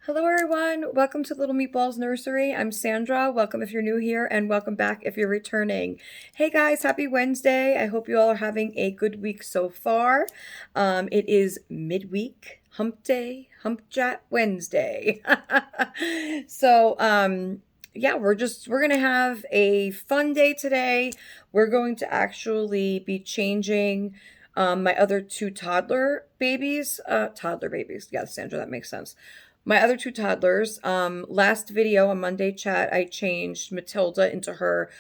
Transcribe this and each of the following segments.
Hello, everyone. Welcome to Little Meatballs Nursery. I'm Sandra. Welcome if you're new here, and welcome back if you're returning. Hey, guys, happy Wednesday. I hope you all are having a good week so far. It is midweek, hump day, hump chat Wednesday. Yeah, we're gonna have a fun day today. We're going to actually be changing my other two toddler babies. Yeah, Sandra, that makes sense. My other two toddlers. Last video on Monday chat, I changed Matilda into her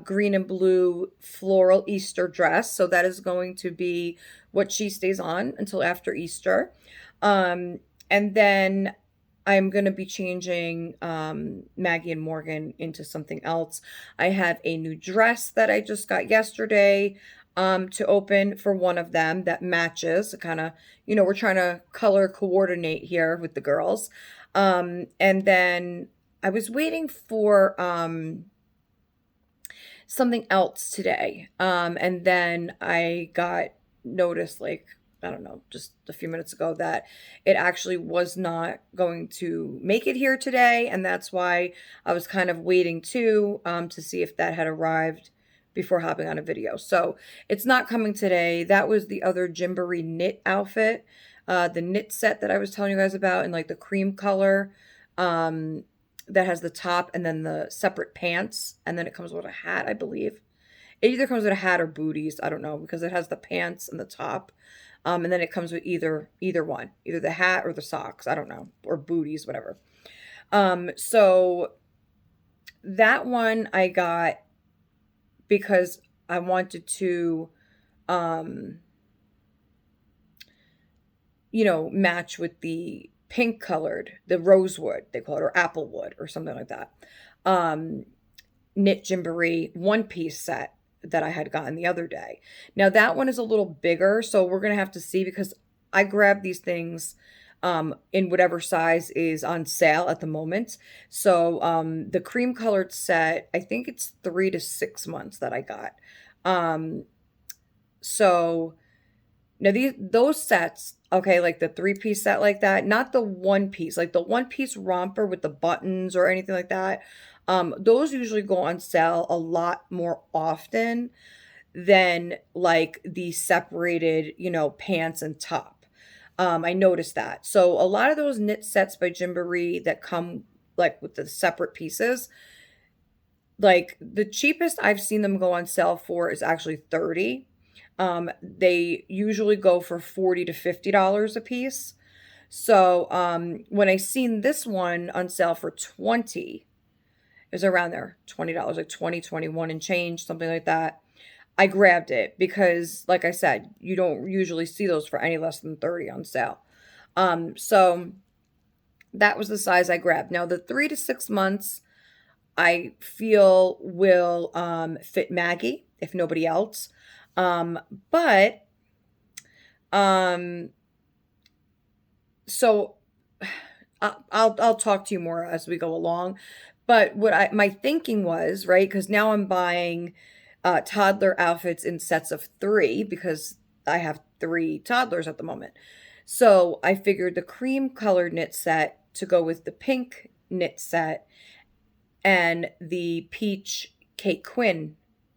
green and blue floral Easter dress. So that is going to be what she stays on until after Easter. And then I'm going to be changing Maggie and Morgan into something else. I have a new dress that I just got yesterday to open for one of them that matches. Kind of, we're trying to color coordinate here with the girls. And then I was waiting for something else today. And then I got notice, like, I don't know, just a few minutes ago, that it actually was not going to make it here today. And that's why I was kind of waiting to see if that had arrived before hopping on a video. So it's not coming today. That was the other Gymboree knit outfit, the knit set that I was telling you guys about in like the cream color. That has the top and then the separate pants, and then it comes with a hat, I believe. It either comes with a hat or booties, I don't know, because it has the pants and the top. And then it comes with either one, either the hat or the socks, I don't know, or booties, whatever. So that one I got because I wanted to match with the pink colored, the rosewood, they call it, or applewood or something like that. Knit Gymboree one piece set that I had gotten the other day. Now that one is a little bigger, so we're going to have to see because I grabbed these things in whatever size is on sale at the moment. So the cream colored set, I think it's 3 to 6 months that I got. So now those sets, okay, like the 3-piece set like that, not the one piece, like the one piece romper with the buttons or anything like that. Those usually go on sale a lot more often than like the separated, pants and top. I noticed that. So a lot of those knit sets by Gymboree that come like with the separate pieces, like the cheapest I've seen them go on sale for is actually 30. They usually go for $40 to $50 a piece. So when I seen this one on sale for 20, it was around there, $20, like 20, 21 and change, something like that. I grabbed it because, like I said, you don't usually see those for any less than 30 on sale. So that was the size I grabbed. Now the 3 to 6 months I feel will fit Maggie, if nobody else. But so I'll talk to you more as we go along. But my thinking was, right, because now I'm buying toddler outfits in sets of 3 because I have 3 toddlers at the moment. So I figured the cream colored knit set to go with the pink knit set and the peach Kate Quinn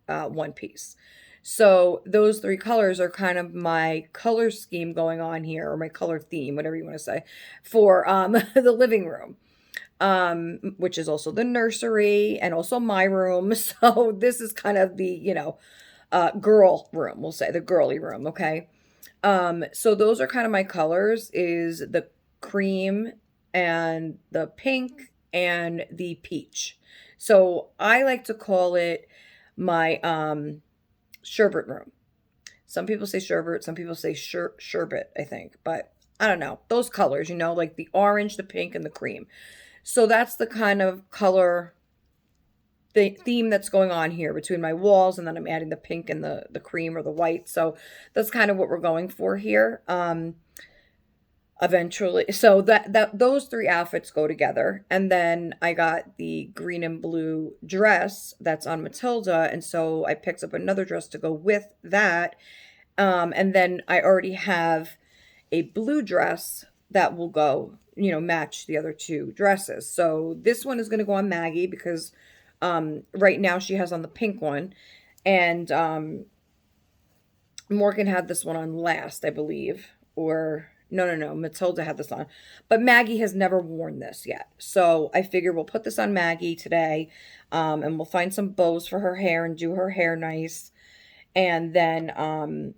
one piece. So those 3 colors are kind of my color scheme going on here, or my color theme, whatever you want to say, for the living room, which is also the nursery and also my room. So this is kind of the, girl room, we'll say, the girly room, okay? So those are kind of my colors, is the cream and the pink and the peach. So I like to call it my sherbet room. Some people say sherbet, some people say sherbet, I think, but I don't know. Those colors, like the orange, the pink, and the cream. So that's the kind of color theme that's going on here between my walls, and then I'm adding the pink and the cream or the white. So that's kind of what we're going for here. Eventually, so that those 3 outfits go together, and then I got the green and blue dress that's on Matilda, and so I picked up another dress to go with that. And then I already have a blue dress that will go, match the other two dresses. So this one is going to go on Maggie because right now she has on the pink one, and Morgan had this one on last, I believe. Or no, no, no, Matilda had this on. But Maggie has never worn this yet. So I figure we'll put this on Maggie today, and we'll find some bows for her hair and do her hair nice. And then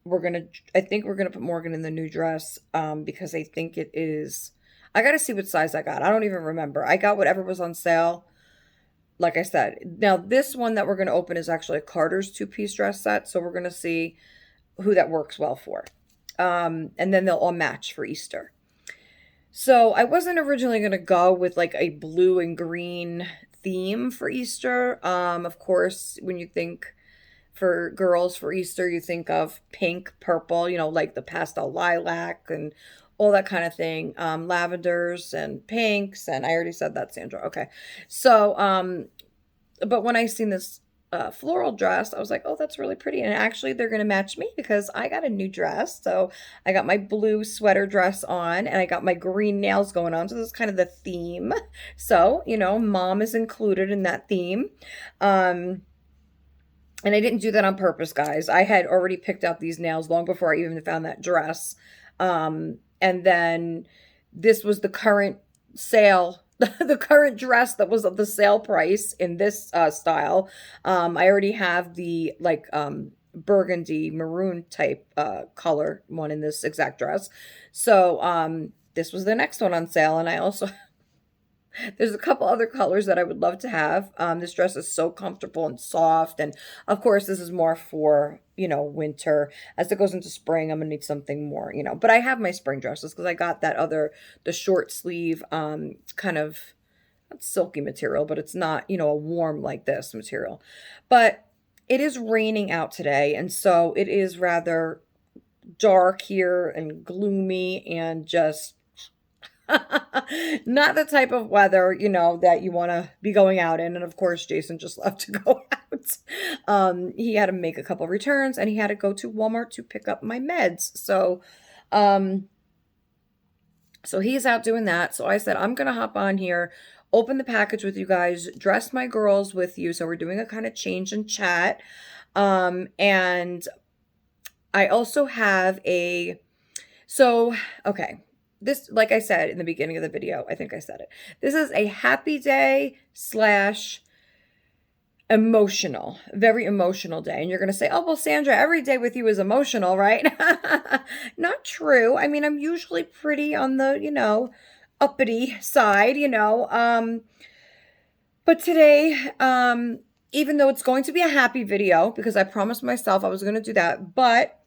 we're gonna I think we're gonna put Morgan in the new dress, because I think it is, I gotta see what size I got. I don't even remember. I got whatever was on sale. Like I said, now this one that we're gonna open is actually a Carter's two-piece dress set, so we're gonna see who that works well for. And then they'll all match for Easter. So I wasn't originally gonna go with like a blue and green theme for Easter. Of course, when you think for girls for Easter, you think of pink, purple, like the pastel lilac and all that kind of thing. Lavenders and pinks, and I already said that, Sandra. Okay. So, but when I seen this floral dress, I was like, oh, that's really pretty. And actually, they're going to match me because I got a new dress. So I got my blue sweater dress on and I got my green nails going on. So this is kind of the theme. So, mom is included in that theme. And I didn't do that on purpose, guys. I had already picked out these nails long before I even found that dress. And then this was the current sale, the current dress that was of the sale price in this style. I already have the like burgundy maroon type color one in this exact dress. So this was the next one on sale. And I also there's a couple other colors that I would love to have. This dress is so comfortable and soft. And of course, this is more for, winter. As it goes into spring, I'm going to need something more, But I have my spring dresses because I got the short sleeve, kind of, not silky material, but it's not, a warm like this material. But it is raining out today. And so it is rather dark here and gloomy and just not the type of weather, that you want to be going out in. And of course, Jason just left to go out. He had to make a couple returns and he had to go to Walmart to pick up my meds. So he's out doing that. So I said, I'm going to hop on here, open the package with you guys, dress my girls with you. So we're doing a kind of change and chat. And I also have okay. This, like I said in the beginning of the video, I think I said it. This is a happy day / emotional, very emotional day. And you're going to say, oh, well, Sandra, every day with you is emotional, right? Not true. I mean, I'm usually pretty on the, uppity side, But today, even though it's going to be a happy video, because I promised myself I was going to do that, but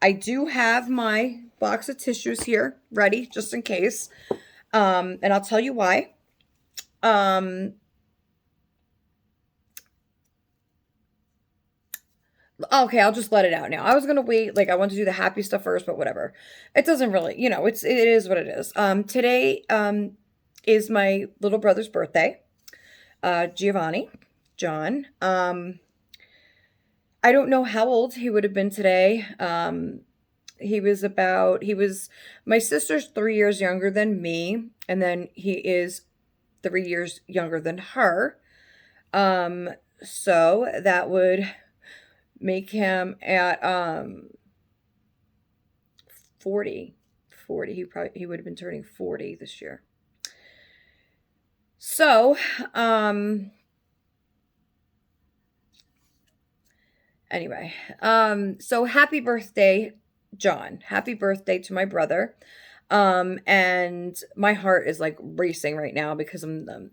I do have my box of tissues here ready just in case. And I'll tell you why. Okay, I'll just let it out now. I was going to wait. Like I want to do the happy stuff first, but whatever. It doesn't really, it is what it is. Today, is my little brother's birthday. John. I don't know how old he would have been today. He was my sister's 3 years younger than me, and then he is 3 years younger than her. So that would make him at 40. He would have been turning 40 this year. So, anyway, so happy birthday, John. Happy birthday to my brother. And my heart is like racing right now because I'm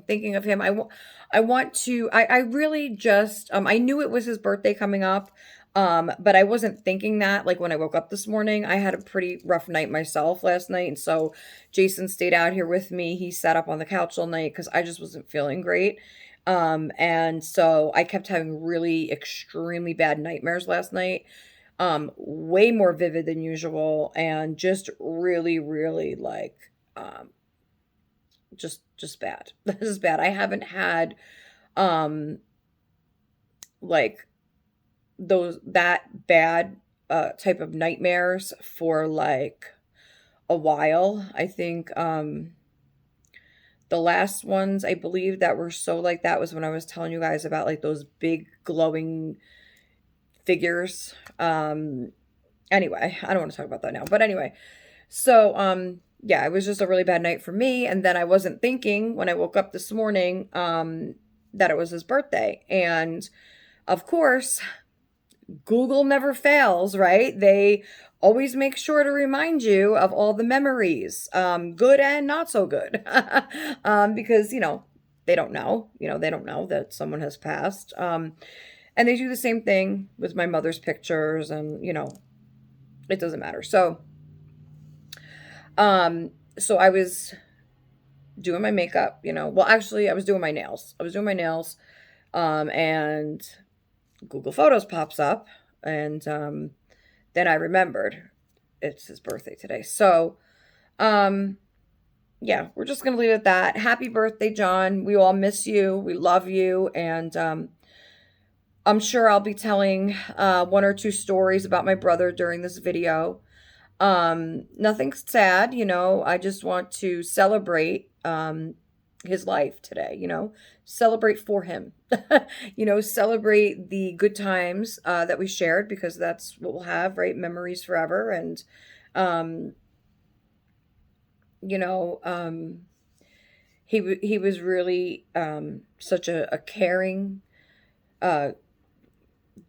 thinking of him. I really just, I knew it was his birthday coming up. But I wasn't thinking that, like when I woke up this morning. I had a pretty rough night myself last night. And so Jason stayed out here with me. He sat up on the couch all night because I just wasn't feeling great. And so I kept having really extremely bad nightmares last night. Way more vivid than usual and just really, really like, just bad. This is bad. I haven't had, like that bad, type of nightmares for like a while. I think the last ones I believe that were so like that was when I was telling you guys about like those big glowing figures. Anyway, I don't want to talk about that now. But anyway, so yeah, it was just a really bad night for me, and then I wasn't thinking when I woke up this morning that it was his birthday. And of course, Google never fails, right? They always make sure to remind you of all the memories, good and not so good, because they don't know, they don't know that someone has passed. And they do the same thing with my mother's pictures, and it doesn't matter. So I was doing my makeup, well, actually, I was doing my nails. And Google Photos pops up, and then I remembered it's his birthday today. So, yeah, we're just gonna leave it at that. Happy birthday, John. We all miss you. We love you, and I'm sure I'll be telling one or two stories about my brother during this video. Nothing sad, I just want to celebrate his life today, celebrate for him. Celebrate the good times that we shared, because that's what we'll have, right? Memories forever. And um you know um he was really such a caring, uh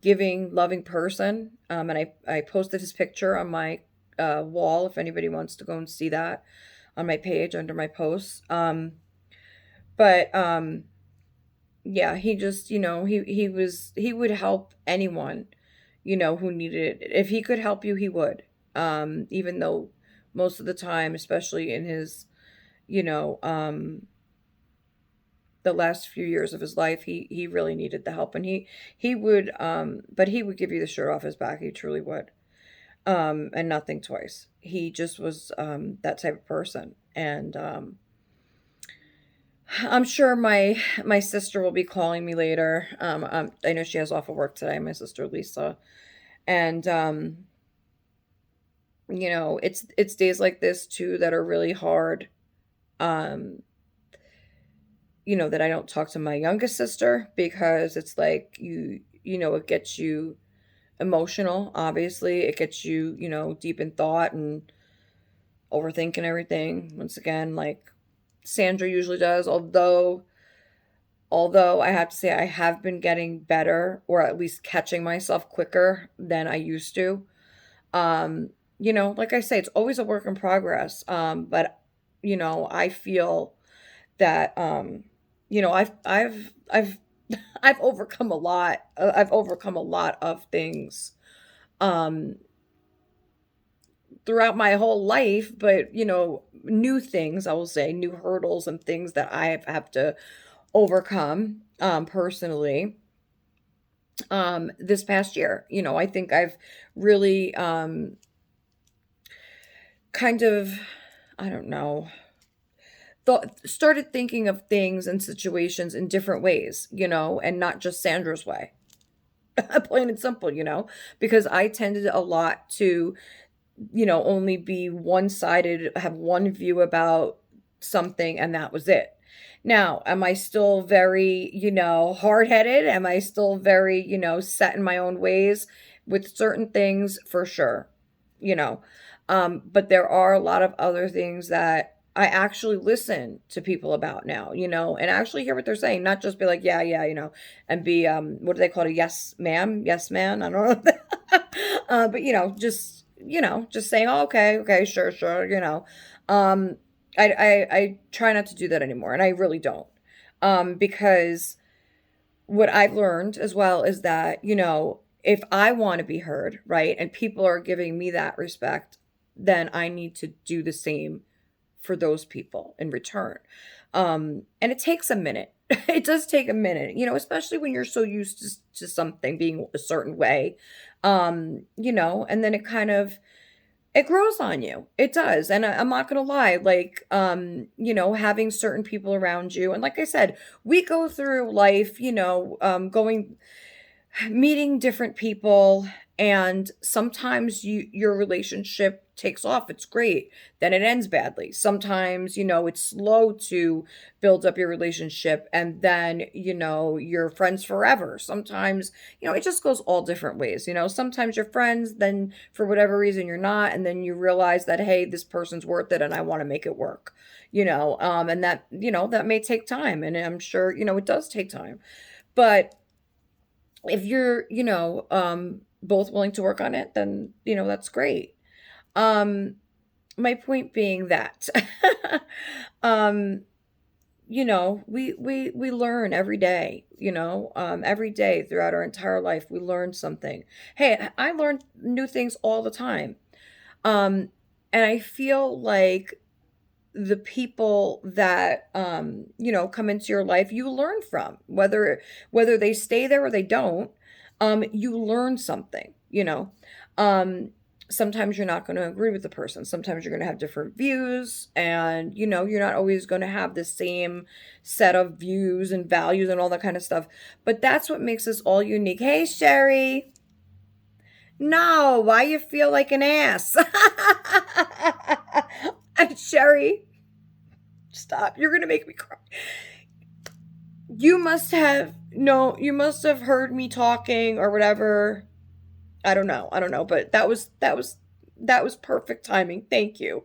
giving, loving person. And I posted his picture on my wall if anybody wants to go and see that on my page under my posts. But yeah, he just, he would help anyone, who needed it. If he could help you, he would. Even though most of the time, especially in his, you know, the last few years of his life, he really needed the help, and he would, but he would give you the shirt off his back. He truly would. And not think twice. He just was that type of person. And I'm sure my sister will be calling me later. I know she has off of work today, my sister Lisa. And it's days like this too that are really hard. Um, that I don't talk to my youngest sister, because it's like it gets you emotional. Obviously, it gets you, deep in thought and overthinking everything. Once again, like Sandra usually does, although I have to say I have been getting better, or at least catching myself quicker than I used to. Like I say, it's always a work in progress. But I feel that I've I've overcome a lot. I've overcome a lot of things um throughout my whole life, but new things, I will say, new hurdles and things that have to overcome personally this past year. I think I've really kind of, I don't know, started thinking of things and situations in different ways, and not just Sandra's way. Plain and simple, because I tended a lot to only be one sided, have one view about something, and that was it. Now, am I still very, hard headed? Am I still very, set in my own ways with certain things? For sure, you know. But there are a lot of other things that I actually listen to people about now, and actually hear what they're saying, not just be like, yeah, yeah, and be, what do they call it? A yes, ma'am, yes, man. I don't know. But, just saying, oh, okay, okay, sure, sure, Um, I try not to do that anymore, and I really don't. Because what I've learned as well is that, if I want to be heard, right, and people are giving me that respect, then I need to do the same for those people in return. And it takes a minute. It does take a minute, especially when you're so used to something being a certain way. And then it grows on you. It does. And I'm not going to lie, like, having certain people around you. And like I said, we go through life, meeting different people. And sometimes your relationship takes off, it's great. Then it ends badly. Sometimes, it's slow to build up your relationship and then, you're friends forever. Sometimes, it just goes all different ways. Sometimes you're friends, then for whatever reason you're not, and then you realize that, hey, this person's worth it and I want to make it work. And that may take time, and I'm sure, it does take time. But if you're, both willing to work on it, then, that's great. Um, my point being that, um, we learn every day, every day throughout our entire life, we learn something. Hey, I learn new things all the time. Um, and I feel like the people that come into your life, you learn from, whether they stay there or they don't. You learn something. um Sometimes you're not going to agree with the person, sometimes you're going to have different views, and you're not always going to have the same set of views and values and all that kind of stuff, but that's what makes us all unique. Hey, Sherry. No, why you feel like an ass? Sherry, stop. You're gonna make me cry. You must have no, you must have heard me talking or whatever. I don't know, but that was perfect timing. Thank you.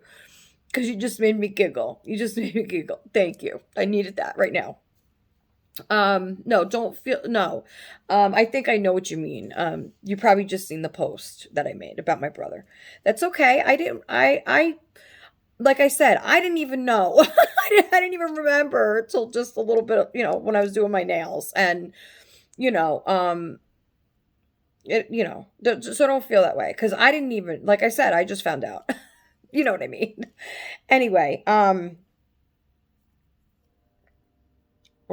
Because you just made me giggle. You just made me giggle. Thank you. I needed that right now. No, don't feel no. I think I know what you mean. You probably just seen the post that I made about my brother. That's okay. I like I said, I didn't even know. I didn't even remember till just a little bit of, when I was doing my nails. And, you know, um, so don't feel that way. Cause I didn't even, like I said, I just found out. You know what I mean? Anyway, where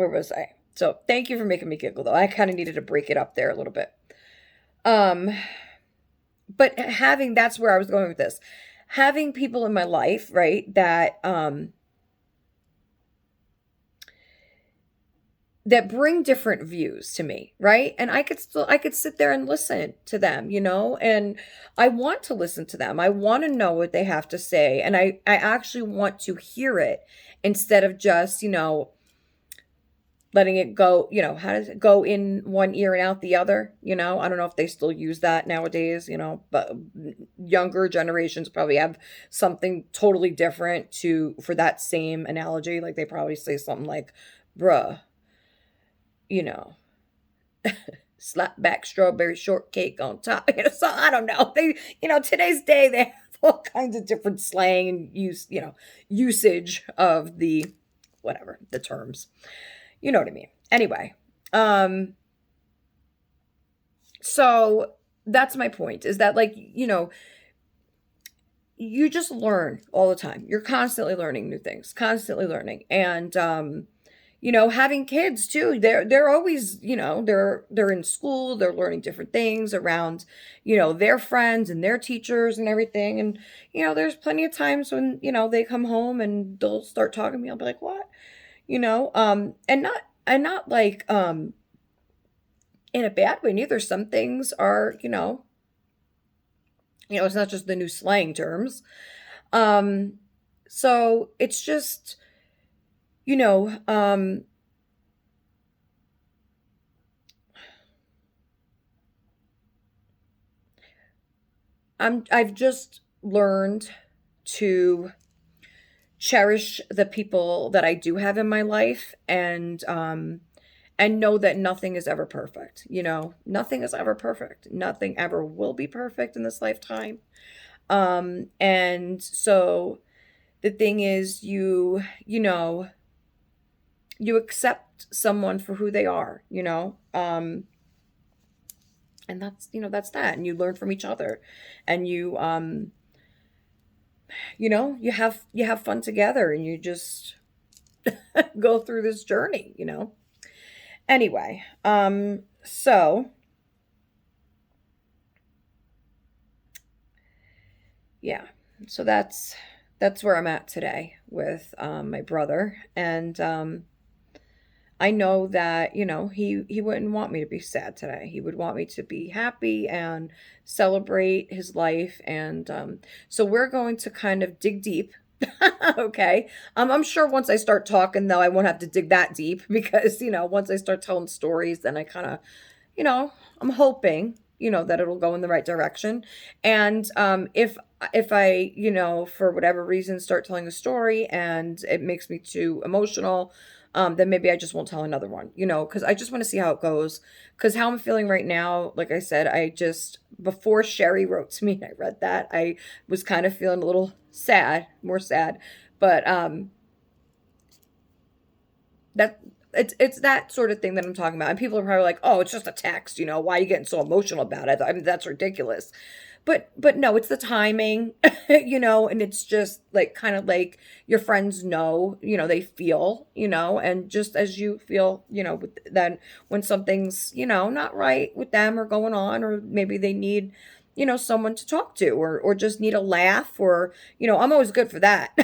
was I? So thank you for making me giggle though. I kind of needed to break it up there a little bit. Um, but that's where I was going with this. Having people in my life, right, that bring different views to me, right? And I could sit there and listen to them, and I want to listen to them. I want to know what they have to say, and I actually want to hear it instead of just, letting it go. How does it go in one ear and out the other? I don't know if they still use that nowadays, but younger generations probably have something totally different to for that same analogy. Like they probably say something like, bruh, you know, slap back strawberry shortcake on top. So I don't know. Today's day they have all kinds of different slang and usage of the whatever, the terms. You know what I mean? Anyway, um, so that's my point is that, like, you just learn all the time. You're constantly learning new things, constantly learning. And having kids too, they're always, they're in school, they're learning different things around, their friends and their teachers and everything. And, there's plenty of times when, they come home and they'll start talking to me. I'll be like, what? And not like in a bad way neither. Some things are, it's not just the new slang terms. Um, so it's just, you know, um, I've just learned to cherish the people that I do have in my life, and know that nothing is ever perfect. Nothing is ever perfect. Nothing ever will be perfect in this lifetime. And so the thing is, you accept someone for who they are, and that's that. And you learn from each other, and you have fun together, and you just go through this journey. Anyway, so yeah, so that's where I'm at today with my brother, and I know that, he wouldn't want me to be sad today. He would want me to be happy and celebrate his life. And so we're going to kind of dig deep. Okay. I'm sure once I start talking, though, I won't have to dig that deep because, once I start telling stories, then I kind of, you know, I'm hoping, that it'll go in the right direction. And if I, for whatever reason start telling a story and it makes me too emotional, then maybe I just won't tell another one, because I just want to see how it goes. Because how I'm feeling right now, like I said, I just, before Sherry wrote to me and I read that, I was kind of feeling a little sad, more sad. But that it's that sort of thing that I'm talking about. And people are probably like, "Oh, it's just a text, why are you getting so emotional about it?" I mean, that's ridiculous. But no, it's the timing, and it's just like kind of like your friends know, they feel, and just as you feel, then when something's, not right with them or going on, or maybe they need, someone to talk to, or just need a laugh, or, I'm always good for that.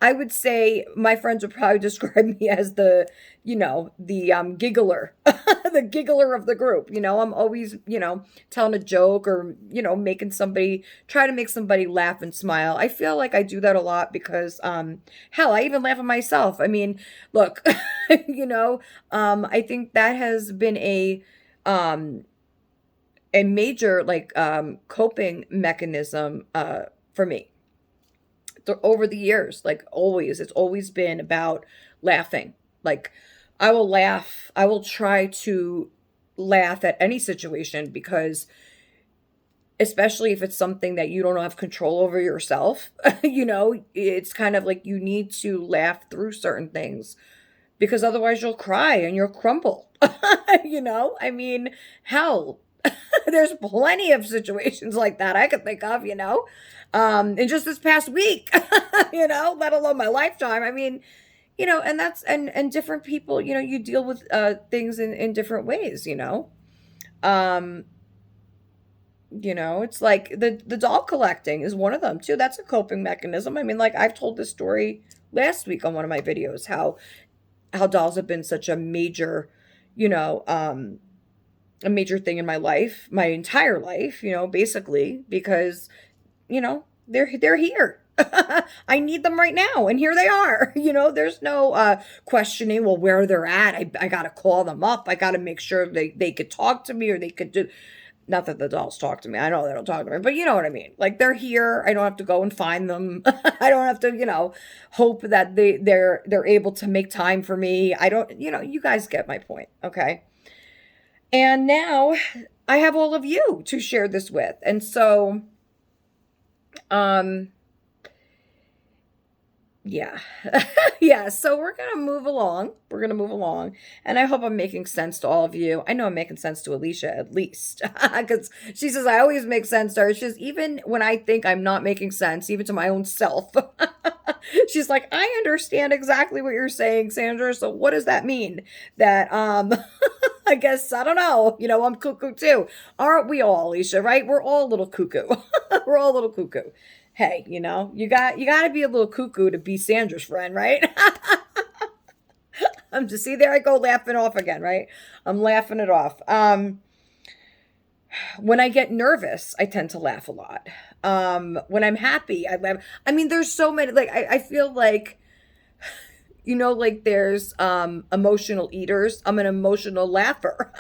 I would say my friends would probably describe me as the giggler, the giggler of the group. I'm always, telling a joke, or, try to make somebody laugh and smile. I feel like I do that a lot because, hell, I even laugh at myself. I mean, look, I think that has been um, a major, like, coping mechanism, for me over the years. Like, always, it's always been about laughing. Like, I will laugh, I will try to laugh at any situation, because especially if it's something that you don't have control over yourself, it's kind of like you need to laugh through certain things, because otherwise you'll cry and you'll crumble. I mean, hell, there's plenty of situations like that I could think of, in just this past week, let alone my lifetime. I mean, and that's, and different people, you deal with things in different ways, Um, it's like the doll collecting is one of them too. That's a coping mechanism. I mean, like, I've told this story last week on one of my videos, how dolls have been such a major, you know, um, a major thing in my life, my entire life, basically, because, they're here. I need them right now, and here they are. There's no questioning, well, where they're at. I gotta call them up. I gotta make sure they could talk to me, or they could do, not that the dolls talk to me. I know they don't talk to me, but you know what I mean. Like, they're here. I don't have to go and find them. I don't have to, hope that they're able to make time for me. I don't, you guys get my point, okay? And now I have all of you to share this with. And so, um, yeah. Yeah, so we're gonna move along. We're gonna move along. And I hope I'm making sense to all of you. I know I'm making sense to Alicia, at least. Because she says I always make sense to her. She's, even when I think I'm not making sense, even to my own self, she's like, I understand exactly what you're saying, Sandra. So what does that mean? That I guess, I don't know. I'm cuckoo too. Aren't we all, Alicia, right? We're all a little cuckoo. We're all a little cuckoo. Hey, you got to be a little cuckoo to be Sandra's friend, right? I'm just, see, there I go laughing off again, right? I'm laughing it off. When I get nervous, I tend to laugh a lot. When I'm happy, I laugh. I mean, there's so many, like, I feel like, like, there's emotional eaters. I'm an emotional laugher.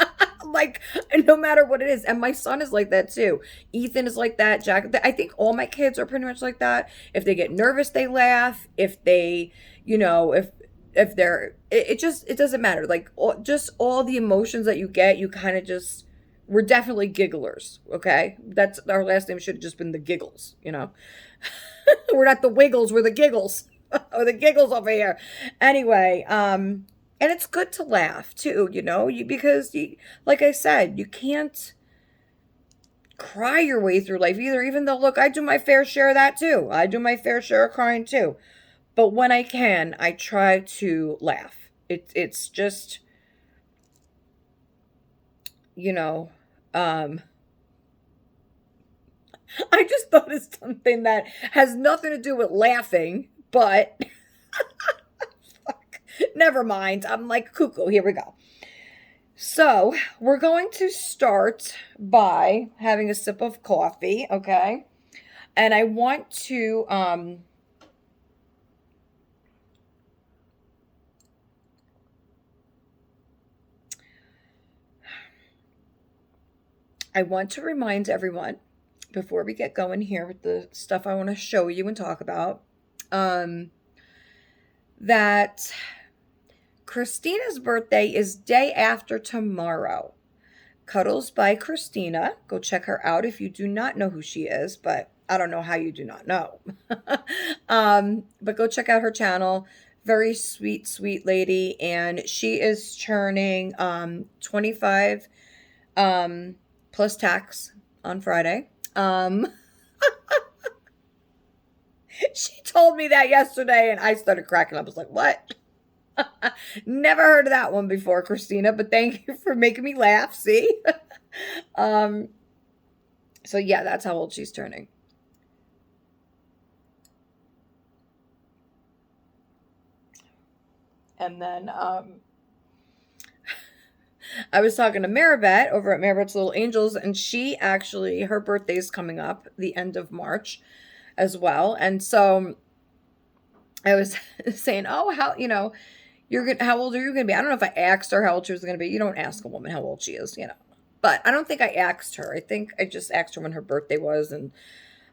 Like, no matter what it is. And my son is like that too. Ethan is like that. Jack, I think all my kids are pretty much like that. If they get nervous, they laugh. If they, if they're, it doesn't matter. Like, just all the emotions that you get, you kind of just, we're definitely gigglers. Okay, that's our last name, should have just been the Giggles. We're not the Wiggles, we're the Giggles. Or the giggles over here. Anyway, and it's good to laugh too, because like I said, you can't cry your way through life either. Even though, look, I do my fair share of that too. I do my fair share of crying too. But when I can, I try to laugh. It's just, you know, um, I just thought it's something that has nothing to do with laughing, but Never mind. I'm like cuckoo. Here we go. So we're going to start by having a sip of coffee, okay? And I want to remind everyone before we get going here with the stuff I want to show you and talk about, um, that Christina's birthday is day after tomorrow. Cuddles by Christina. Go check her out if you do not know who she is, but I don't know how you do not know. But go check out her channel. Very sweet, sweet lady. And she is turning 25 plus tax on Friday. She told me that yesterday and I started cracking up. I was like, what? Never heard of that one before, Christina, but thank you for making me laugh. See? um, so yeah, that's how old she's turning. And then I was talking to Maribeth over at Maribeth's Little Angels, and she actually, her birthday's coming up the end of March as well. And so I was saying, oh, how, how old are you going to be? I don't know if I asked her how old she was going to be. You don't ask a woman how old she is, But I don't think I asked her. I think I just asked her when her birthday was. And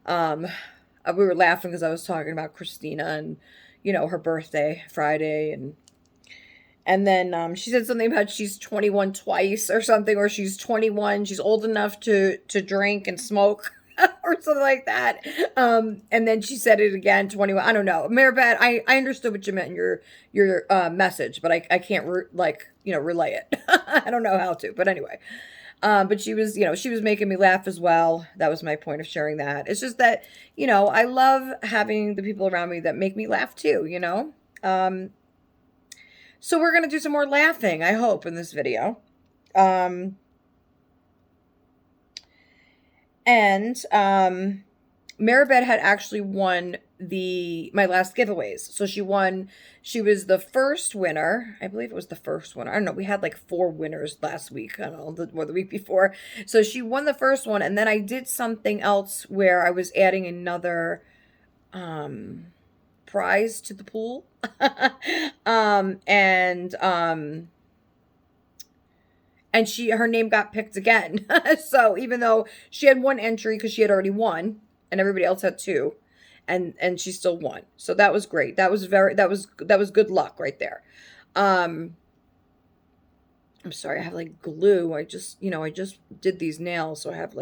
we were laughing because I was talking about Christina and, her birthday Friday. And then she said something about she's 21 twice or something, or she's 21. She's old enough to drink and smoke. Or something like that. And then she said it again, 21. I don't know. Maribeth, I understood what you meant in your message, but I can't relay it. I don't know how to, but anyway. But she was, she was making me laugh as well. That was my point of sharing that. It's just that, I love having the people around me that make me laugh too, so we're going to do some more laughing, I hope, in this video. And Maribeth had actually won my last giveaways. So she was the first winner. I believe it was the first winner. I don't know. We had like 4 winners last week. I don't know, or the week before. So she won the first one. And then I did something else where I was adding another prize to the pool. And her name got picked again. So even though she had 1 entry because she had already won and everybody else had 2, and she still won. So that was great. That was good luck right there. I'm sorry, I have like glue. I just did these nails, so I have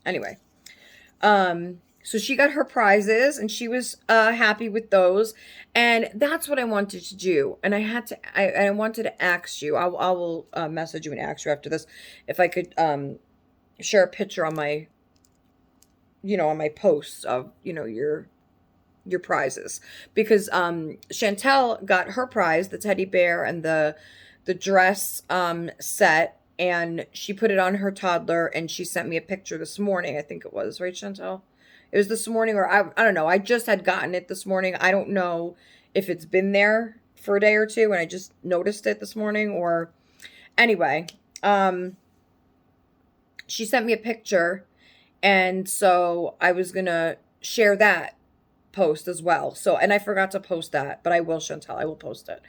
anyway. So she got her prizes and she was happy with those. And that's what I wanted to do. And I wanted to ask you, I will message you and ask you after this if I could share a picture on my, on my posts of, your prizes. Because Chantel got her prize, the teddy bear and the dress set. And she put it on her toddler and she sent me a picture this morning. I think it was, right, Chantel? It was this morning, or I don't know. I just had gotten it this morning. I don't know if it's been there for a day or two and I just noticed it this morning, or anyway. She sent me a picture, and so I was going to share that post as well. So, and I forgot to post that, but I will, Chantel. I will post it.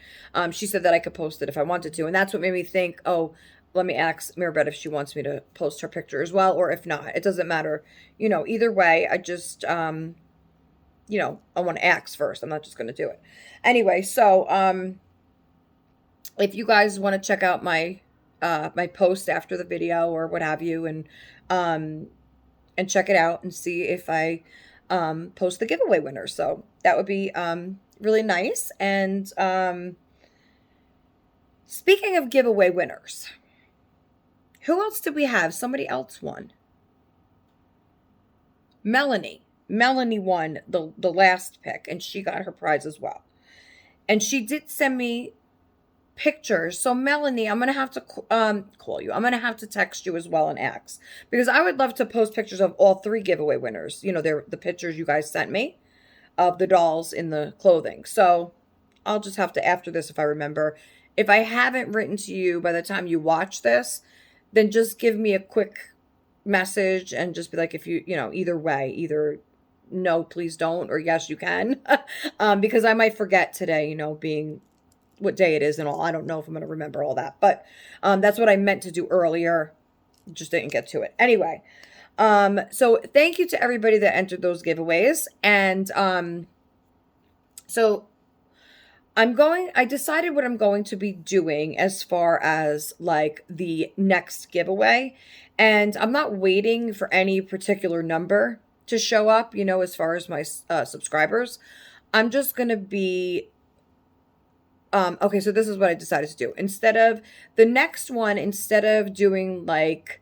She said that I could post it if I wanted to, and that's what made me think, oh, let me ask Maribeth if she wants me to post her picture as well, or if not. It doesn't matter. Either way, I just, I want to ask first. I'm not just going to do it. Anyway, so if you guys want to check out my my post after the video or what have you, and check it out and see if I post the giveaway winner. So that would be really nice. And speaking of giveaway winners, who else did we have? Somebody else won. Melanie. Melanie won the last pick, and she got her prize as well. And she did send me pictures. So Melanie, I'm going to have to call you. I'm going to have to text you as well and ask. Because I would love to post pictures of all 3 giveaway winners. They're the pictures you guys sent me of the dolls in the clothing. So I'll just have to, after this, if I remember. If I haven't written to you by the time you watch this, then just give me a quick message and just be like, if you, either way, either no, please don't, or yes, you can. Because I might forget today, being what day it is and all. I don't know if I'm going to remember all that, but that's what I meant to do earlier. Just didn't get to it. Anyway, so thank you to everybody that entered those giveaways. And so I decided what I'm going to be doing as far as like the next giveaway. And I'm not waiting for any particular number to show up, as far as my subscribers. I'm just going to be, okay, so this is what I decided to do. Instead of the next one, instead of doing like,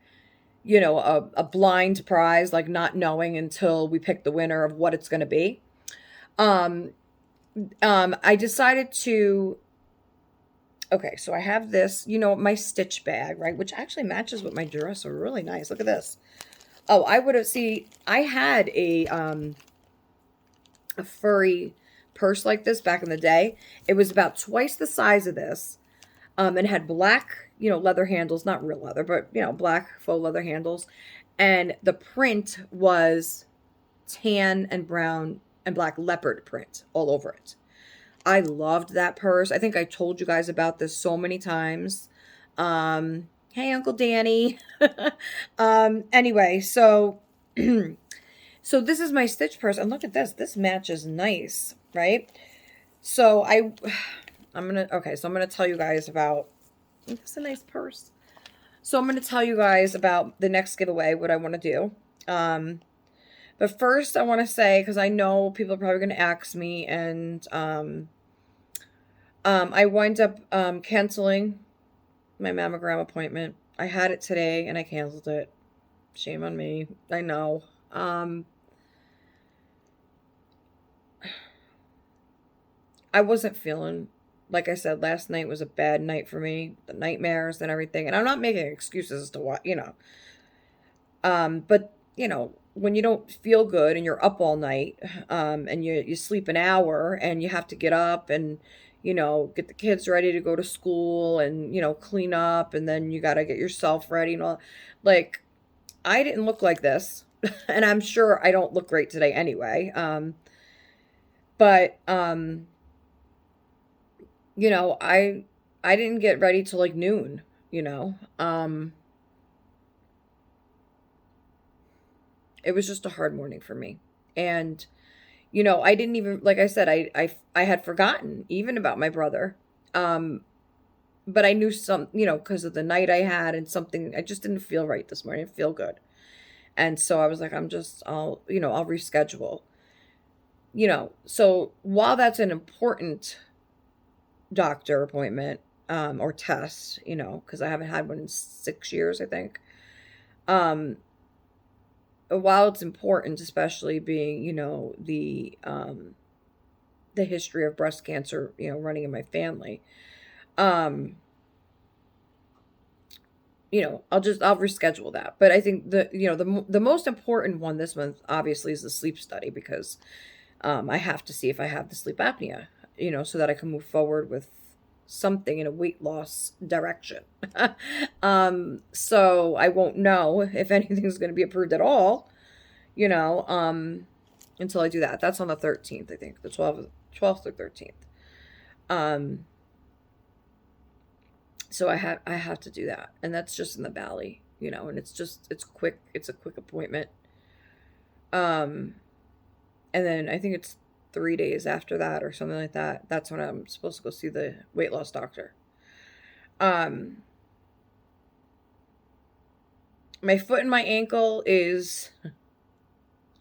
a blind prize, like not knowing until we pick the winner of what it's going to be. I decided to, okay, so I have this, my Stitch bag, right? Which actually matches with my dress, so really nice. Look at this. Oh, I had a furry purse like this back in the day. It was about twice the size of this. And had black, leather handles, not real leather, but, black faux leather handles. And the print was tan and brown and black leopard print all over it. I loved that purse. I think I told you guys about this so many times. Hey, Uncle Danny. Anyway, so so this is my Stitch purse, and look at this. This matches nice, right? So I'm gonna tell you guys about. It's a nice purse. So I'm gonna tell you guys about the next giveaway, what I want to do. But first, I want to say, because I know people are probably going to ask me, and I wind up canceling my mammogram appointment. I had it today, and I canceled it. Shame on me. I know. I wasn't feeling, like I said, last night was a bad night for me. The nightmares and everything. And I'm not making excuses as to what, but, when you don't feel good and you're up all night, and you sleep an hour and you have to get up and, get the kids ready to go to school and, clean up, and then you got to get yourself ready and all. Like, I didn't look like this, and I'm sure I don't look great today anyway. But I didn't get ready till like noon, it was just a hard morning for me. And, I didn't even, like I said, I had forgotten even about my brother. But I knew because of the night I had and something, I just didn't feel right this morning. I didn't feel good. And so I was like, I'll reschedule, so while that's an important doctor appointment, or test, because I haven't had one in 6 years, I think. While it's important, especially being, the history of breast cancer, running in my family, um, I'll reschedule that. But I think the most important one this month, obviously, is the sleep study, because I have to see if I have the sleep apnea, so that I can move forward with something in a weight loss direction. So I won't know if anything's going to be approved at all, until I do that. That's on the 13th, I think, the 12th or 13th. So I have to do that, and that's just in the valley, and it's quick. It's a quick appointment. And then I think it's 3 days after that or something like that. That's when I'm supposed to go see the weight loss doctor. My foot and my ankle is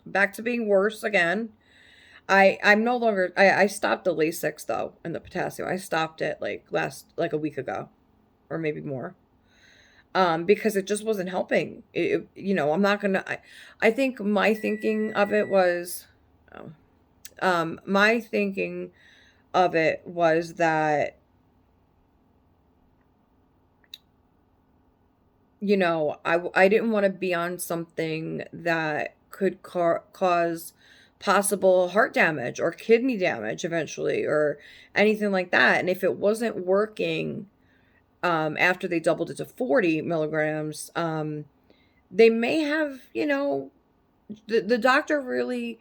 back to being worse again. I'm no longer, I stopped the Lasix though, and the potassium. I stopped it like a week ago, or maybe more. Because it just wasn't helping. I'm not gonna, I think my thinking of it was, my thinking of it was that, I didn't want to be on something that could cause possible heart damage or kidney damage eventually or anything like that. And if it wasn't working after they doubled it to 40 milligrams, they may have, the doctor really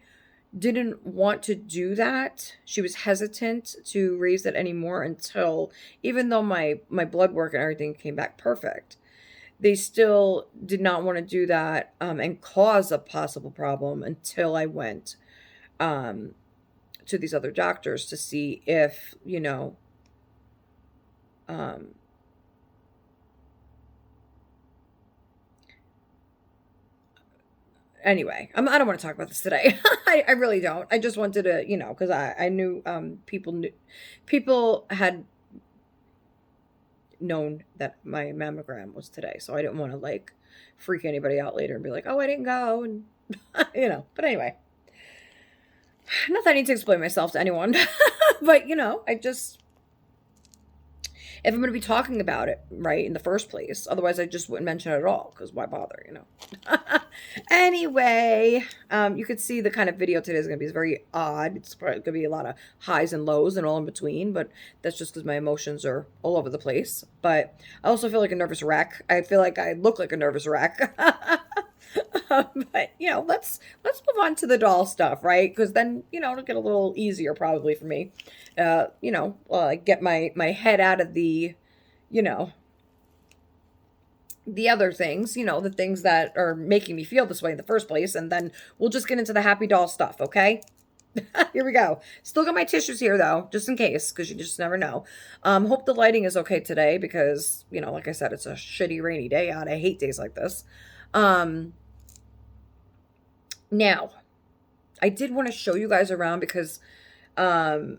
didn't want to do that. She was hesitant to raise it anymore until, even though my blood work and everything came back perfect, they still did not want to do that and cause a possible problem until I went to these other doctors to see if, um, anyway, I don't want to talk about this today. I really don't. I just wanted to, because I knew people had known that my mammogram was today, so I didn't want to like freak anybody out later and be like, oh, I didn't go, and But anyway, not that I need to explain myself to anyone, but I just, if I'm going to be talking about it, right, in the first place, otherwise I just wouldn't mention it at all, because why bother, Anyway, you could see the kind of video today is going to be very odd. It's probably going to be a lot of highs and lows and all in between, but that's just because my emotions are all over the place. But I also feel like a nervous wreck. I feel like I look like a nervous wreck. But let's move on to the doll stuff, right? Because then it'll get a little easier probably for me. Get my head out of the, the other things, the things that are making me feel this way in the first place, and then we'll just get into the happy doll stuff, okay? Here we go. Still got my tissues here though, just in case, because you just never know. Hope the lighting is okay today because, like I said, it's a shitty rainy day out. I hate days like this. Now, I did want to show you guys around because, not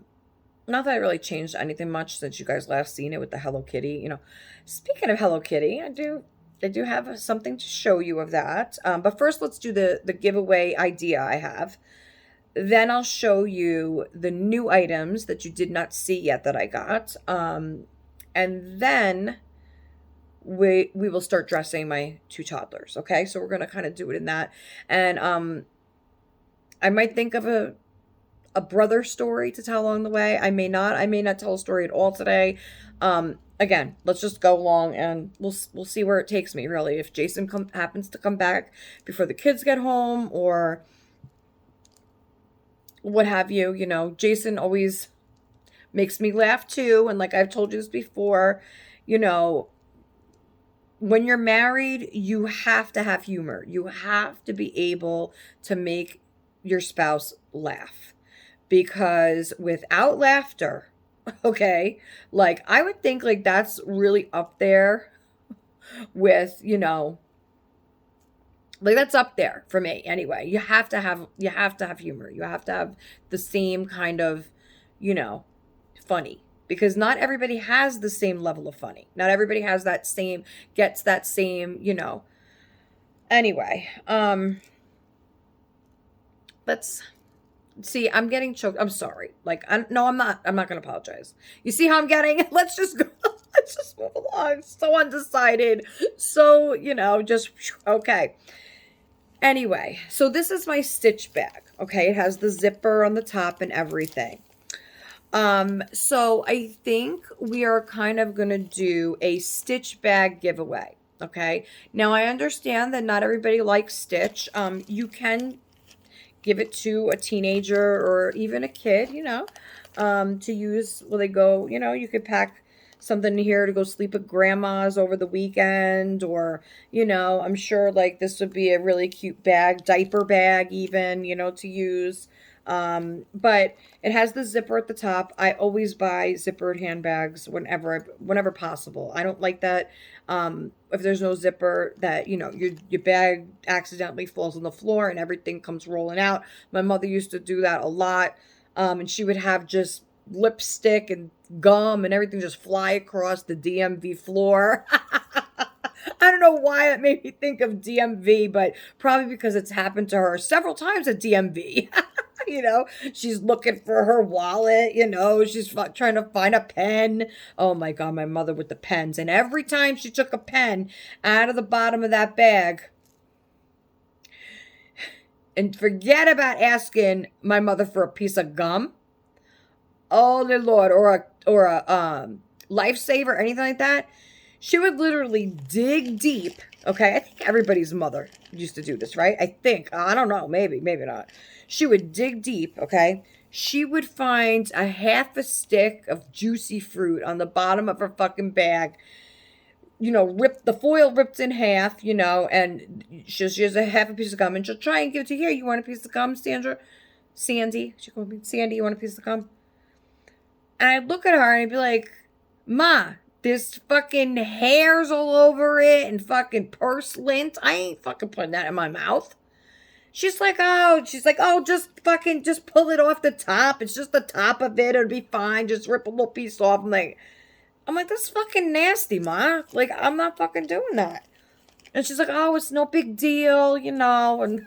that I really changed anything much since you guys last seen it with the Hello Kitty. Speaking of Hello Kitty, I do have something to show you of that. But first, let's do the giveaway idea I have. Then I'll show you the new items that you did not see yet that I got. And then we will start dressing my two toddlers. Okay, so we're gonna kind of do it in that, and I might think of a brother story to tell along the way. I may not tell a story at all today. Again, let's just go along and we'll see where it takes me. Really, if Jason happens to come back before the kids get home or what have you. Jason always makes me laugh too, and like I've told you this before, when you're married, you have to have humor. You have to be able to make your spouse laugh, because without laughter, okay, like I would think like that's really up there with, like that's up there for me anyway. You have to have humor. You have to have the same kind of, funny, because not everybody has the same level of funny. Not everybody has gets that same, Anyway, let's see. I'm getting choked. I'm sorry. No, I'm not. I'm not going to apologize. You see how I'm getting? Let's just go. Let's just move along. So undecided. So, just, okay. Anyway, so this is my Stitch bag. Okay. It has the zipper on the top and everything. So I think we are kind of going to do a Stitch bag giveaway. Okay. Now I understand that not everybody likes Stitch. You can give it to a teenager or even a kid, to use while they go, you could pack something here to go sleep at grandma's over the weekend, or, I'm sure like this would be a really cute bag, diaper bag even, to use. But it has the zipper at the top. I always buy zippered handbags whenever possible. I don't like that if there's no zipper that, your bag accidentally falls on the floor and everything comes rolling out. My mother used to do that a lot. And she would have just lipstick and gum and everything just fly across the DMV floor. I don't know why it made me think of DMV, but probably because it's happened to her several times at DMV. She's looking for her wallet, she's trying to find a pen. Oh my God, my mother with the pens. And every time she took a pen out of the bottom of that bag, And forget about asking my mother for a piece of gum. Oh, the Lord, or a lifesaver, anything like that. She would literally dig deep. Okay, I think everybody's mother used to do this, right? I think. I don't know. Maybe, maybe not. She would dig deep. Okay, she would find a half a stick of juicy fruit on the bottom of her fucking bag. Ripped the foil ripped in half. And she has a half a piece of gum, and she'll try and give it to you. Here, you want a piece of gum, Sandra? Sandy. She called me Sandy. You want a piece of gum? And I'd look at her and I'd be like, Ma, there's fucking hairs all over it and fucking purse lint. I ain't fucking putting that in my mouth. She's like, oh, just pull it off the top. It's just the top of it. It'll be fine. Just rip a little piece off. I'm like, that's fucking nasty, Ma. Like, I'm not fucking doing that. And she's like, oh, it's no big deal, and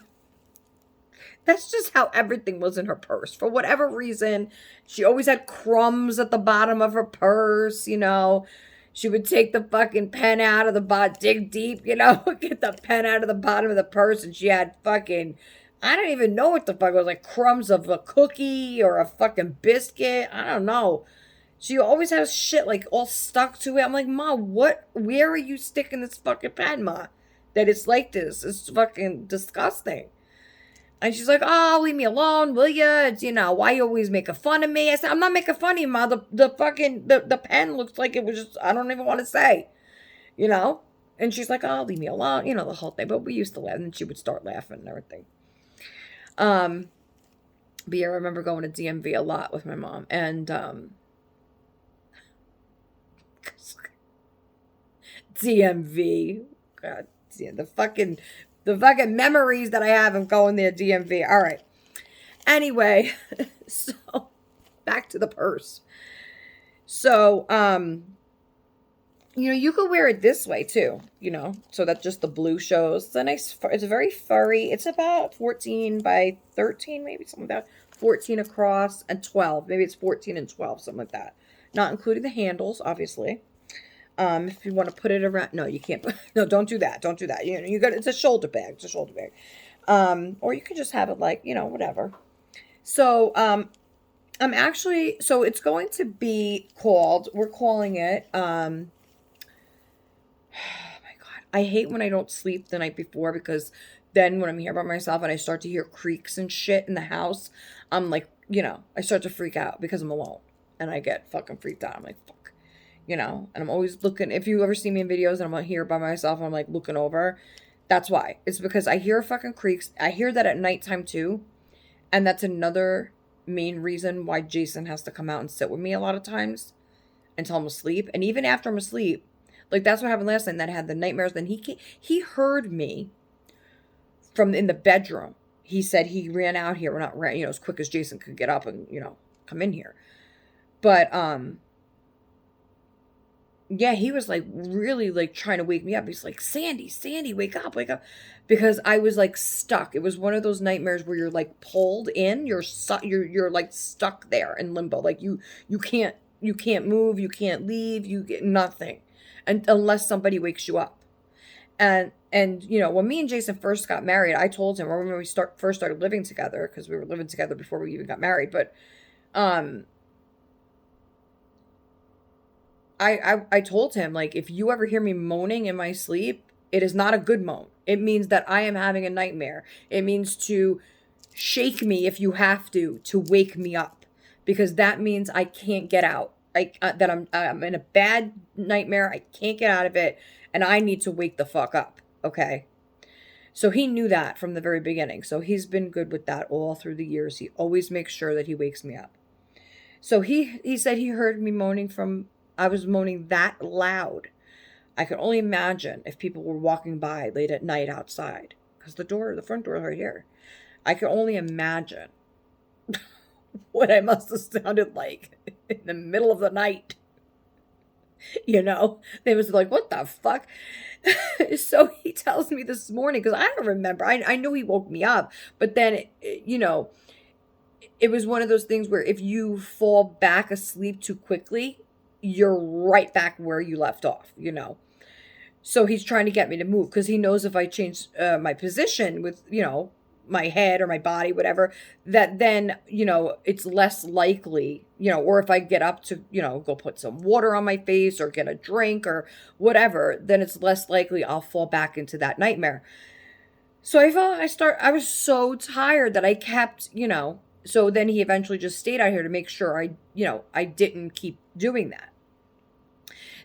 that's just how everything was in her purse. For whatever reason, she always had crumbs at the bottom of her purse. She would take the fucking pen out of the bottom, dig deep, get the pen out of the bottom of the purse, and she had fucking, I don't even know what the fuck it was, like crumbs of a cookie or a fucking biscuit. I don't know. She always has shit like all stuck to it. I'm like, Ma, where are you sticking this fucking pen, Ma? That it's like this. It's fucking disgusting. And she's like, oh, leave me alone, will ya? It's, why you always making fun of me? I said, I'm not making fun of you, Ma. The pen looks like it was just, I don't even want to say, And she's like, oh, leave me alone, the whole thing. But we used to laugh, and she would start laughing and everything. But yeah, I remember going to DMV a lot with my mom. And, DMV. God, yeah, the fucking memories that I have of going there, DMV. All right. Anyway, so back to the purse. So, you could wear it this way too, so that just the blue shows. It's very furry. It's about 14 by 13, maybe something like that. 14 across and 12. Maybe it's 14 and 12, something like that. Not including the handles, obviously. If you want to put it around, no, you can't. No, don't do that. Don't do that. It's a shoulder bag. It's a shoulder bag. Or you could just have it like, whatever. So, so it's going to be we're calling it, oh my God. I hate when I don't sleep the night before, because then when I'm here by myself and I start to hear creaks and shit in the house, I'm like, I start to freak out because I'm alone and I get fucking freaked out. I'm like, fuck. And I'm always looking. If you ever see me in videos and I'm here by myself and I'm like looking over, that's why. It's because I hear fucking creaks. I hear that at nighttime too. And that's another main reason why Jason has to come out and sit with me a lot of times until I'm asleep. And even after I'm asleep, like that's what happened last night, that I had the nightmares. Then he heard me from in the bedroom. He said he ran out here. Well, not ran, as quick as Jason could get up and, come in here. But, yeah, he was like really like trying to wake me up. He's like, Sandy, wake up, wake up. Because I was like stuck. It was one of those nightmares where you're like pulled in, you're like stuck there in limbo. Like you can't move, you can't leave, you get nothing. Unless somebody wakes you up. And when me and Jason first got married, I told him, or when we first started living together, because we were living together before we even got married, but I told him, like, if you ever hear me moaning in my sleep, it is not a good moan. It means that I am having a nightmare. It means to shake me if you have to wake me up, because that means I can't get out. That I'm in a bad nightmare. I can't get out of it, and I need to wake the fuck up. Okay. So he knew that from the very beginning. So he's been good with that all through the years. He always makes sure that he wakes me up. So he said he heard me moaning I was moaning that loud. I could only imagine if people were walking by late at night outside, because the front door is right here. I could only imagine what I must have sounded like in the middle of the night. They was like, what the fuck? So he tells me this morning, because I don't remember. I know he woke me up, but then, it was one of those things where if you fall back asleep too quickly, you're right back where you left off, So he's trying to get me to move, because he knows if I change my position with, my head or my body, whatever, that then, it's less likely, or if I get up to, go put some water on my face or get a drink or whatever, then it's less likely I'll fall back into that nightmare. So I was so tired that I kept, so then he eventually just stayed out here to make sure I didn't keep doing that.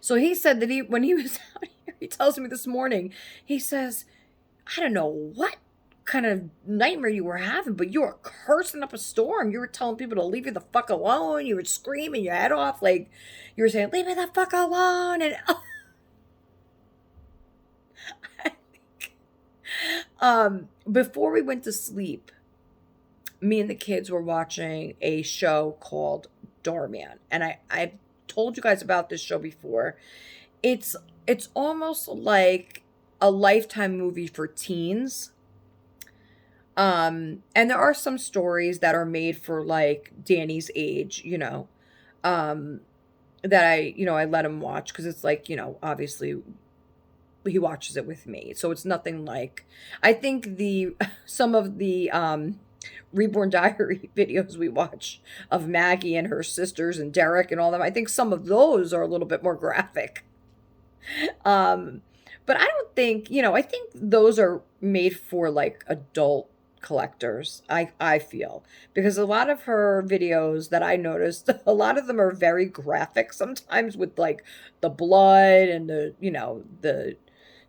So he said that when he was out here, he tells me this morning, he says, I don't know what kind of nightmare you were having, but you were cursing up a storm. You were telling people to leave you the fuck alone. You were screaming your head off. Like, you were saying, leave me the fuck alone. And before we went to sleep, me and the kids were watching a show called Doorman. And I've told you guys about this show before. It's almost like a Lifetime movie for teens. And there are some stories that are made for like Danny's age, that I let him watch because it's like, obviously he watches it with me. So it's nothing like, I think some of the Reborn Diary videos we watch of Maggie and her sisters and Derek and all them, I think some of those are a little bit more graphic. But I don't think, I think those are made for like adult collectors, I feel, because a lot of her videos that I noticed, a lot of them are very graphic sometimes with like the blood and the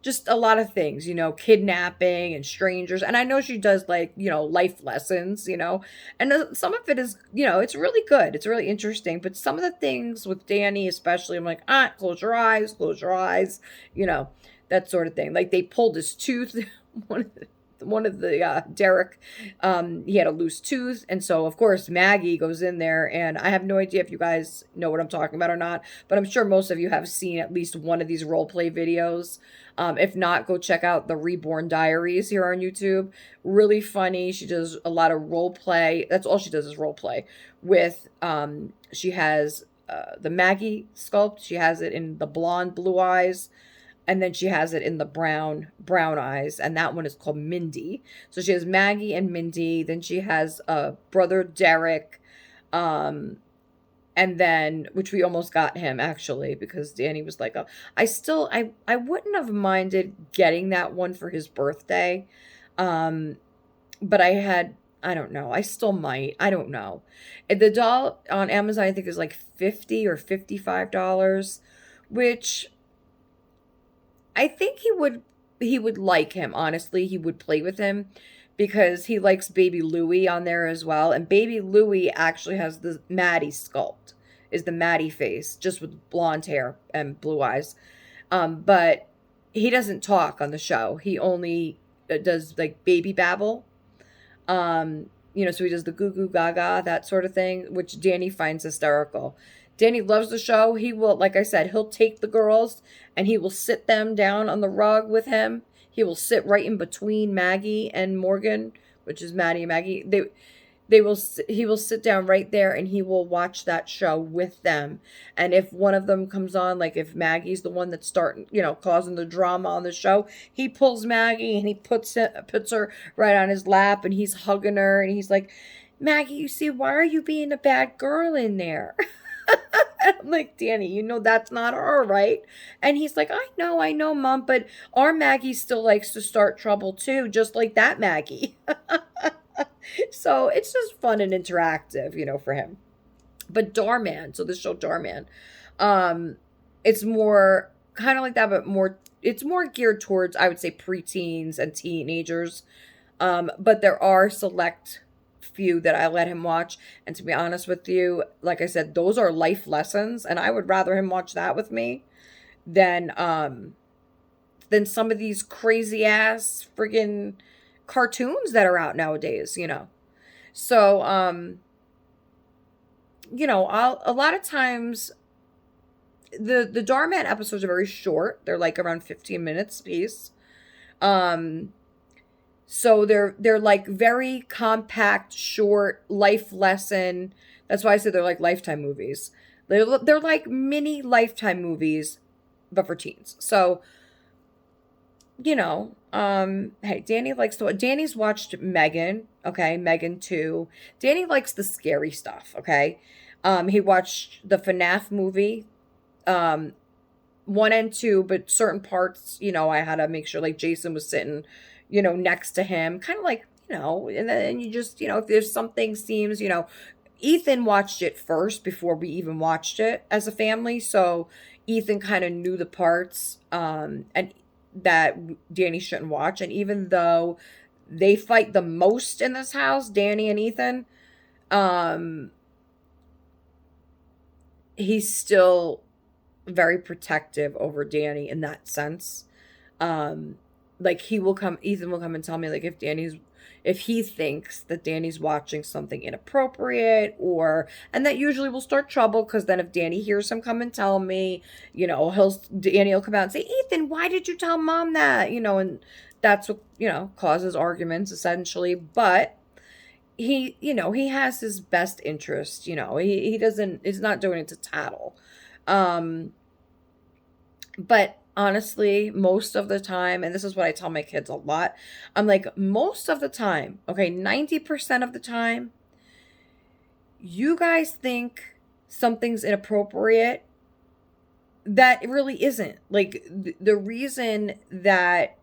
just a lot of things, kidnapping and strangers. And I know she does like, life lessons, and some of it is, it's really good. It's really interesting. But some of the things with Danny, especially, I'm like, close your eyes, that sort of thing. Like they pulled his tooth. One of the Derek, he had a loose tooth, and so of course Maggie goes in there, and I have no idea if you guys know what I'm talking about or not, but I'm sure most of you have seen at least one of these role play videos. If not, go check out the Reborn Diaries here on YouTube. Really funny. She does a lot of role play. That's all she does is role play with. She has the Maggie sculpt. She has it in the blonde blue eyes. And then she has it in the brown eyes, and that one is called Mindy. So she has Maggie and Mindy. Then she has brother Derek, and then which we almost got him actually because Danny was like, "Oh, I wouldn't have minded getting that one for his birthday, but I don't know. I still might. I don't know. The doll on Amazon I think is like $50 or $55, which." I think he would like him, honestly. He would play with him because he likes Baby Louie on there as well. And Baby Louie actually has the Maddie sculpt, is the Maddie face, just with blonde hair and blue eyes. But he doesn't talk on the show. He only does like baby babble. So he does the goo goo gaga, that sort of thing, which Danny finds hysterical. Danny loves the show. He will, like I said, he'll take the girls and he will sit them down on the rug with him. He will sit right in between Maggie and Morgan, which is Maddie and Maggie. He will sit down right there and he will watch that show with them. And if one of them comes on, like if Maggie's the one that's starting, causing the drama on the show, he pulls Maggie and he puts her right on his lap and he's hugging her and he's like, Maggie, you see, why are you being a bad girl in there? I'm like, Danny, that's not her, right? And he's like, I know, Mom, but our Maggie still likes to start trouble too, just like that Maggie. So it's just fun and interactive, for him. But Doorman, so the show Doorman, it's more kind of like that, but it's more geared towards, I would say, preteens and teenagers. But there are select few that I let him watch, and to be honest with you, like I said, those are life lessons, and I would rather him watch that with me than some of these crazy ass friggin' cartoons that are out nowadays, So a lot of times the Darman episodes are very short. They're like around 15 minutes piece. So they're like very compact, short life lesson. That's why I say they're like Lifetime movies. They're like mini Lifetime movies, but for teens. So, Hey, Danny's watched Megan, okay, Megan 2. Danny likes the scary stuff, okay? He watched the FNAF movie, um, 1 and 2, but certain parts, I had to make sure like Jason was sitting, next to him, kind of like, and then you just, if there's something seems, Ethan watched it first before we even watched it as a family, so Ethan kind of knew the parts and that Danny shouldn't watch. And even though they fight the most in this house, Danny and Ethan, um, he's still very protective over Danny in that sense. Um, like Ethan will come and tell me like if he thinks that Danny's watching something inappropriate and that usually will start trouble because then if Danny hears him come and tell me, Danny will come out and say, Ethan, why did you tell mom that? And that's what, causes arguments essentially. But he has his best interest, he's not doing it to tattle. Um, but honestly, most of the time, and this is what I tell my kids a lot, I'm like, most of the time, okay, 90% of the time, you guys think something's inappropriate that it really isn't. Like, the reason that,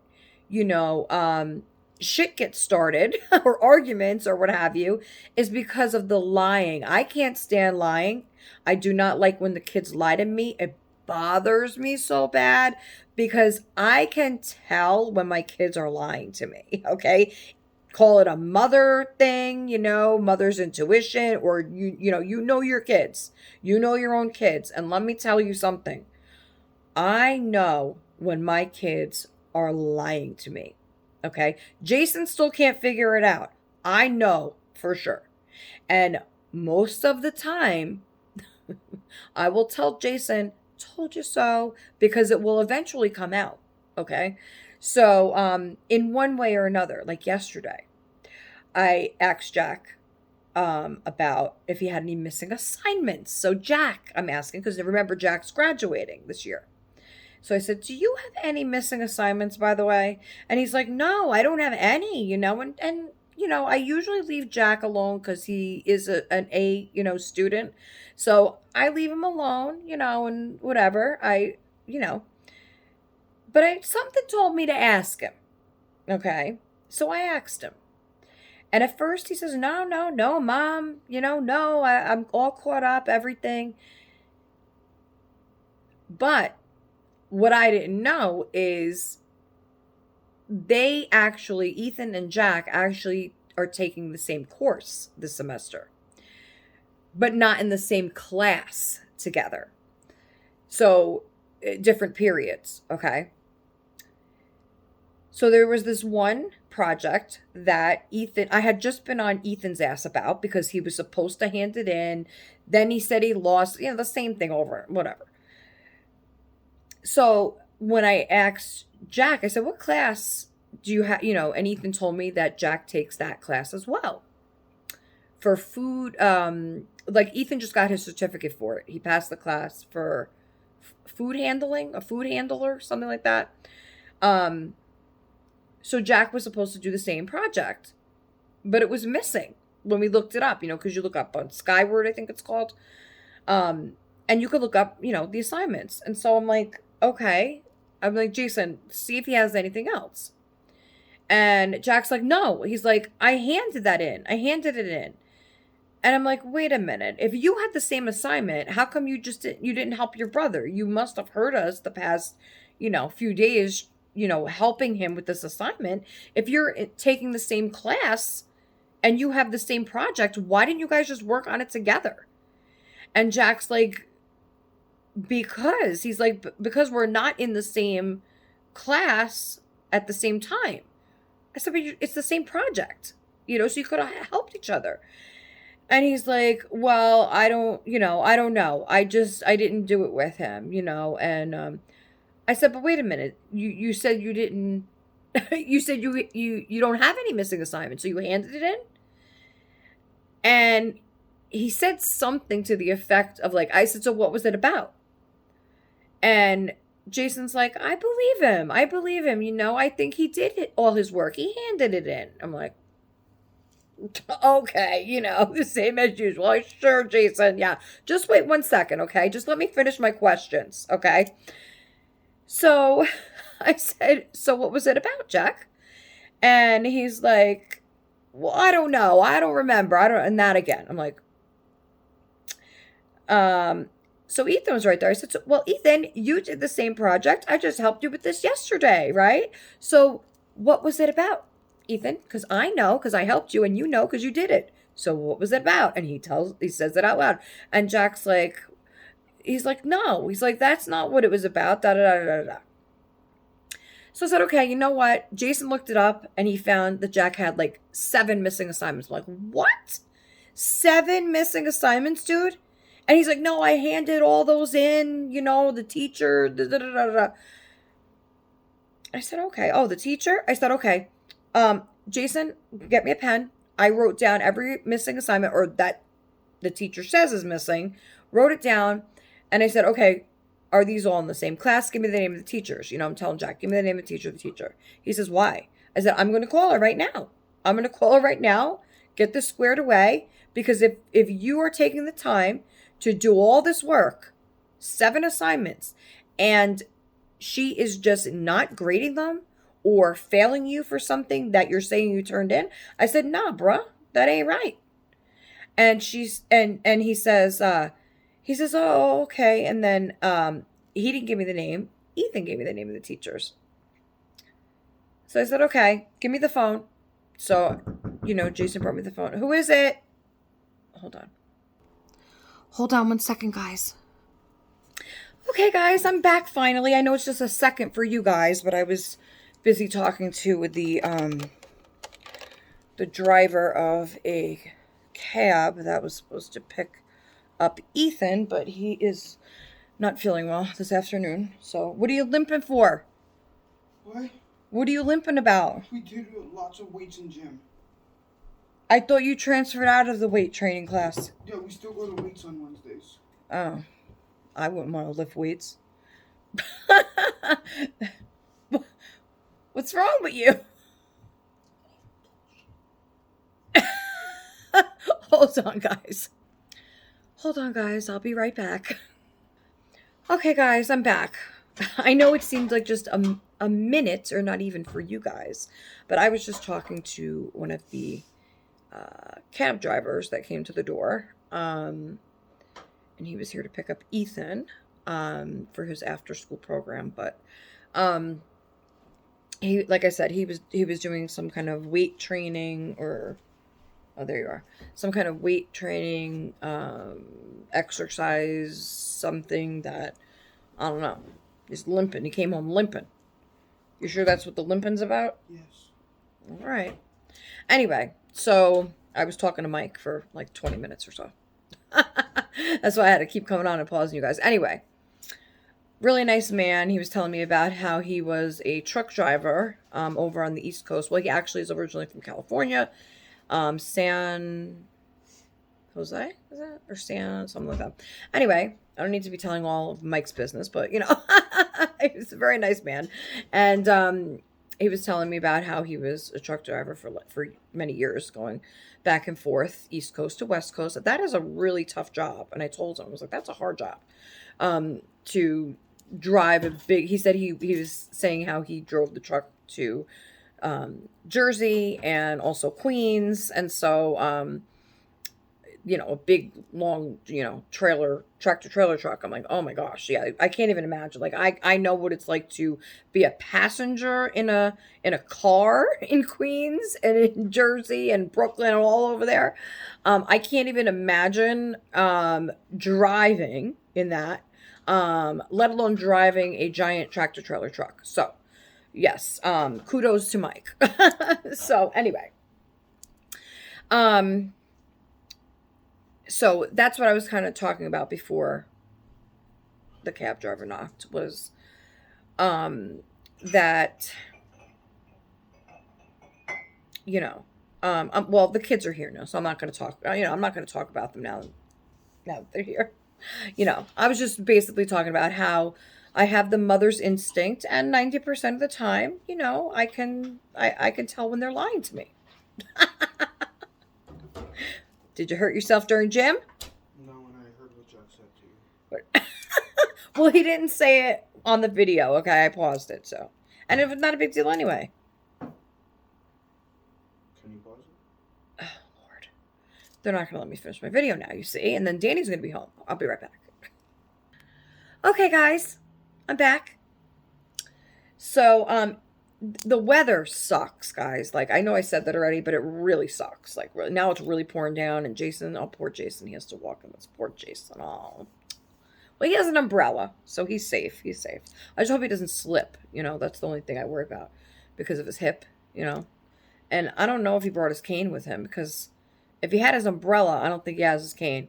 shit gets started or arguments or what have you is because of the lying. I can't stand lying. I do not like when the kids lie to me. It bothers me so bad because I can tell when my kids are lying to me, okay? Call it a mother thing, mother's intuition, or you know your kids. You know your own kids. And let me tell you something. I know when my kids are lying to me. Okay? Jason still can't figure it out. I know for sure. And most of the time, I will tell Jason, told you so, because it will eventually come out. Okay? So, in one way or another, like yesterday, I asked Jack about if he had any missing assignments. So, Jack, I'm asking, because remember, Jack's graduating this year. So I said, do you have any missing assignments, by the way? And he's like, no, I don't have any, and I usually leave Jack alone because he is an A, student. So I leave him alone, and whatever. You know, but something told me to ask him. Okay. So I asked him. And at first he says, no, no, no, mom, no, I'm all caught up, everything. But what I didn't know is Ethan and Jack actually are taking the same course this semester, but not in the same class together. So, different periods, okay? So there was this one project that I had just been on Ethan's ass about because he was supposed to hand it in. Then he said he lost, the same thing over, whatever. So when I asked Jack, I said, what class do you have? And Ethan told me that Jack takes that class as well. For food, like Ethan just got his certificate for it. He passed the class for food handling, a food handler, something like that. So Jack was supposed to do the same project, but it was missing when we looked it up, because you look up on Skyward, I think it's called. And you could look up, the assignments. And so I'm like, okay. I'm like, Jason, see if he has anything else. And Jack's like, no. He's like, I handed it in. And I'm like, wait a minute. If you had the same assignment, how come you didn't help your brother? You must have heard us the past, few days, helping him with this assignment. If you're taking the same class and you have the same project, why didn't you guys just work on it together? And Jack's like, because we're not in the same class at the same time. I said, but it's the same project, so you could have helped each other. And he's like, well, I don't know. I didn't do it with him, and, I said, but wait a minute. You said you didn't, you said you don't have any missing assignments. So you handed it in? And he said something to the effect of like, I said, so what was it about? And Jason's like, I believe him. I believe him. I think he did all his work. He handed it in. I'm like, okay, the same as usual. Sure, Jason. Yeah. Just wait 1 second, okay? Just let me finish my questions, okay? So I said, so what was it about, Jack? And he's like, well, I don't know. I don't remember. And that again. I'm like, um, so Ethan was right there. I said, so, well, Ethan, you did the same project. I just helped you with this yesterday, right? So what was it about, Ethan? Because I know, because I helped you, and you know, because you did it. So what was it about? And he says it out loud. And Jack's like, he's like, no. He's like, that's not what it was about. Da da da da da. So I said, okay, you know what? Jason looked it up and he found that Jack had like 7 missing assignments. I'm like, what? 7 missing assignments, dude? And he's like, no, I handed all those in, the teacher. Da, da, da, da, da. I said, okay. Oh, the teacher? I said, okay. Jason, get me a pen. I wrote down every missing assignment or that the teacher says is missing, wrote it down, and I said, okay, are these all in the same class? Give me the name of the teachers. I'm telling Jack, give me the name of the teacher. He says, why? I said, I'm going to call her right now. I'm going to call her right now, get this squared away, because if you are taking the time to do all this work, 7 assignments, and she is just not grading them or failing you for something that you're saying you turned in, I said, nah, bruh, that ain't right. And he says, oh, okay. And then he didn't give me the name. Ethan gave me the name of the teachers. So I said, okay, give me the phone. So, Jason brought me the phone. Who is it? Hold on. Hold on 1 second, guys. Okay, guys, I'm back finally. I know it's just a second for you guys, but I was busy talking to the driver of a cab that was supposed to pick up Ethan, but he is not feeling well this afternoon. So, what are you limping for? What? What are you limping about? We do lots of weights in gym. I thought you transferred out of the weight training class. Yeah, we still go to weights on Wednesdays. Oh, I wouldn't want to lift weights. What's wrong with you? Hold on, guys. I'll be right back. Okay, guys, I'm back. I know it seemed like just a minute, or not even for you guys, but I was just talking to one of the cab drivers that came to the door, and he was here to pick up Ethan for his after-school program. But he, like I said, he was doing some kind of weight training, or there you are, some kind of weight training exercise, something that I don't know. He's limping. He came home limping. You sure that's what the limping's about? Yes. All right. Anyway, so I was talking to Mike for like 20 minutes or so. That's why I had to keep coming on and pausing you guys. Anyway, really nice man. He was telling me about how he was a truck driver over on the East Coast. Well, he actually is originally from California. San Jose, is that? Or something like that. Anyway, I don't need to be telling all of Mike's business, but he was a very nice man. And he was telling me about how he was a truck driver for many years, going back and forth, East Coast to West Coast. That is a really tough job. And I told him, I was like, that's a hard job to drive a big, he said he was saying how he drove the truck to Jersey and also Queens. And so, a big, long, tractor trailer truck. I'm like, oh my gosh. Yeah. I can't even imagine. Like, I know what it's like to be a passenger in a car in Queens and in Jersey and Brooklyn and all over there. I can't even imagine, driving in that, let alone driving a giant tractor trailer truck. So yes. Kudos to Mike. So anyway, so that's what I was kind of talking about before the cab driver knocked, was that, well, the kids are here now, so I'm not going to talk, I'm not going to talk about them now that they're here. I was just basically talking about how I have the mother's instinct, and 90% of the time, I can tell when they're lying to me. Did you hurt yourself during gym? No, and I heard what Jack said to you. Well, he didn't say it on the video. Okay, I paused it, so. And it was not a big deal anyway. Can you pause it? Oh, Lord. They're not going to let me finish my video now, you see. And then Danny's going to be home. I'll be right back. Okay, guys. I'm back. So, the weather sucks, guys. Like, I know I said that already, but it really sucks. Like, now it's really pouring down. And Jason, oh, poor Jason. He has to walk in this. Poor Jason. Oh. Well, he has an umbrella, so he's safe. He's safe. I just hope he doesn't slip. That's the only thing I worry about because of his hip. And I don't know if he brought his cane with him because if he had his umbrella, I don't think he has his cane.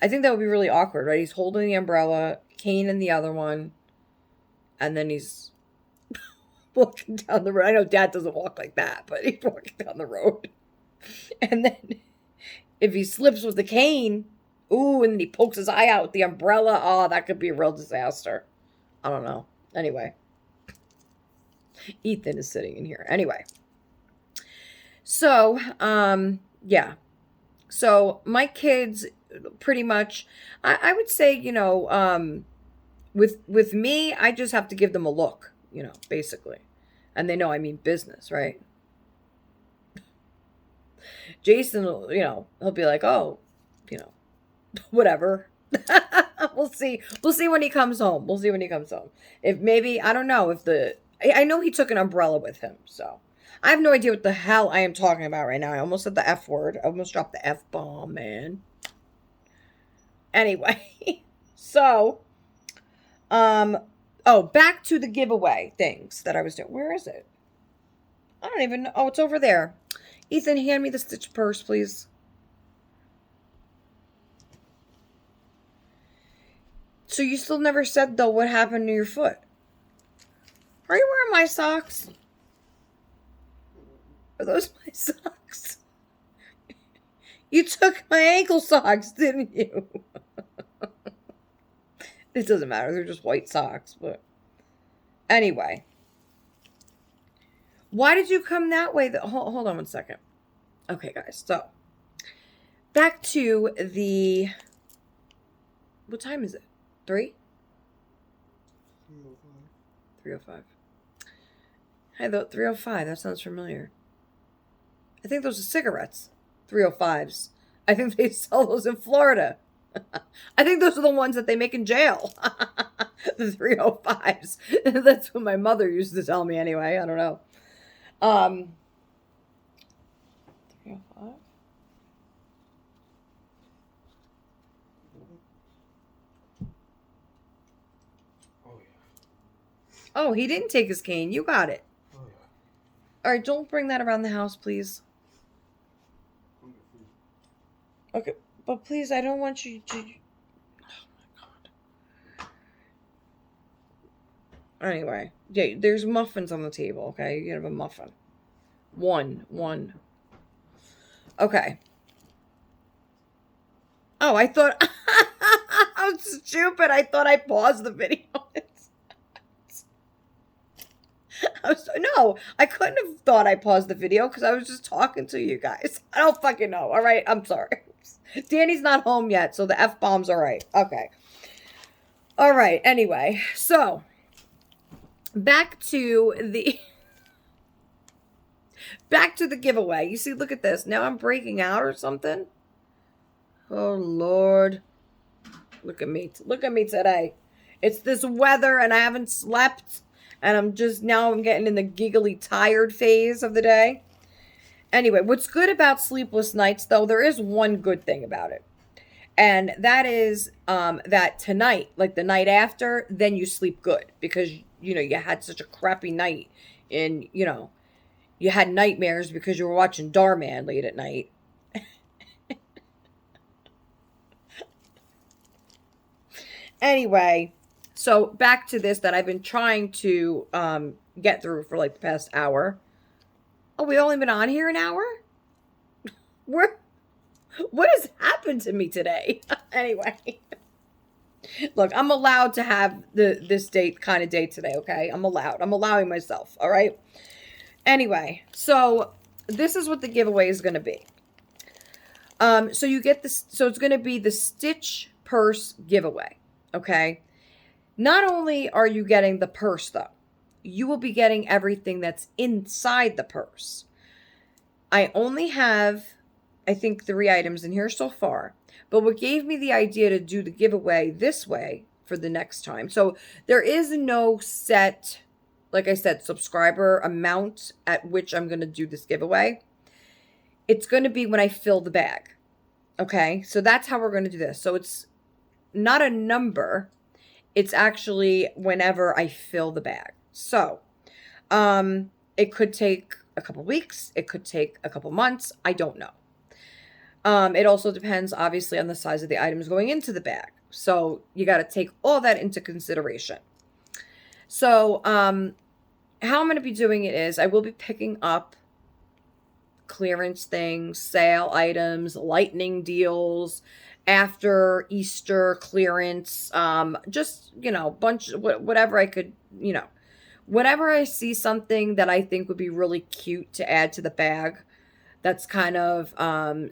I think that would be really awkward, right? He's holding the umbrella, cane in the other one, and then he's walking down the road. I know Dad doesn't walk like that, but he's walking down the road. And then if he slips with the cane, ooh, and then he pokes his eye out with the umbrella. Oh, that could be a real disaster. I don't know. Anyway. Ethan is sitting in here. Anyway. So, yeah. So, my kids pretty much, I would say, with me, I just have to give them a look, basically. And they know I mean business, right? Jason, he'll be like, oh, whatever. We'll see. We'll see when he comes home. We'll see when he comes home. If maybe, I don't know if I know he took an umbrella with him. So I have no idea what the hell I am talking about right now. I almost said the F word. I almost dropped the F bomb, man. Anyway, so, back to the giveaway things that I was doing. Where is it? I don't even know. Oh, it's over there. Ethan, hand me the Stitch purse, please. So you still never said, though, what happened to your foot? Are you wearing my socks? Are those my socks? You took my ankle socks, didn't you? It doesn't matter. They're just white socks. But anyway. Why did you come that way? Hold on one second. Okay, guys. So, back to the... What time is it? 3? 3:05. Hey, 3:05. That sounds familiar. I think those are cigarettes. 305s. I think they sell those in Florida. I think those are the ones that they make in jail. The 305s. That's what my mother used to tell me anyway. I don't know. 305? Oh, he didn't take his cane. You got it. Oh, yeah. All right, don't bring that around the house, please. Okay, but please, I don't want you to... Oh, my God. Anyway, yeah, there's muffins on the table, okay? You can have a muffin. One. Okay. Oh, I thought... I'm stupid. I thought I paused the video. No, I couldn't have thought I paused the video because I was just talking to you guys. I don't fucking know. All right, I'm sorry. Danny's not home yet, so the F-bomb's all right. Okay. All right, anyway. So, back to the giveaway. You see, look at this. Now I'm breaking out or something. Oh, Lord. Look at me. Look at me today. It's this weather and I haven't slept. And I'm getting in the giggly tired phase of the day. Anyway, what's good about sleepless nights, though, there is one good thing about it. And that is that tonight, like the night after, then you sleep good. Because, you had such a crappy night. And, you had nightmares because you were watching Darman late at night. Anyway... So back to this that I've been trying to get through for like the past hour. Oh, we've only been on here an hour? What has happened to me today? Anyway. Look, I'm allowed to have this date kind of day today, okay? I'm allowed. I'm allowing myself, all right? Anyway, so this is what the giveaway is going to be. So you get this. So it's going to be the Stitch purse giveaway. Okay. Not only are you getting the purse, though, you will be getting everything that's inside the purse. I only have, I think, 3 items in here so far. But what gave me the idea to do the giveaway this way for the next time. So there is no set, like I said, subscriber amount at which I'm going to do this giveaway. It's going to be when I fill the bag. Okay, so that's how we're going to do this. So it's not a number, it's actually whenever I fill the bag. So it could take a couple weeks, it could take a couple months, I don't know. It also depends, obviously, on the size of the items going into the bag. So you got to take all that into consideration. So how I'm going to be doing it is I will be picking up clearance things, sale items, lightning deals, after Easter clearance, just, whatever I could, whenever I see something that I think would be really cute to add to the bag, that's kind of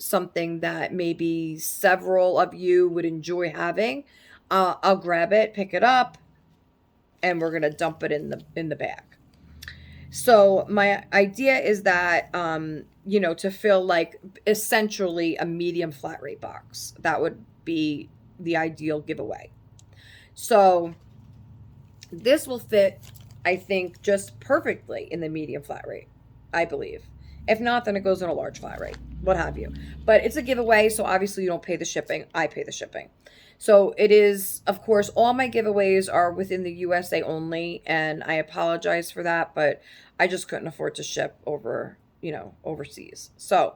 something that maybe several of you would enjoy having, I'll grab it, pick it up, and we're gonna dump it in the bag. So my idea is that, to fill like essentially a medium flat rate box. That would be the ideal giveaway. So this will fit, I think, just perfectly in the medium flat rate, I believe. If not, then it goes in a large flat rate, what have you. But it's a giveaway, so obviously you don't pay the shipping. I pay the shipping. So it is, of course, all my giveaways are within the USA only, and I apologize for that, but I just couldn't afford to ship overseas. So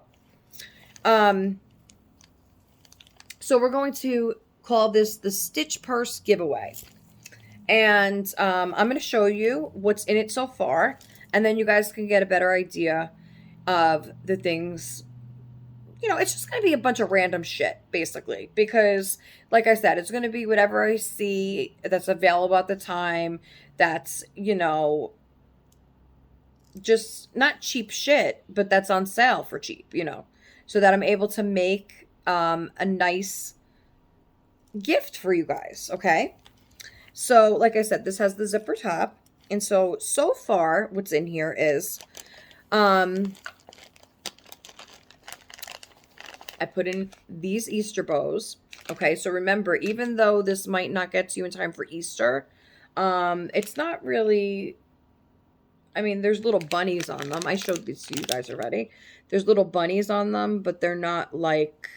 we're going to call this the Stitch Purse giveaway. And I'm going to show you what's in it so far, and then you guys can get a better idea of the things. It's just going to be a bunch of random shit, basically, because, like I said, it's going to be whatever I see that's available at the time, that's, just not cheap shit, but that's on sale for cheap, so that I'm able to make a nice gift for you guys, okay? So, like I said, this has the zipper top, and so far, what's in here is, I put in these Easter bows. Okay, so remember, even though this might not get to you in time for Easter, it's not really, I mean, there's little bunnies on them. I showed these to you guys already. There's little bunnies on them, but they're not like,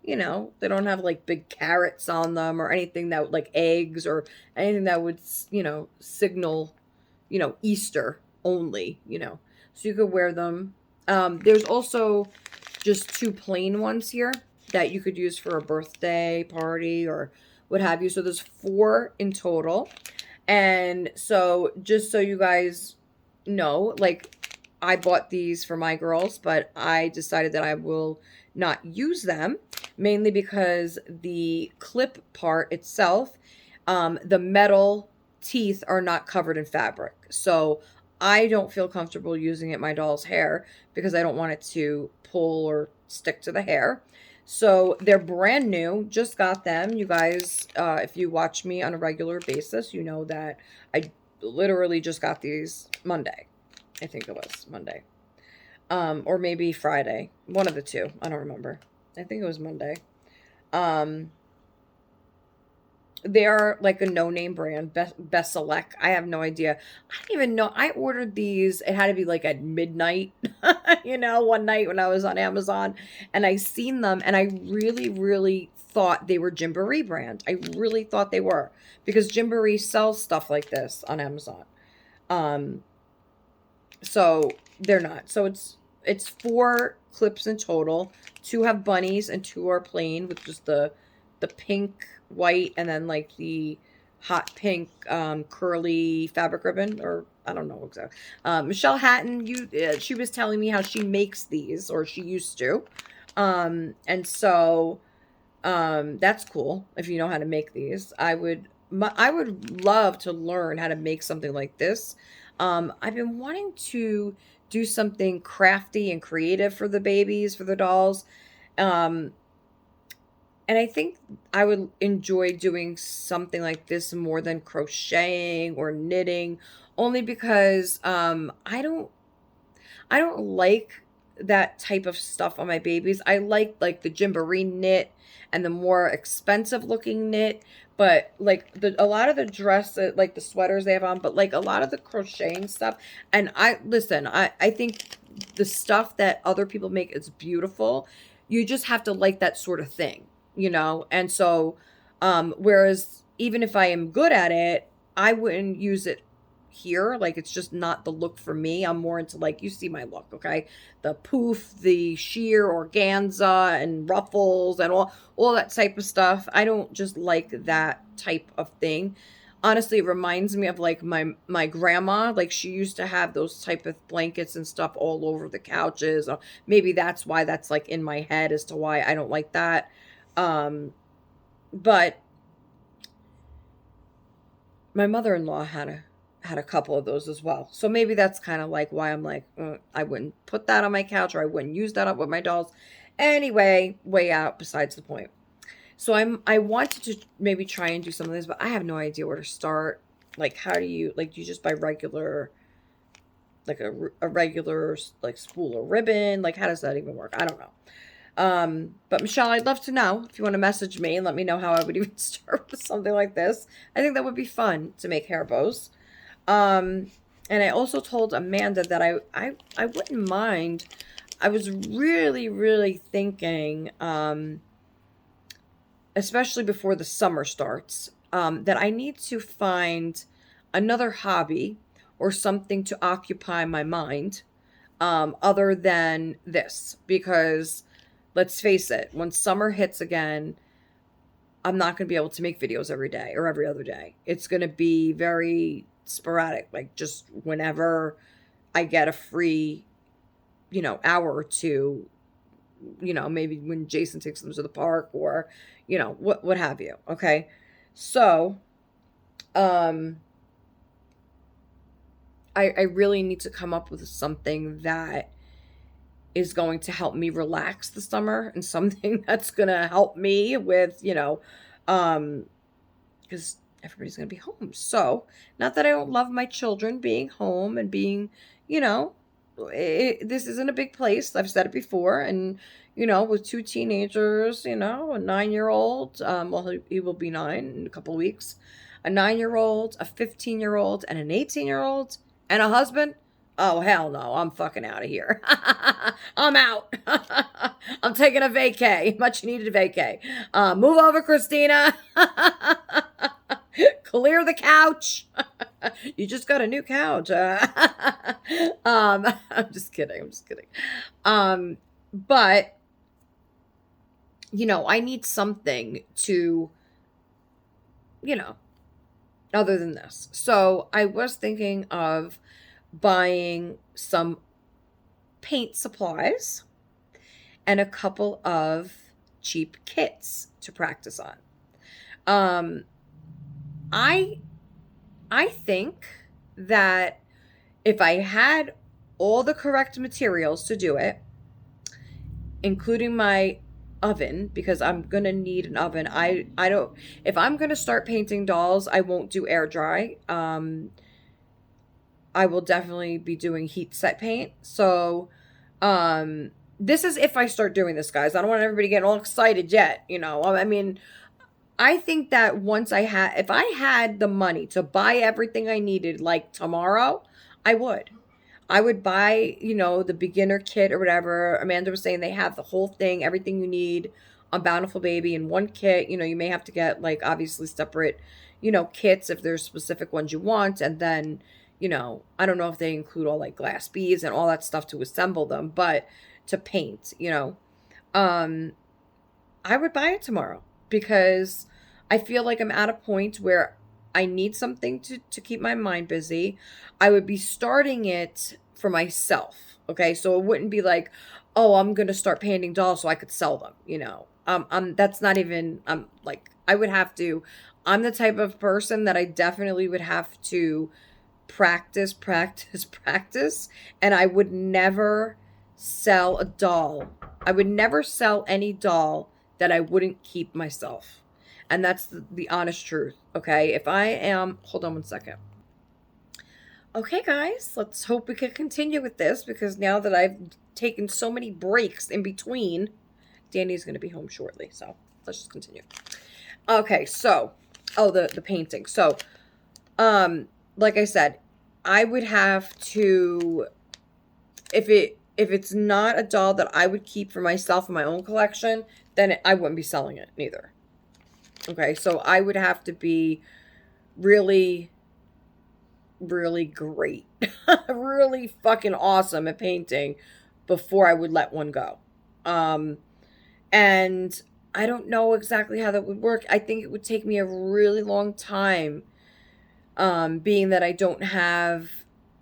they don't have like big carrots on them or anything that, like eggs or anything that would, signal, Easter only, So you could wear them. There's also just 2 plain ones here that you could use for a birthday party or what have you. So there's 4 in total. And so just so you guys know, like, I bought these for my girls, but I decided that I will not use them, mainly because the clip part itself, the metal teeth are not covered in fabric. So I don't feel comfortable using it in my doll's hair because I don't want it to pull or stick to the hair. So they're brand new, just got them. You guys, if you watch me on a regular basis, you know that I literally just got these Monday. I think it was Monday. Or maybe Friday. One of the two. I don't remember. I think it was Monday. They are like a no-name brand, Best Select. I have no idea. I don't even know. I ordered these. It had to be like at midnight, one night when I was on Amazon, and I seen them, and I really, really thought they were Gymboree brand. I really thought they were, because Gymboree sells stuff like this on Amazon. So they're not. So it's 4 clips in total. 2 have bunnies and 2 are plain with just the pink, white, and then like the hot pink curly fabric ribbon, or I don't know exactly. Michelle Hatton, she was telling me how she makes these, or she used to. And so That's cool if you know how to make these. I would love to learn how to make something like this. I've been wanting to do something crafty and creative for the babies, for the dolls. Um, and I think I would enjoy doing something like this more than crocheting or knitting, only because I don't like that type of stuff on my babies. I like the gymboree knit and the more expensive looking knit, but like the a lot of the dress like the sweaters they have on, but like a lot of the crocheting stuff. And I listen, I think the stuff that other people make is beautiful. You just have to like that sort of thing, you know? And so whereas even if I am good at it, I wouldn't use it here. Like it's just not the look for me. I'm more into like you see my look, okay? The poof, the sheer organza and ruffles and all that type of stuff. I don't just like that type of thing. Honestly, it reminds me of like my grandma. Like she used to have those type of blankets and stuff all over the couches. Maybe that's why that's like in my head as to why I don't like that. Um, but my mother-in-law had a couple of those as well. So maybe that's kind of like why I'm like, I wouldn't put that on my couch or I wouldn't use that up with my dolls. Anyway, way out besides the point. So I wanted to maybe try and do some of this, but I have no idea where to start. Like how do you like do you just buy regular like a regular like spool of ribbon? Like how does that even work? I don't know. But Michelle, I'd love to know if you want to message me and let me know how I would even start with something like this. I think that would be fun to make hair bows. Um, and I also told Amanda that I wouldn't mind. I was really, really thinking, especially before the summer starts, that I need to find another hobby or something to occupy my mind other than this. Because let's face it, when summer hits again, I'm not going to be able to make videos every day or every other day. It's going to be very sporadic, like just whenever I get a free, hour or two, maybe when Jason takes them to the park or, what have you. Okay. So, um, I really need to come up with something that is going to help me relax the summer and something that's going to help me with, um, because everybody's going to be home. So, not that I don't love my children being home and being, you know, this isn't a big place. I've said it before. And, with two teenagers, a 9-year old, well, he will be 9 in a couple of weeks, a 9-year old, a 15-year old, and an 18-year old, and a husband. Oh, hell no. I'm fucking out of here. I'm out. I'm taking a vacay. Much needed vacay. Move over, Christina. Clear the couch. You just got a new couch. I'm just kidding. I'm just kidding. But I need something to, you know, other than this. So I was thinking of buying some paint supplies and a couple of cheap kits to practice on. Um, I I think that if I had all the correct materials to do it, including my oven, because I'm gonna need an oven. I don't if I'm gonna start painting dolls, I won't do air dry. I will definitely be doing heat set paint. So this is if I start doing this, guys. I don't want everybody getting all excited yet, I mean, I think that if I had the money to buy everything I needed like tomorrow, I would. I would buy, the beginner kit or whatever. Amanda was saying they have the whole thing, everything you need on Bountiful Baby in one kit. You may have to get like obviously separate, kits if there's specific ones you want. And then, I don't know if they include all like glass beads and all that stuff to assemble them, but to paint, um, I would buy it tomorrow because I feel like I'm at a point where I need something to keep my mind busy. I would be starting it for myself. Okay. So it wouldn't be like, oh, I'm going to start painting dolls so I could sell them. that's not even, like, I would have to, I'm the type of person that I definitely would have to practice, practice, practice, and I would never sell a doll. I would never sell any doll that I wouldn't keep myself. And that's the honest truth, okay? If I am, hold on one second. Okay, guys, let's hope we can continue with this because now that I've taken so many breaks in between, Danny's going to be home shortly. So let's just continue. Okay, so, oh, the painting. So, like I said, I would have to, if it's not a doll that I would keep for myself in my own collection, then I wouldn't be selling it neither. Okay, so I would have to be really, really great, really fucking awesome at painting before I would let one go. Um, and I don't know exactly how that would work. I think it would take me a really long time, being that I don't have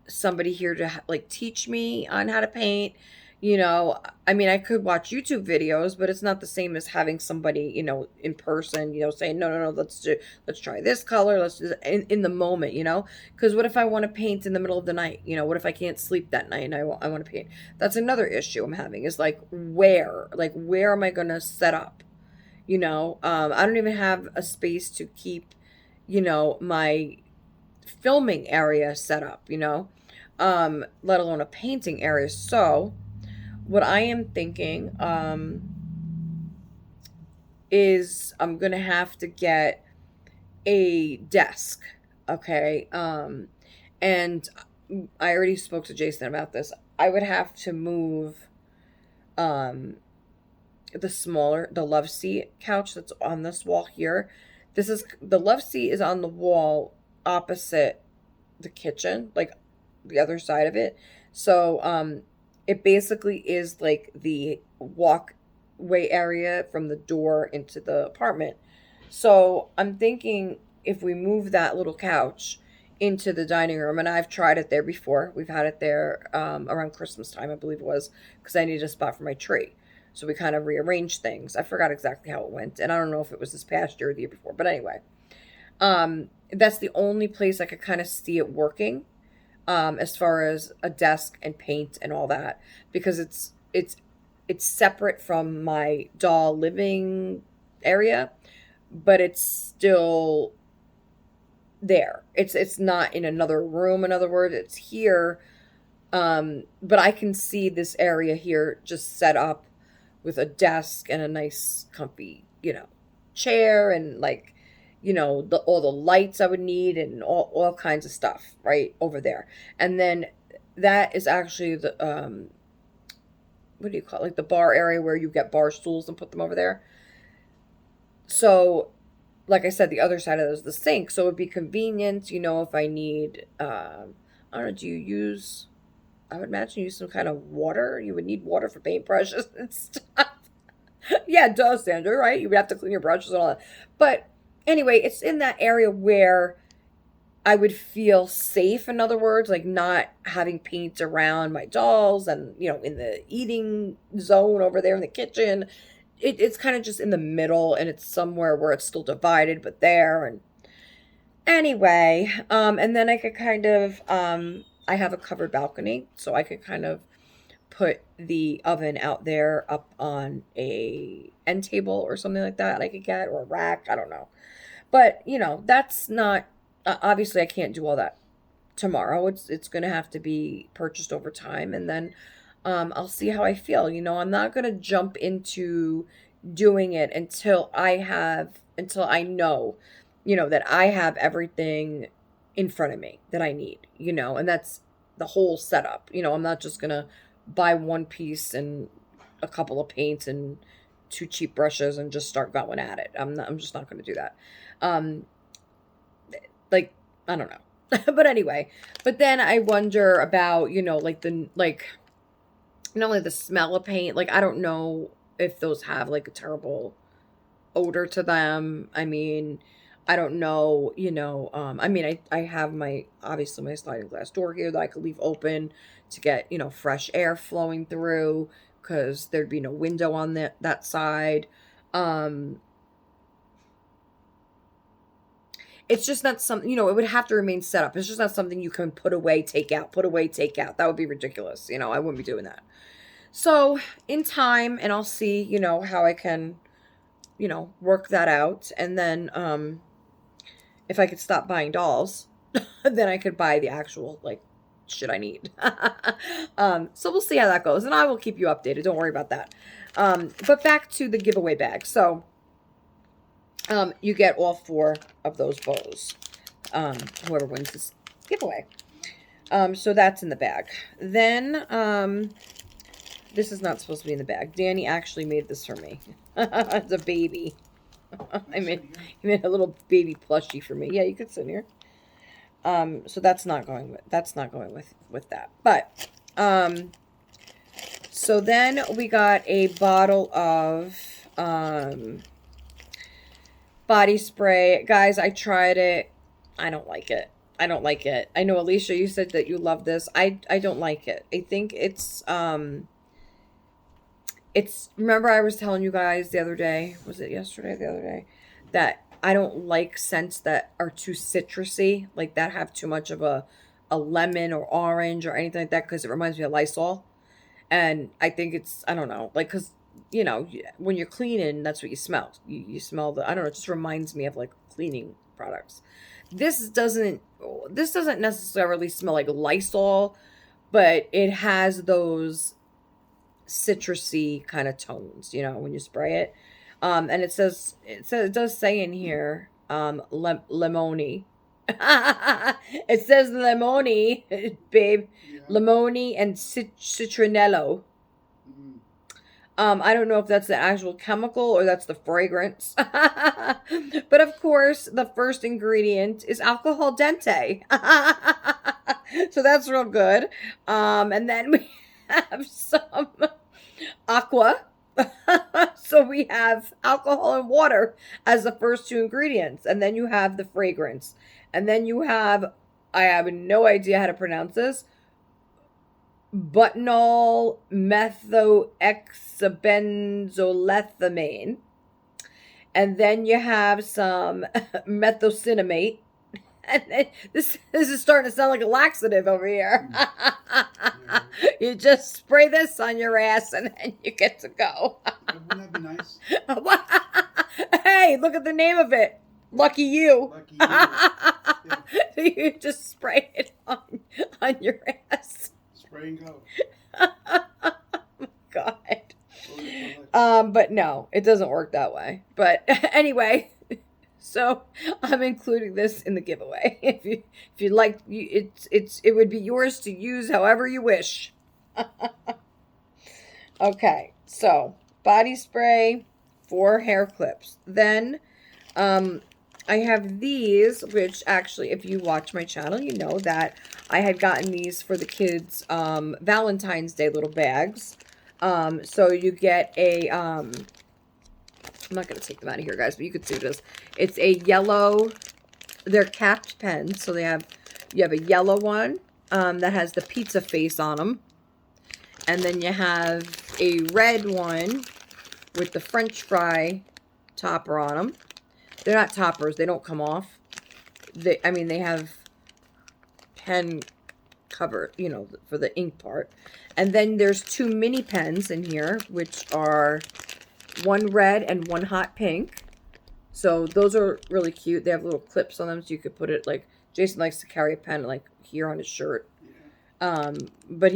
somebody here to like teach me on how to paint. You know, I mean, I could watch YouTube videos, but it's not the same as having somebody, in person, saying, no, no, no, let's try this color. Let's do in the moment, because what if I want to paint in the middle of the night? What if I can't sleep that night and I want to paint? That's another issue I'm having is where am I going to set up? I don't even have a space to keep, my filming area set up, let alone a painting area. So, what I am thinking is I'm going to have to get a desk, okay? And I already spoke to Jason about this. I would have to move um, the love seat couch that's on this wall here. The love seat is on the wall opposite the kitchen, like the other side of it. So it basically is like the walkway area from the door into the apartment. So I'm thinking if we move that little couch into the dining room, and I've tried it there before. We've had it there around Christmas time, I believe it was, because I needed a spot for my tree. So we kind of rearranged things. I forgot exactly how it went, and I don't know if it was this past year or the year before. But anyway, that's the only place I could kind of see it working, as far as a desk and paint and all that, because it's separate from my doll living area, but it's still there. It's not in another room. In other words, it's here. But I can see this area here just set up with a desk and a nice, comfy, chair and like, all the lights I would need and all kinds of stuff right over there. And then that is actually the what do you call it? Like the bar area where you get bar stools and put them over there. So, like I said, the other side of it is the sink. So it'd be convenient, if I need, I don't know, do you use, I would imagine you use some kind of water. You would need water for paintbrushes and stuff. Yeah, it does, Sandra, right? You would have to clean your brushes and all that. But anyway, it's in that area where I would feel safe, in other words, like not having paint around my dolls and, in the eating zone over there in the kitchen. It's kind of just in the middle and it's somewhere where it's still divided, but there. And anyway, and then I could kind of, I have a covered balcony, so I could kind of put the oven out there up on a end table or something like that I could get, or a rack, I don't know. But, that's not, obviously I can't do all that tomorrow. It's going to have to be purchased over time, and then I'll see how I feel. I'm not going to jump into doing it until I know, that I have everything in front of me that I need, and that's the whole setup. I'm not just going to buy one piece and a couple of paints and two cheap brushes and just start going at it. I'm just not going to do that. Um, like, I don't know. But anyway, but then I wonder about, like not only the smell of paint, like I don't know if those have like a terrible odor to them. I mean, I don't know, I mean, I have obviously my sliding glass door here that I could leave open to get, fresh air flowing through because there'd be no window on that side. Um, it's just not something, it would have to remain set up. It's just not something you can put away, take out, put away, take out. That would be ridiculous. I wouldn't be doing that. So, in time, and I'll see, how I can, work that out. And then, if I could stop buying dolls, then I could buy the actual, like, shit I need. So we'll see how that goes. And I will keep you updated. Don't worry about that. But back to the giveaway bag. So, you get all 4 of those bows. Whoever wins this giveaway. So that's in the bag. Then, this is not supposed to be in the bag. Danny actually made this for me. It's a baby. He made a little baby plushie for me. Yeah, you could sit here. So that's not going with that. But so then we got a bottle of body spray. Guys, I tried it. I don't like it. I don't like it. I know, Alicia, you said that you love this. I don't like it. I think it's remember I was telling you guys the other day, was it yesterday, the other day, that I don't like scents that are too citrusy, like that have too much of a lemon or orange or anything like that, because it reminds me of Lysol. And I think it's, I don't know, like, because, when you're cleaning, that's what you smell. You smell I don't know, it just reminds me of like cleaning products. This doesn't, this doesn't necessarily smell like Lysol, but it has those citrusy kind of tones, when you spray it. And it does say in here, lemony. It says lemony, babe. Yeah. Lemony and citronello. Mm. I don't know if that's the actual chemical or that's the fragrance. But of course, the first ingredient is alcohol dente. So that's real good. And then we have some aqua. So we have alcohol and water as the first 2 ingredients. And then you have the fragrance. And then you have, I have no idea how to pronounce this, butanol methoxabenzolethamine. And then you have some methocynamate. And then this is starting to sound like a laxative over here. Yeah. You just spray this on your ass and then you get to go. Wouldn't that be nice? Hey, look at the name of it. Lucky you. Lucky you. Yeah. You just spray it on your ass. Spray and go. God. Oh, But no, it doesn't work that way. But anyway, so I'm including this in the giveaway. If you like, it would be yours to use however you wish. Okay, so body spray, 4 hair clips. Then, I have these, which actually, if you watch my channel, you know that I had gotten these for the kids' Valentine's Day little bags. So you get a, I'm not going to take them out of here, guys, but you can see this. It's a yellow, they're capped pens. So you have a yellow one that has the pizza face on them. And then you have a red one with the French fry topper on them. They're not toppers. They don't come off. They have pen cover, for the ink part. And then there's 2 mini pens in here, which are 1 red and 1 hot pink. So those are really cute. They have little clips on them, so you could put it, like, Jason likes to carry a pen, like, here on his shirt. yeah. But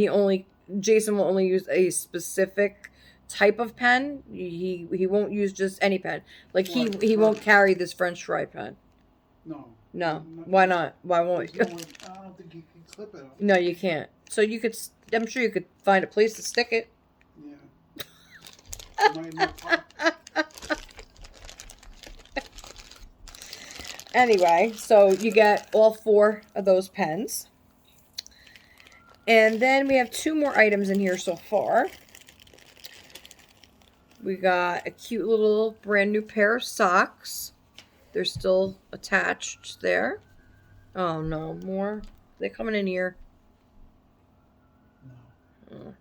Jason will only use a specific type of pen. He won't use just any pen. Like, he won't carry this French fry pen. No. No. Why not? Why won't you? I don't think you can clip it. No, you can't. So you could, I'm sure you could find a place to stick it. Yeah. Anyway, so you get all 4 of those pens. And then we have 2 more items in here so far. We got a cute little brand new pair of socks. They're still attached there. Oh no, more? They're coming in here. No. Oh.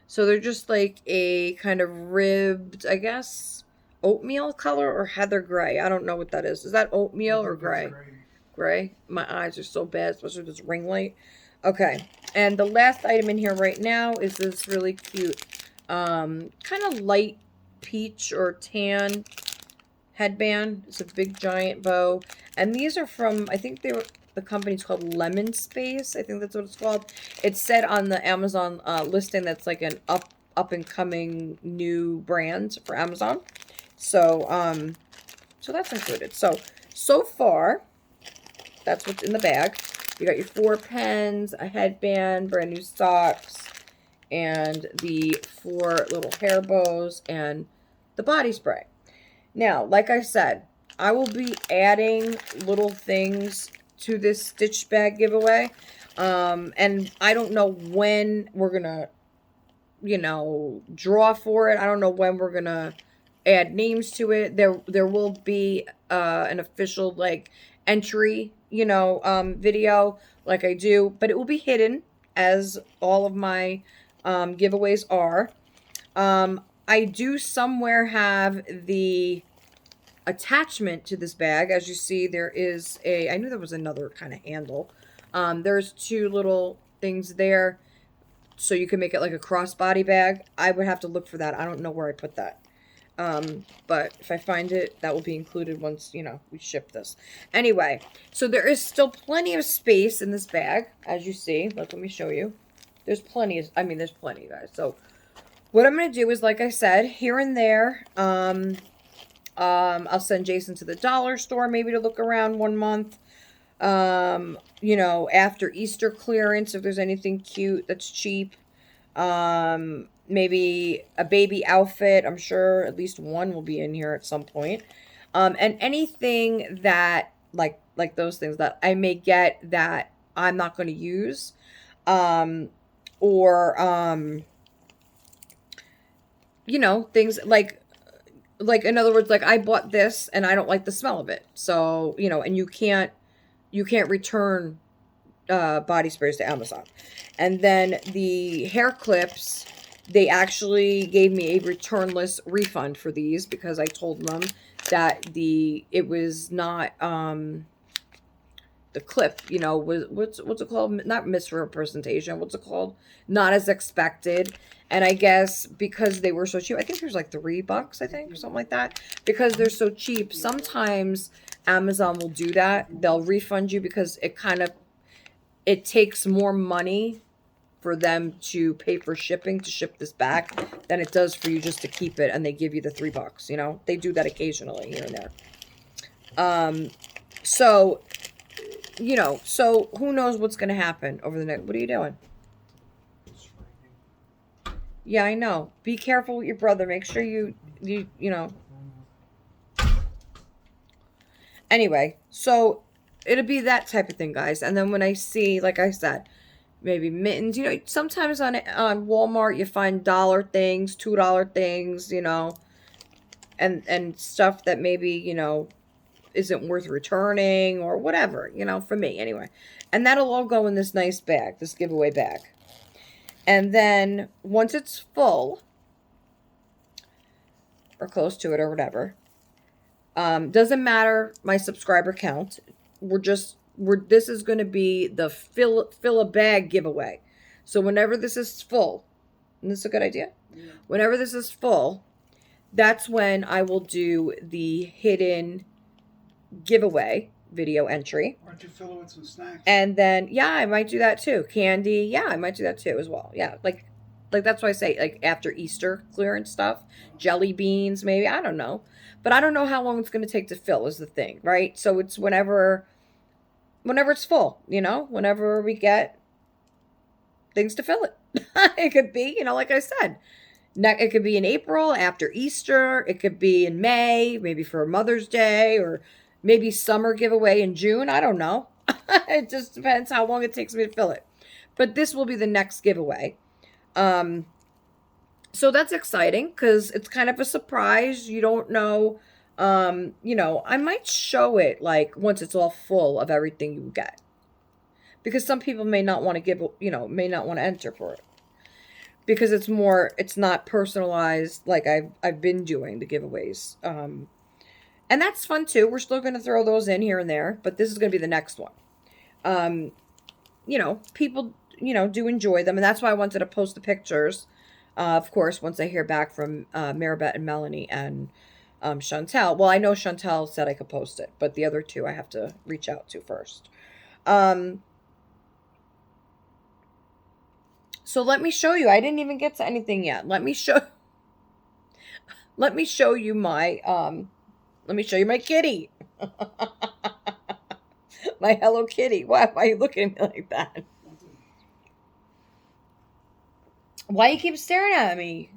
So they're just like a kind of ribbed, I guess, oatmeal color or heather gray. I don't know what that is. Is that I oatmeal or think that's gray? great. Gray. My eyes are so bad, especially with this ring light. Okay. And the last item in here right now is this really cute, kind of light peach or tan headband. It's a big giant bow. And these are from, I think the company's called Lemon Space. I think that's what it's called. It said on the Amazon listing that's like an up and coming new brand for Amazon. So, so that's included. So far, that's what's in the bag. You got your 4 pens, a headband, brand new socks, and the 4 little hair bows, and the body spray. Now, like I said, I will be adding little things to this Stitch bag giveaway. And I don't know when we're going to, draw for it. I don't know when we're going to add names to it. There will be an official, like, entry, video like I do. But it will be hidden, as all of my giveaways are. I do somewhere have the attachment to this bag. As you see, there is I knew there was another kind of handle. There's 2 little things there, so you can make it like a crossbody bag. I would have to look for that. I don't know where I put that. But if I find it, that will be included once, we ship this. Anyway, so there is still plenty of space in this bag, as you see. Let me show you. There's plenty, guys. So what I'm going to do is, like I said, here and there, I'll send Jason to the dollar store maybe to look around 1 month. After Easter clearance, if there's anything cute that's cheap. Maybe a baby outfit. I'm sure at least one will be in here at some point. And anything that like those things that I may get that I'm not going to use. Or things like in other words, like I bought this and I don't like the smell of it. So, and you can't return body sprays to Amazon. And then the hair clips, they actually gave me a returnless refund for these because I told them that it was not the clip, was what's it called? Not misrepresentation. What's it called? Not as expected. And I guess because they were so cheap, I think there's like $3, I think, or something like that. Because they're so cheap, sometimes Amazon will do that. They'll refund you because it takes more money for them to pay for shipping to ship this back than it does for you just to keep it, and they give you the $3. They do that occasionally here and there. So who knows what's going to happen over the next. What are you doing? Yeah, I know. Be careful with your brother. Make sure you know. Anyway, so it'll be that type of thing, guys. And then when I see, like I said, maybe mittens, sometimes on Walmart you find dollar things, $2 things, and stuff that maybe, isn't worth returning or whatever, for me anyway. And that'll all go in this nice bag, this giveaway bag. And then once it's full, or close to it or whatever, doesn't matter my subscriber count. This is going to be the fill a bag giveaway. So whenever this is full, and this is a good idea. Yeah. Whenever this is full, that's when I will do the hidden giveaway video entry. Why don't you fill it with some snacks? And then, yeah, I might do that too. Candy, yeah, I might do that too as well. Yeah, like that's why I say, like, after Easter clearance stuff, jelly beans, maybe, I don't know. But I don't know how long it's going to take to fill is the thing, right? So it's whenever it's full, whenever we get things to fill it. It could be, like I said, it could be in April after Easter. It could be in May, maybe for Mother's Day, or maybe summer giveaway in June. I don't know. It just depends how long it takes me to fill it. But this will be the next giveaway. So that's exciting because it's kind of a surprise. You don't know. I might show it like once it's all full of everything you get. Because some people may not want to may not want to enter for it. because it's not personalized like I've been doing the giveaways. And that's fun too. We're still going to throw those in here and there, but this is going to be the next one. People, do enjoy them, and that's why I wanted to post the pictures. Of course, once I hear back from Maribeth and Melanie and Chantel. Well, I know Chantel said I could post it, but the other two I have to reach out to first. So let me show you. I didn't even get to anything yet. Let me show you my kitty. My Hello Kitty. Why are you looking at me like that? Why you keep staring at me?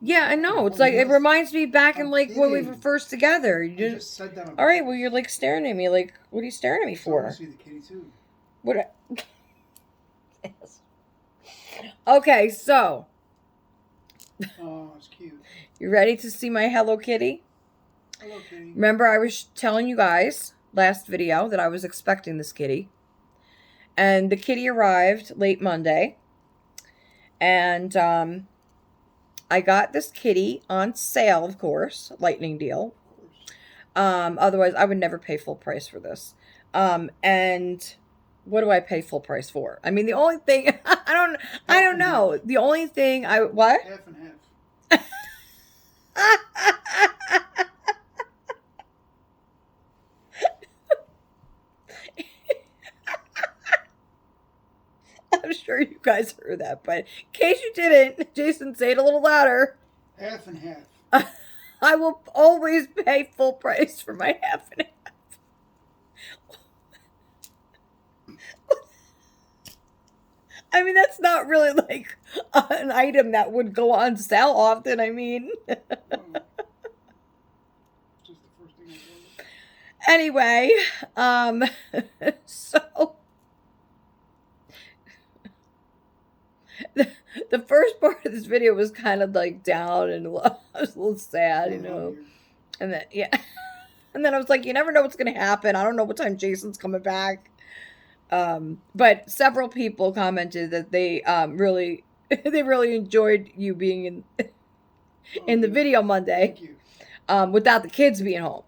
Yeah, I know. It's like it reminds me back in like when we were first together. You just said that. All right. Well, you're like staring at me. Like, what are you staring at me for? I see the kitty too. What? Yes. Okay, so. Oh, it's cute. You ready to see my Hello Kitty? Hello Kitty. Remember, I was telling you guys last video that I was expecting this kitty, and the kitty arrived late Monday, and I got this kitty on sale, of course, lightning deal. Otherwise, I would never pay full price for this. And what do I pay full price for? I mean, the only thing I don't know. The only thing what? Half and half. I'm sure you guys heard that, but in case you didn't, Jason, say it a little louder. Half and half. I will always pay full price for my half and half. I mean, that's not really like an item that would go on sale often. I mean, Just the first thing I did. Anyway, so the first part of this video was kind of like down and I was a little sad, and then and then I was like, you never know what's gonna happen. I don't know what time Jason's coming back. But several people commented that they really enjoyed you being in the video Monday. Thank you. Without the kids being home,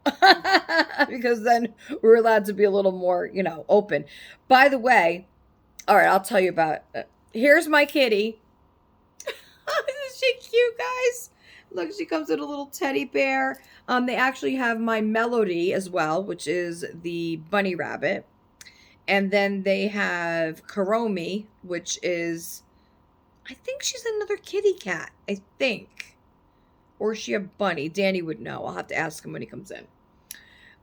because then we were allowed to be a little more, open. By the way, all right, I'll tell you about. Here's my kitty. Isn't she cute, guys? Look, she comes with a little teddy bear. They actually have my Melody as well, which is the bunny rabbit. And then they have Karomi, which is, I think she's another kitty cat, I think. Or is she a bunny? Danny would know. I'll have to ask him when he comes in.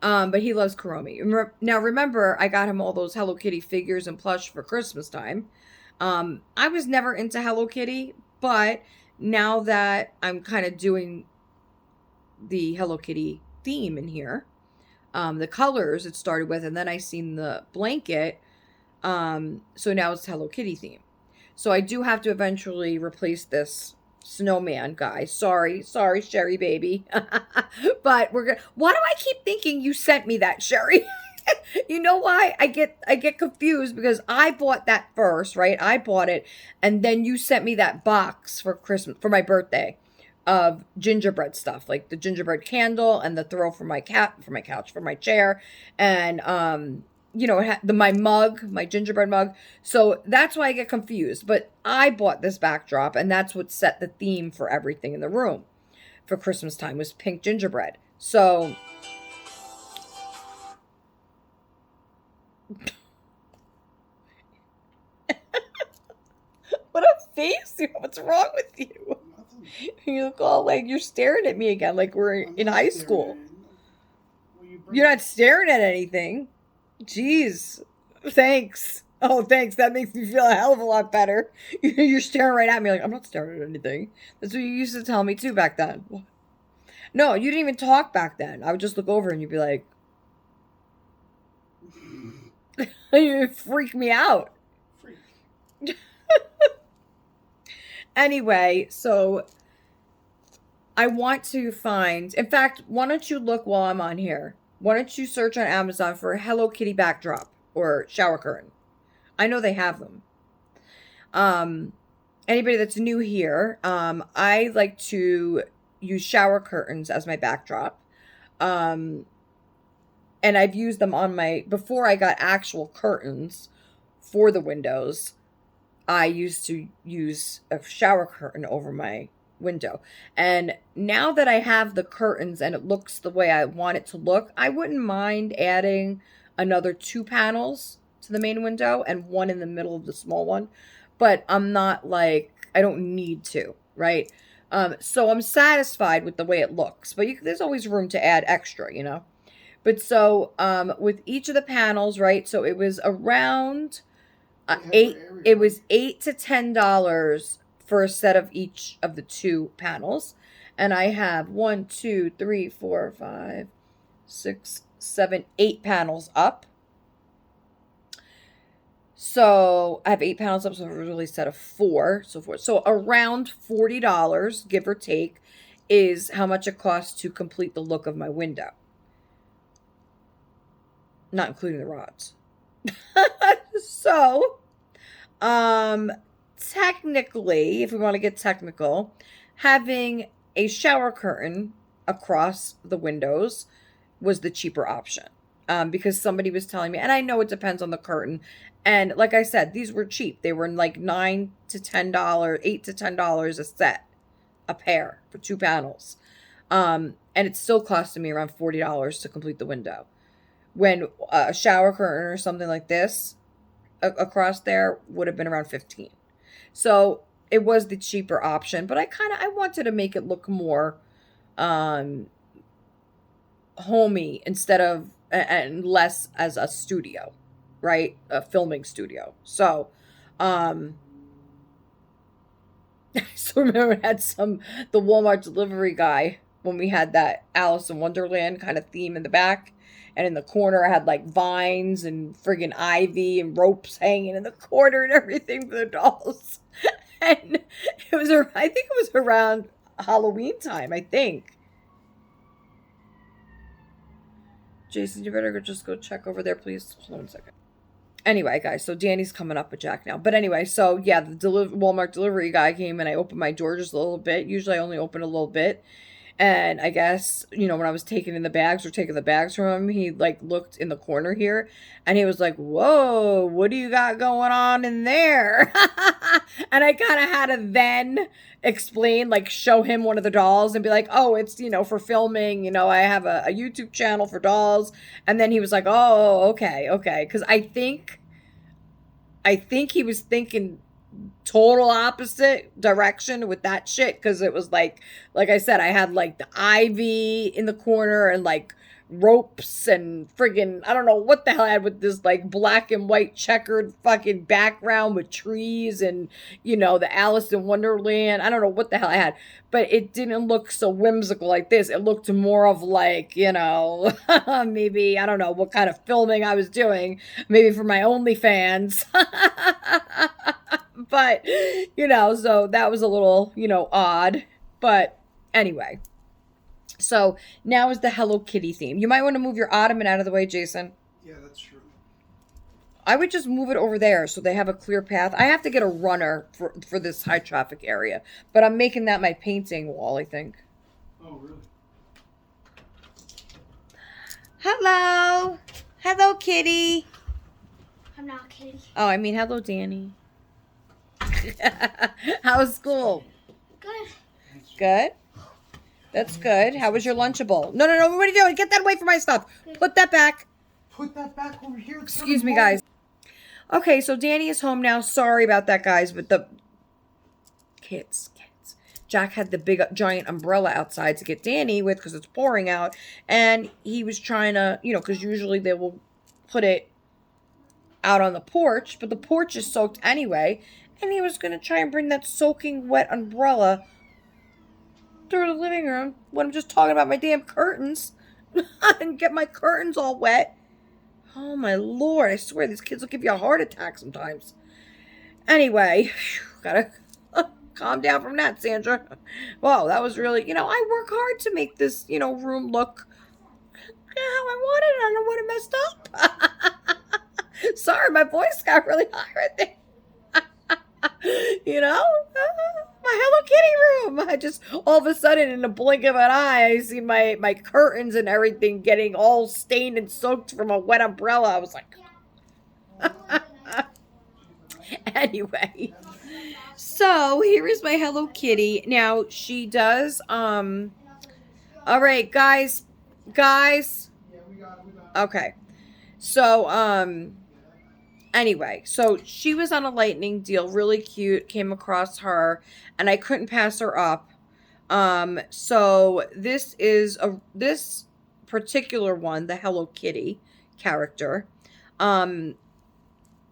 But he loves Karomi. Now, remember, I got him all those Hello Kitty figures and plush for Christmas time. I was never into Hello Kitty, but now that I'm kind of doing the Hello Kitty theme in here, the colors it started with, and then I seen the blanket, so now it's Hello Kitty theme. So I do have to eventually replace this snowman guy. Sorry, Sherry baby. But why do I keep thinking you sent me that, Sherry? You know why I get confused? Because I bought that first, right? I bought it, and then you sent me that box for Christmas, for my birthday, of gingerbread stuff, like the gingerbread candle and the throw for my couch, for my chair, and my mug, my gingerbread mug. So that's why I get confused. But I bought this backdrop, and that's what set the theme for everything in the room for Christmas time, was pink gingerbread. So what a face! What's wrong with you? You look all like you're staring at me again, like we're in high school. You're not staring at anything. Jeez. Thanks. Oh, thanks. That makes me feel a hell of a lot better. You're staring right at me like, I'm not staring at anything. That's what you used to tell me too back then. No, you didn't even talk back then. I would just look over and you'd be like, you freak me out. Anyway, so I want to find, in fact, why don't you look while I'm on here? Why don't you search on Amazon for a Hello Kitty backdrop or shower curtain? I know they have them. anybody that's new here, I like to use shower curtains as my backdrop. Um, and I've used them on my, before I got actual curtains for the windows, I used to use a shower curtain over my window. And now that I have the curtains and it looks the way I want it to look, I wouldn't mind adding another two panels to the main window and one in the middle of the small one. But I'm not like, I don't need to, right? So I'm satisfied with the way it looks, but there's always room to add extra, you know? But so with each of the panels, right? So it was around They have for eight. area, It right? was $8 to $10 for a set of each of the two panels, and I have one, two, three, four, five, six, seven, 8 panels up. So I have 8 panels up, so it's really a set of four, so forth. So around $40, give or take, is how much it costs to complete the look of my window, not including the rods. So Um, technically, if we want to get technical, having a shower curtain across the windows was the cheaper option. Because somebody was telling me, and I know it depends on the curtain. And like I said, these were cheap. They were like $9 to $10, $8 to $10 a set, a pair for 2 panels. And it still costed me around $40 to complete the window. When a shower curtain or something like this across there would have been around 15. So it was the cheaper option, but I wanted to make it look more um homey instead of and less as a studio, right? A filming studio. So um I still remember I had the Walmart delivery guy when we had that Alice in Wonderland kind of theme in the back. And in the corner, I had like vines and friggin' ivy and ropes hanging in the corner and everything for the dolls. And I think it was around Halloween time, I think. Jason, you better just go check over there, please. Hold on a second. Anyway, guys, so Danny's coming up with Jack now. But anyway, so yeah, the Walmart delivery guy came and I opened my door just a little bit. Usually I only open a little bit. And I guess, when I was taking in the bags or taking the bags from him, he like looked in the corner here and he was like, "Whoa, what do you got going on in there?" And I kind of had to then explain, like show him one of the dolls and be like, "Oh, it's, for filming, I have a YouTube channel for dolls." And then he was like, "Oh, okay, okay." Because I think he was thinking total opposite direction with that shit, because it was like I said, I had like the ivy in the corner and like ropes and friggin' I don't know what the hell I had with this like black and white checkered fucking background with trees and the Alice in Wonderland. I don't know what the hell I had, but it didn't look so whimsical like this. It looked more of like, maybe I don't know what kind of filming I was doing, maybe for my OnlyFans. But so that was a little odd, but anyway, so now is the Hello Kitty theme. You might want to move your ottoman out of the way, Jason. Yeah, that's true. I would just move it over there so they have a clear path. I have to get a runner for this high traffic area, but I'm making that my painting wall, I think. Oh, really? Hello Kitty. I'm not kidding. Oh, I mean hello Danny. How was school? Good. Good. That's good. How was your Lunchable? No. What are you doing? Get that away from my stuff. Put that back. Put that back over here. Excuse me, guys. Okay, so Danny is home now. Sorry about that, guys, but the kids. Jack had the big giant umbrella outside to get Danny with because it's pouring out, and he was trying to, because usually they will put it out on the porch, but the porch is soaked anyway, and he was going to try and bring that soaking wet umbrella through the living room when I'm just talking about my damn curtains and get my curtains all wet. Oh my Lord, I swear these kids will give you a heart attack sometimes. Anyway, gotta calm down from that, Sandra. Wow, that was really, I work hard to make this, room look how I want it. I don't want it messed up. Sorry, my voice got really high right there. Kitty room. I just, all of a sudden, in a blink of an eye, I see my curtains and everything getting all stained and soaked from a wet umbrella. I was like, anyway. So here is my Hello Kitty. Now she does, all right, guys. Okay. So, anyway, so she was on a lightning deal, really cute, came across her, and I couldn't pass her up. So this particular one, the Hello Kitty character, um,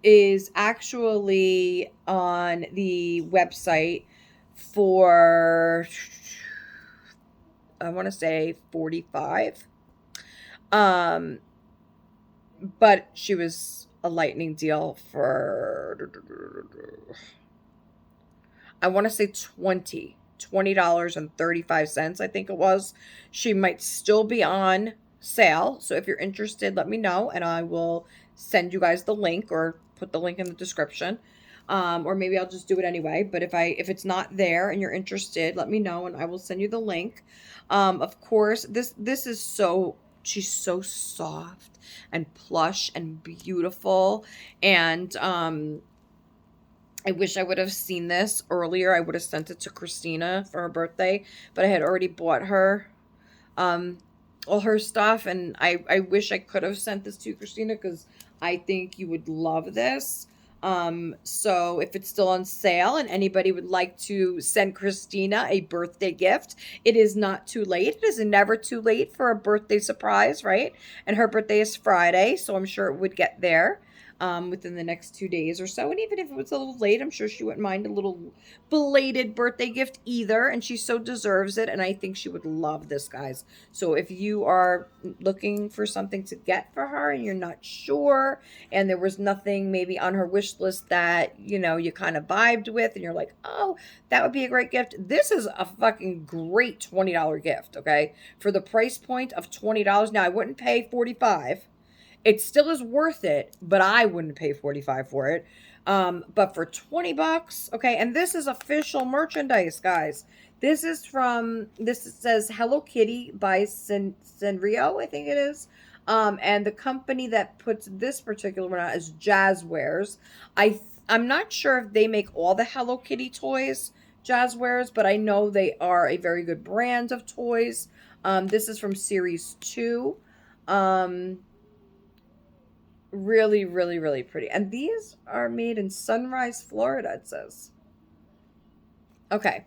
is actually on the website for, I want to say 45. Um, but she was a lightning deal for, I want to say $20.35, I think it was. She might still be on sale. So if you're interested, let me know and I will send you guys the link or put the link in the description. Or maybe I'll just do it anyway. But if it's not there and you're interested, let me know and I will send you the link. Of course, this is so, she's so soft and plush and beautiful. And I wish I would have seen this earlier. I would have sent it to Christina for her birthday, but I had already bought her all her stuff, and I wish I could have sent this to Christina because I think you would love this. So if it's still on sale and anybody would like to send Christina a birthday gift, it is not too late. It is never too late for a birthday surprise, right? And her birthday is Friday, so I'm sure it would get there within the next 2 days or so. And even if it was a little late, I'm sure she wouldn't mind a little belated birthday gift either. And she so deserves it. And I think she would love this, guys. So if you are looking for something to get for her and you're not sure, and there was nothing maybe on her wish list that, you know, you kind of vibed with, and you're like, oh, that would be a great gift. This is a fucking great $20 gift, okay? For the price point of $20. Now, I wouldn't pay $45. It still is worth it, but I wouldn't pay $45 for it. But for $20, okay, and this is official merchandise, guys. This is from, this says Hello Kitty by Sanrio, I think it is. And the company that puts this particular one out is Jazzwares. I'm not sure if they make all the Hello Kitty toys, Jazzwares, but I know they are a very good brand of toys. This is from Series 2. Really, really, really pretty. And these are made in Sunrise, Florida, it says. Okay.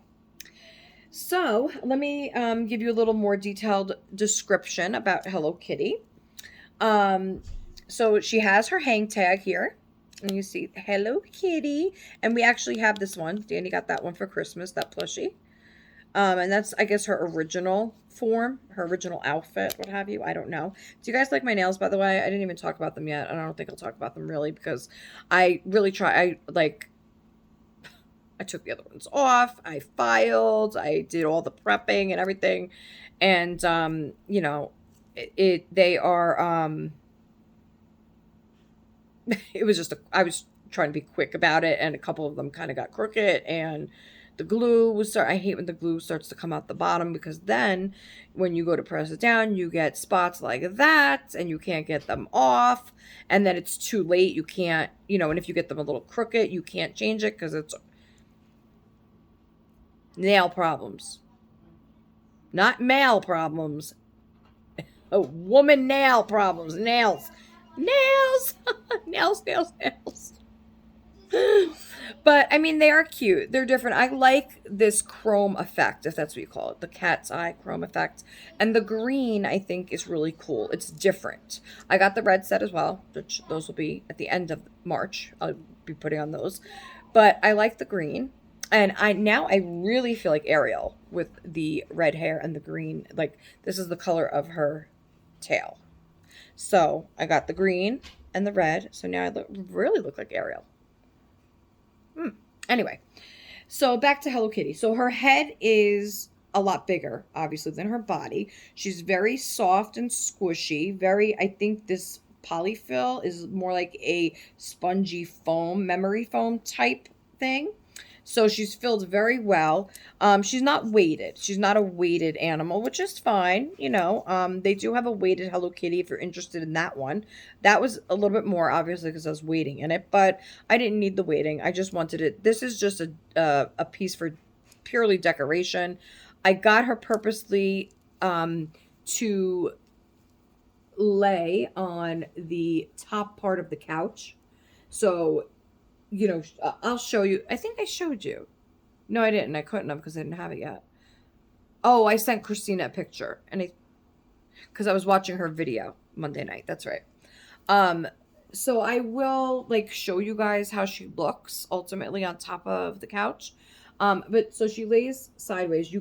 So let me give you a little more detailed description about Hello Kitty. So she has her hang tag here. And you see Hello Kitty. And we actually have this one. Danny got that one for Christmas, that plushie. And that's, I guess, her original form, her original outfit, what have you. I don't know. Do you guys like my nails, by the way? I didn't even talk about them yet. And I don't think I'll talk about them really because I really try. I took the other ones off. I filed. I did all the prepping and everything. And, you know, they are, it was just, I was trying to be quick about it. And a couple of them kind of got crooked and the glue was start. I hate when the glue starts to come out the bottom because then when you go to press it down, you get spots like that and you can't get them off. And then it's too late. You can't, you know, and if you get them a little crooked, you can't change it because it's nail problems. Not male problems. Oh, woman nail problems. Nails. Nails. nails. But, I mean, they are cute. They're different. I like this chrome effect, if that's what you call it. The cat's eye chrome effect. And the green, I think, is really cool. It's different. I got the red set as well, which those will be at the end of March. I'll be putting on those. But I like the green. And I really feel like Ariel with the red hair and the green. Like, this is the color of her tail. So, I got the green and the red. So now I really look like Ariel. Anyway, so back to Hello Kitty. So her head is a lot bigger, obviously, than her body. She's very soft and squishy. I think this polyfill is more like a spongy foam, memory foam type thing. So she's filled very well. She's not weighted. She's not a weighted animal, which is fine. They do have a weighted Hello Kitty if you're interested in that one. That was a little bit more obviously because I was waiting in it, but I didn't need the weighting. I just wanted it. This is just a piece for purely decoration. I got her purposely to lay on the top part of the couch. So, I'll show you. I think I showed you. No, I didn't. I couldn't have because I didn't have it yet. Oh, I sent Christina a picture because I was watching her video Monday night. That's right. So I will show you guys how she looks ultimately on top of the couch. But so she lays sideways.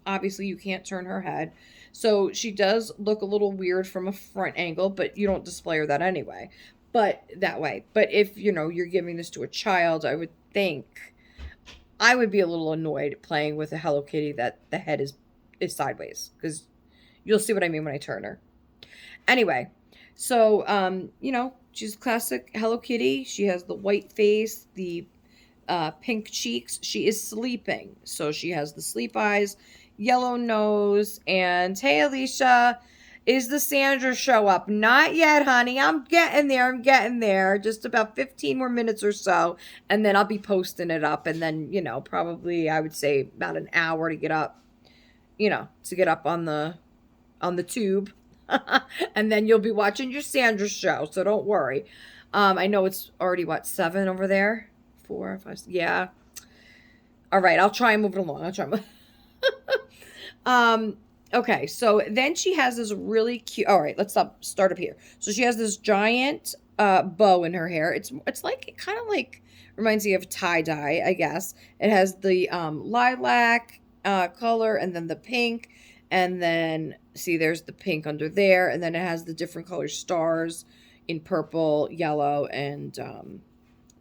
Obviously you can't turn her head. So she does look a little weird from a front angle, but you don't display her that anyway. But that way. But if, you're giving this to a child, I would think I would be a little annoyed playing with a Hello Kitty that the head is sideways, because you'll see what I mean when I turn her. Anyway, so she's classic Hello Kitty. She has the white face, the pink cheeks. She is sleeping, so she has the sleep eyes, yellow nose, and hey, Alicia, is the Sandra show up? Not yet, honey. I'm getting there. Just about 15 more minutes or so, and then I'll be posting it up, and then, probably I would say about an hour to get up, on the tube. And then you'll be watching your Sandra show, so don't worry. I know it's already, 7 over there? 4, 5, yeah. All right, I'll try and move it along. Okay, so then she has this really cute. All right, let's start up here. So she has this giant bow in her hair. It's like, it kind of reminds me of tie-dye, I guess. It has the lilac color, and then the pink, and then see, there's the pink under there, and then it has the different color stars in purple, yellow, and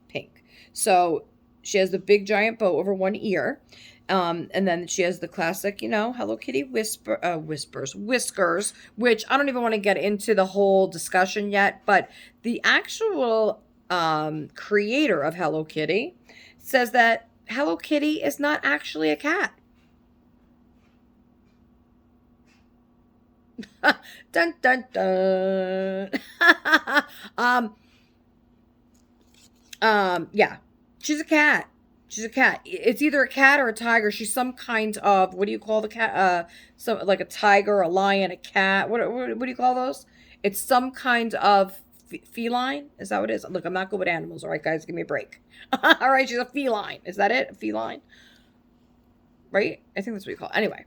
pink. So she has the big giant bow over one ear. And then she has the classic, Hello Kitty whiskers, which I don't even want to get into the whole discussion yet, but the actual creator of Hello Kitty says that Hello Kitty is not actually a cat. Dun dun dun. Yeah, she's a cat. She's a cat. It's either a cat or a tiger. She's some kind of, what do you call the cat? Some, like a tiger, a lion, a cat. What do you call those? It's some kind of feline. Is that what it is? Look, I'm not good with animals. All right, guys, give me a break. All right, she's a feline. Is that it? A feline? Right? I think that's what you call it. Anyway,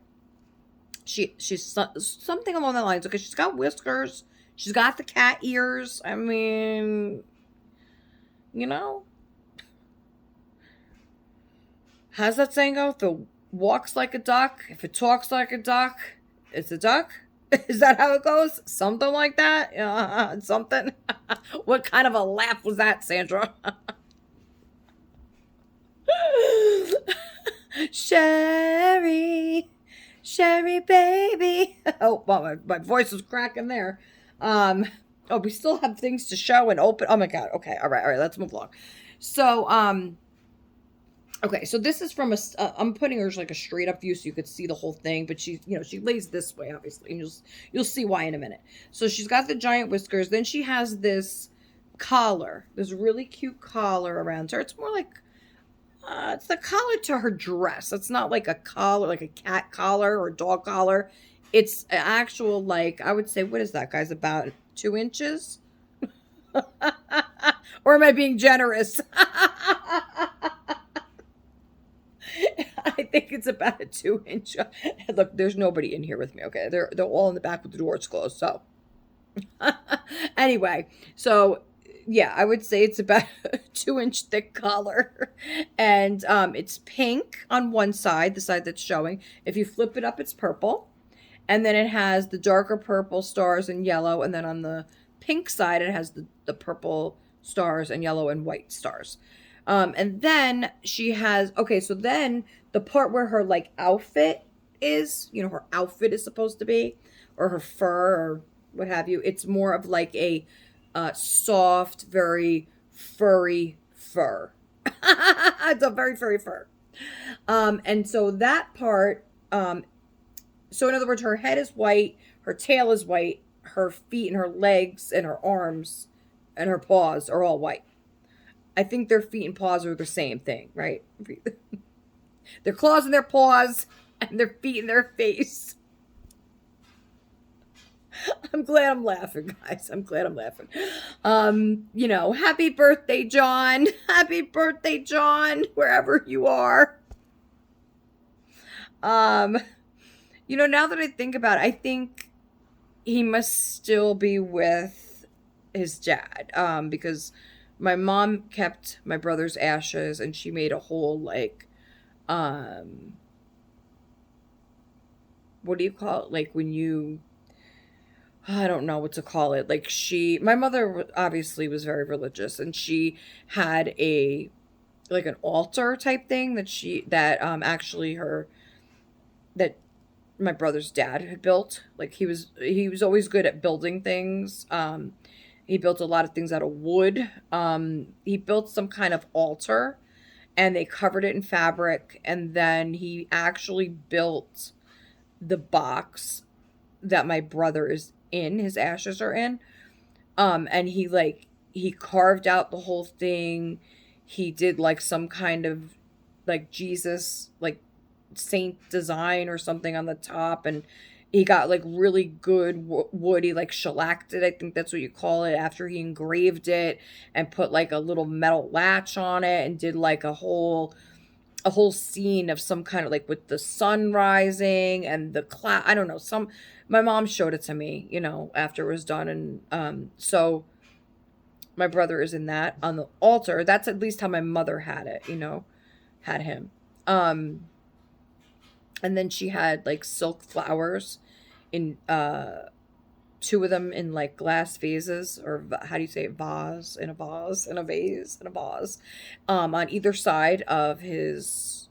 she's something along the lines. Okay, she's got whiskers. She's got the cat ears. I mean, how's that saying go? If it walks like a duck, if it talks like a duck, it's a duck? Is that how it goes? Something like that? Something? What kind of a laugh was that, Sandra? Sherry, baby. Oh, well, my voice was cracking there. We still have things to show and open. Oh my God. Okay. All right. Let's move along. So, okay, so this is from I'm putting her like a straight up view so you could see the whole thing, but she lays this way, obviously, and you'll see why in a minute. So she's got the giant whiskers. Then she has this collar, this really cute collar around her. It's more like, it's the collar to her dress. It's not like a collar, like a cat collar or dog collar. It's an actual, I would say, what is that, guys? About 2 inches? Or am I being generous? I think it's about a 2-inch. Look, there's nobody in here with me. Okay, they're all in the back with the doors closed. So, anyway, so yeah, I would say it's about a 2-inch thick collar, and it's pink on one side, the side that's showing. If you flip it up, it's purple, and then it has the darker purple stars and yellow, and then on the pink side, it has the purple stars and yellow and white stars. And then she has, okay, so then the part where her outfit is, her outfit is supposed to be, or her fur or what have you, it's more of a soft, very furry fur. It's a very furry fur. And so that part, so in other words, her head is white, her tail is white, her feet and her legs and her arms and her paws are all white. I think their feet and paws are the same thing, right? Their claws and their paws and their feet and their face. I'm glad I'm laughing, guys. I'm glad I'm laughing. Happy birthday, John. Happy birthday, John, wherever you are. Um, now that I think about it, I think he must still be with his dad. Because my mom kept my brother's ashes and she made a whole um what do you call it? Like when you I don't know what to call it. Like my mother obviously was very religious and she had a like an altar type thing that actually her that my brother's dad had built. Like he was always good at building things. He built a lot of things out of wood. He built some kind of altar and they covered it in fabric and then he actually built the box that my brother is in, his ashes are in. And he carved out the whole thing. He did like some kind of like Jesus like saint design or something on the top, and he got like really good wood. He like shellacked it, I think that's what you call it, after he engraved it and put like a little metal latch on it and did like a whole scene of some kind of like with the sun rising and the cloud. I don't know. My mom showed it to me, after it was done. And so my brother is in that on the altar. That's at least how my mother had it, had him. And then she had like silk flowers in two of them in like glass vases, or how do you say it? Vase, in a vase, in a vase, in a vase, on either side of his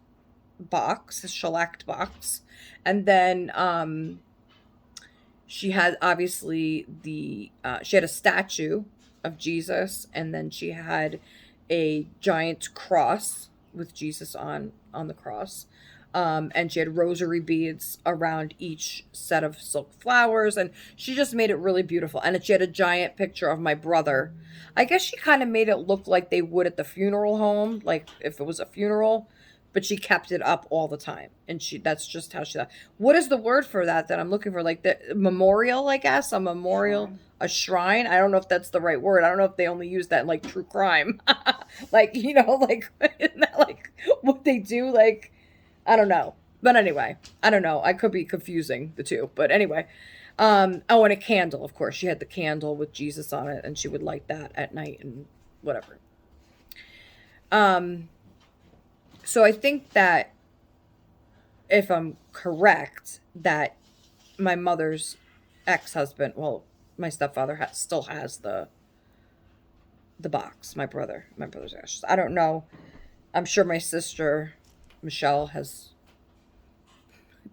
box, his shellacked box. And then she had obviously she had a statue of Jesus, and then she had a giant cross with Jesus on the cross. And she had rosary beads around each set of silk flowers, and she just made it really beautiful. And she had a giant picture of my brother. I guess she kind of made it look like they would at the funeral home, like if it was a funeral, but she kept it up all the time. And that's just how she. What is the word for that I'm looking for? Like the memorial, I guess, a memorial, Shrine. a shrine. I don't know if that's the right word. I don't know if they only use that in like true crime, like like isn't that like what they do, like. I don't know. But anyway, I don't know. I could be confusing the two. But anyway. Oh, and a candle, of course. She had the candle with Jesus on it, and she would light that at night and whatever. Um, so I think that if I'm correct, that my mother's ex-husband, well, my stepfather still has the box, my brother's ashes. I don't know. I'm sure my sister Michelle has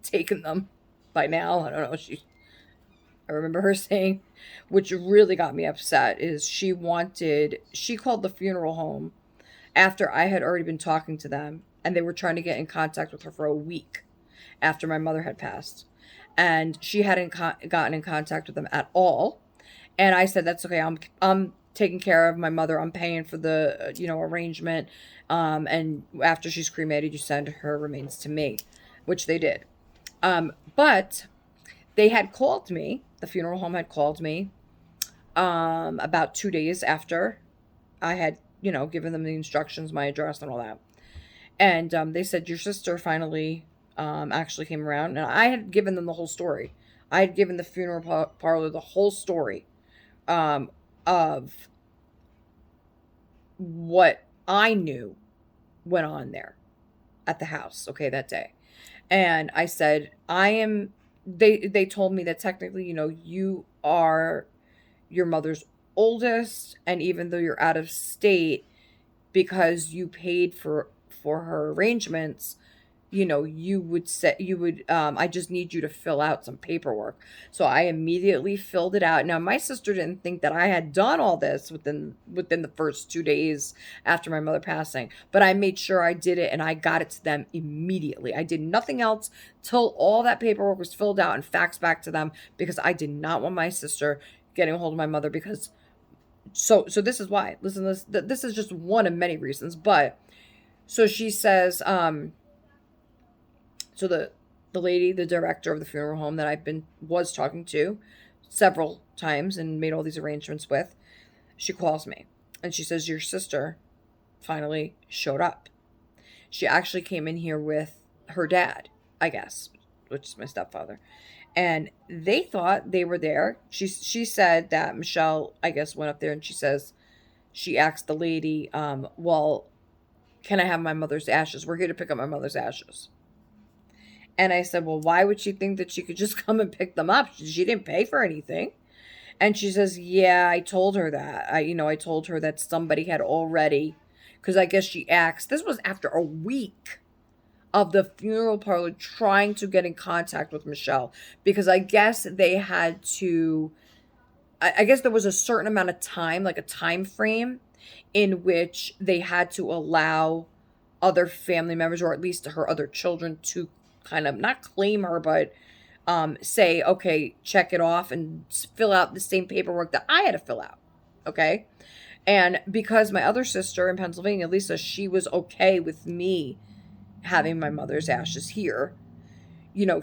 taken them by now. I don't know. I remember her saying, which really got me upset, is she called the funeral home after I had already been talking to them, and they were trying to get in contact with her for a week after my mother had passed. And she hadn't gotten in contact with them at all. And I said, that's okay. I'm taking care of my mother. I'm paying for the, arrangement. And after she's cremated, you send her remains to me, which they did. But they had called me. The funeral home had called me about 2 days after I had, given them the instructions, my address, and all that. And they said, your sister finally actually came around. And I had given them the whole story. I had given the funeral parlor the whole story of what I knew went on there at the house, okay, that day. And I said, they told me that technically, you are your mother's oldest, and even though you're out of state, because you paid for her arrangements, you would say you would I just need you to fill out some paperwork. So I immediately filled it out. Now my sister didn't think that I had done all this within the first 2 days after my mother passing, but I made sure I did it and I got it to them immediately. I did nothing else till all that paperwork was filled out and faxed back to them because I did not want my sister getting a hold of my mother because so this is why. Listen, this is just one of many reasons, but so she says so the lady, the director of the funeral home that was talking to several times and made all these arrangements with, she calls me and she says your sister finally showed up. She actually came in here with her dad, I guess, which is my stepfather. And they thought they were there. She said that Michelle, I guess, went up there and she asked the lady, well, can I have my mother's ashes? We're here to pick up my mother's ashes. And I said, well, why would she think that she could just come and pick them up? She didn't pay for anything. And she says, yeah, I told her that. I told her that somebody had already, because I guess she asked, this was after a week of the funeral parlor trying to get in contact with Michelle, because I guess they had to, I guess there was a certain amount of time, like a time frame in which they had to allow other family members or at least her other children to kind of not claim her but say, okay, check it off and fill out the same paperwork that I had to fill out. Okay. And because my other sister in Pennsylvania, Lisa, she was okay with me having my mother's ashes here,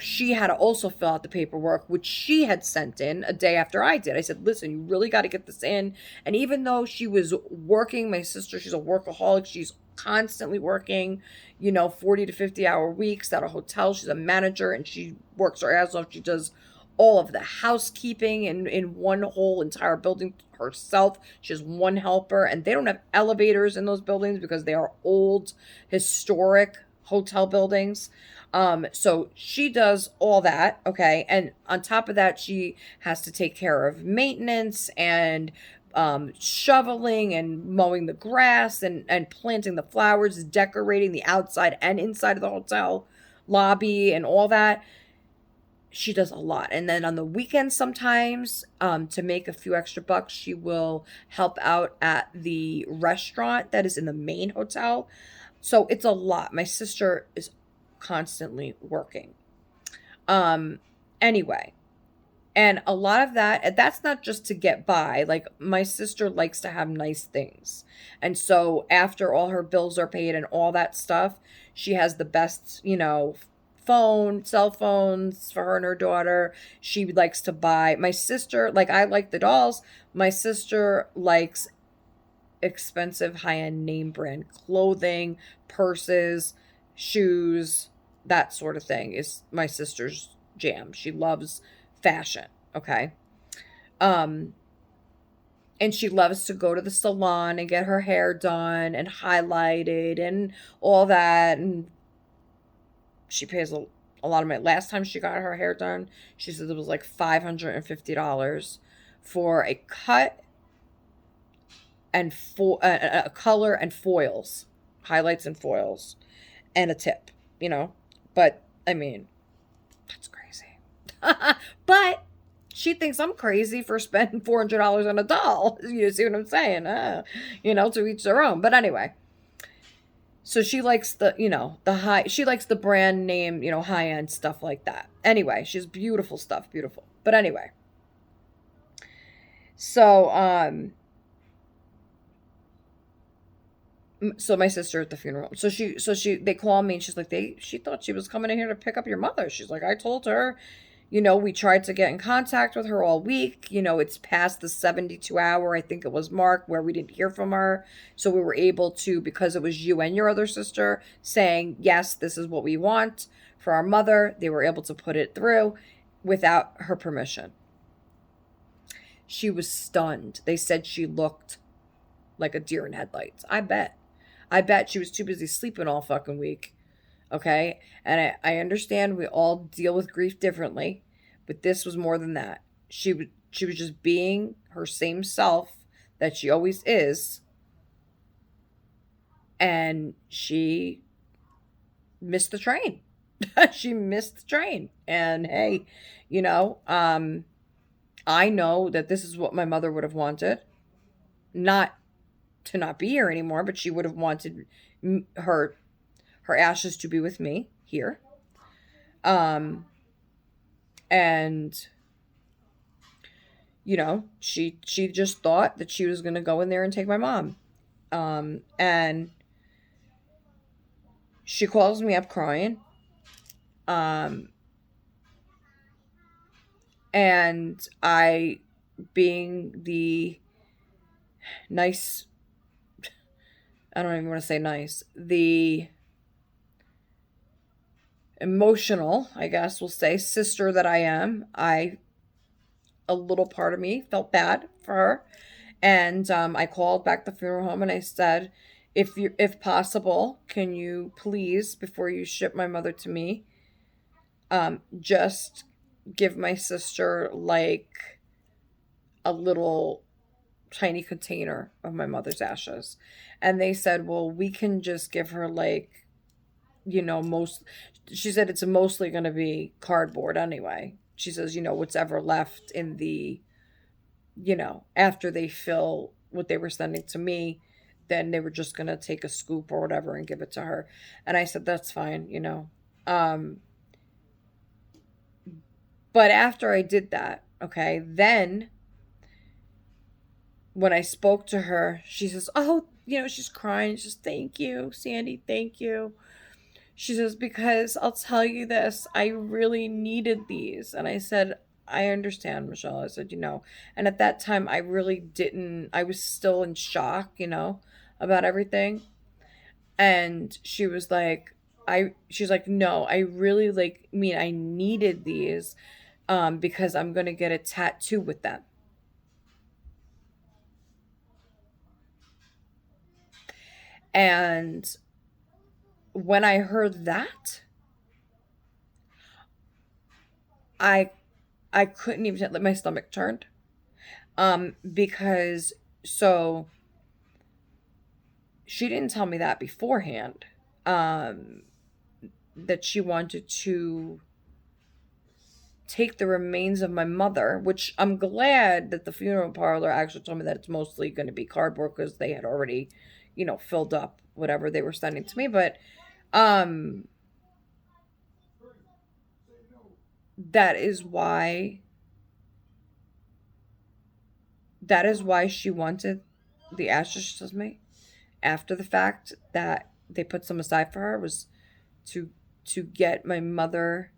she had to also fill out the paperwork, which she had sent in a day after I did. I said, listen, you really got to get this in. And even though she was working, my sister, she's a workaholic. She's constantly working, 40 to 50-hour weeks at a hotel. She's a manager and she works her ass off. She does all of the housekeeping in one whole entire building herself. She has one helper, and they don't have elevators in those buildings because they are old, historic hotel buildings. So she does all that, okay? And on top of that, she has to take care of maintenance and shoveling and mowing the grass and planting the flowers, decorating the outside and inside of the hotel lobby and all that. She does a lot. And then on the weekends sometimes, to make a few extra bucks, she will help out at the restaurant that is in the main hotel. So it's a lot. My sister is constantly working. Um, anyway, and a lot of that's not just to get by. Like my sister likes to have nice things. And so after all her bills are paid and all that stuff, she has the best, cell phones for her and her daughter. She likes to buy, my sister, like I like the dolls. My sister likes expensive high-end name brand clothing, purses, shoes, that sort of thing is my sister's jam. She loves fashion, okay? Um and she loves to go to the salon and get her hair done and highlighted and all that, and she pays a lot of money. Last time she got her hair done, she said it was like $550 for a cut and a color and foils, highlights and foils, and a tip, But I mean, that's crazy. But she thinks I'm crazy for spending $400 on a doll. You see what I'm saying? To each their own. But anyway, so she likes the high. She likes the brand name, high end stuff like that. Anyway, she's beautiful stuff, beautiful. But anyway, so so my sister at the funeral. They call me and she's like, she thought she was coming in here to pick up your mother. She's like, I told her, we tried to get in contact with her all week. It's past the 72-hour, I think it was, mark where we didn't hear from her. So we were able to, because it was you and your other sister saying, yes, this is what we want for our mother. They were able to put it through without her permission. She was stunned. They said she looked like a deer in headlights. I bet she was too busy sleeping all fucking week. Okay? And I understand we all deal with grief differently, but this was more than that. She was just being her same self that she always is. And she missed the train. She missed the train. And hey, you know, I know that this is what my mother would have wanted. Not to not be here anymore, but she would have wanted her ashes to be with me here. Um, and she just thought that she was gonna go in there and take my mom. And she calls me up crying. Um, and I, being the nice, I don't even want to say nice, the emotional, I guess we'll say, sister that I am, a little part of me felt bad for her. And I called back the funeral home and I said, if possible, can you please, before you ship my mother to me, just give my sister like a little tiny container of my mother's ashes. And they said, well, we can just give her like, most, she said it's mostly going to be cardboard anyway. She says, what's ever left in the, after they fill what they were sending to me, then they were just going to take a scoop or whatever and give it to her. And I said, that's fine. Um, but after I did that, okay, then when I spoke to her, she says, oh, she's crying. She says, thank you, Sandy, thank you. She says, because I'll tell you this, I really needed these. And I said, I understand, Michelle. I said, and at that time, I really didn't, I was still in shock, about everything. And she's like, no, I really I needed these, because I'm going to get a tattoo with them. And when I heard that, I I couldn't even let my stomach turned. Because so she didn't tell me that beforehand. Um, that she wanted to take the remains of my mother, which I'm glad that the funeral parlor actually told me that it's mostly going to be cardboard because they had already, filled up whatever they were sending to me. But um, that is why she wanted the ashes, she tells me, after the fact, that they put some aside for her, was to get my mother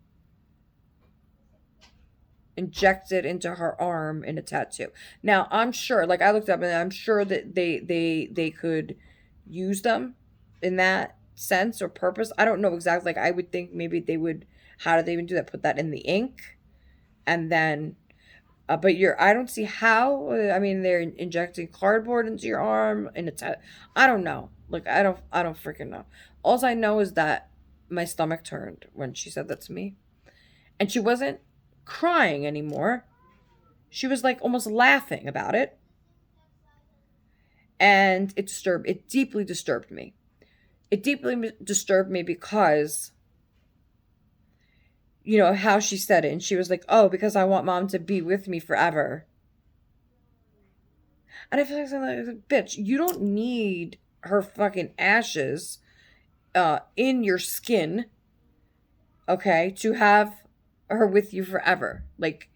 injected into her arm in a tattoo. Now I'm sure, like I looked up and I'm sure that they could use them in that sense or purpose. I don't know exactly. Like I would think maybe they would. How do they even do that? Put that in the ink, and then but I don't see how. I mean, they're injecting cardboard into your arm, and I don't know. Like, I don't freaking know. All I know is that my stomach turned when she said that to me, and she wasn't crying anymore. She was like almost laughing about it, and it deeply disturbed me. It deeply disturbed me because how she said it, and she was like, "Oh, because I want mom to be with me forever." And I feel like, bitch, you don't need her fucking ashes in your skin, okay, to have her with you forever. Like,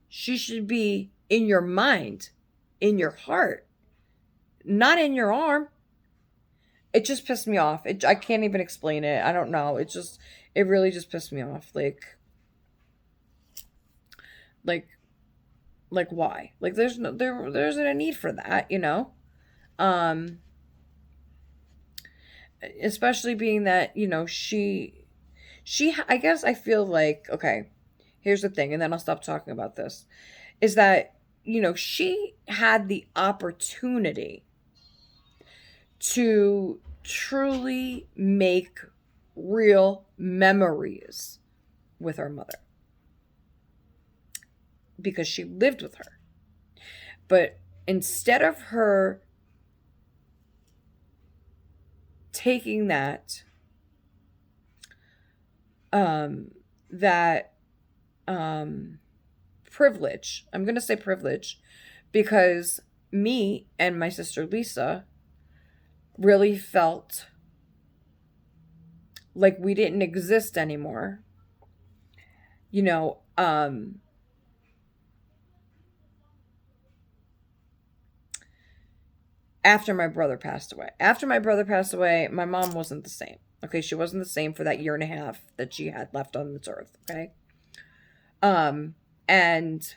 she should be in your mind, in your heart, not in your arm. It just pissed me off. I can't even explain it. I don't know. It really just pissed me off. Like, why? Like, there isn't a need for that. Um, Especially being that I guess I feel like, okay, here's the thing, and then I'll stop talking about this, is that she had the opportunity to truly make real memories with her mother because she lived with her. But instead of her taking that um, that um, privilege. I'm going to say privilege because me and my sister Lisa really felt like we didn't exist anymore. You know, after my brother passed away. After my brother passed away, my mom wasn't the same. Okay, she wasn't the same for that year and a half that she had left on this earth. Okay, um, and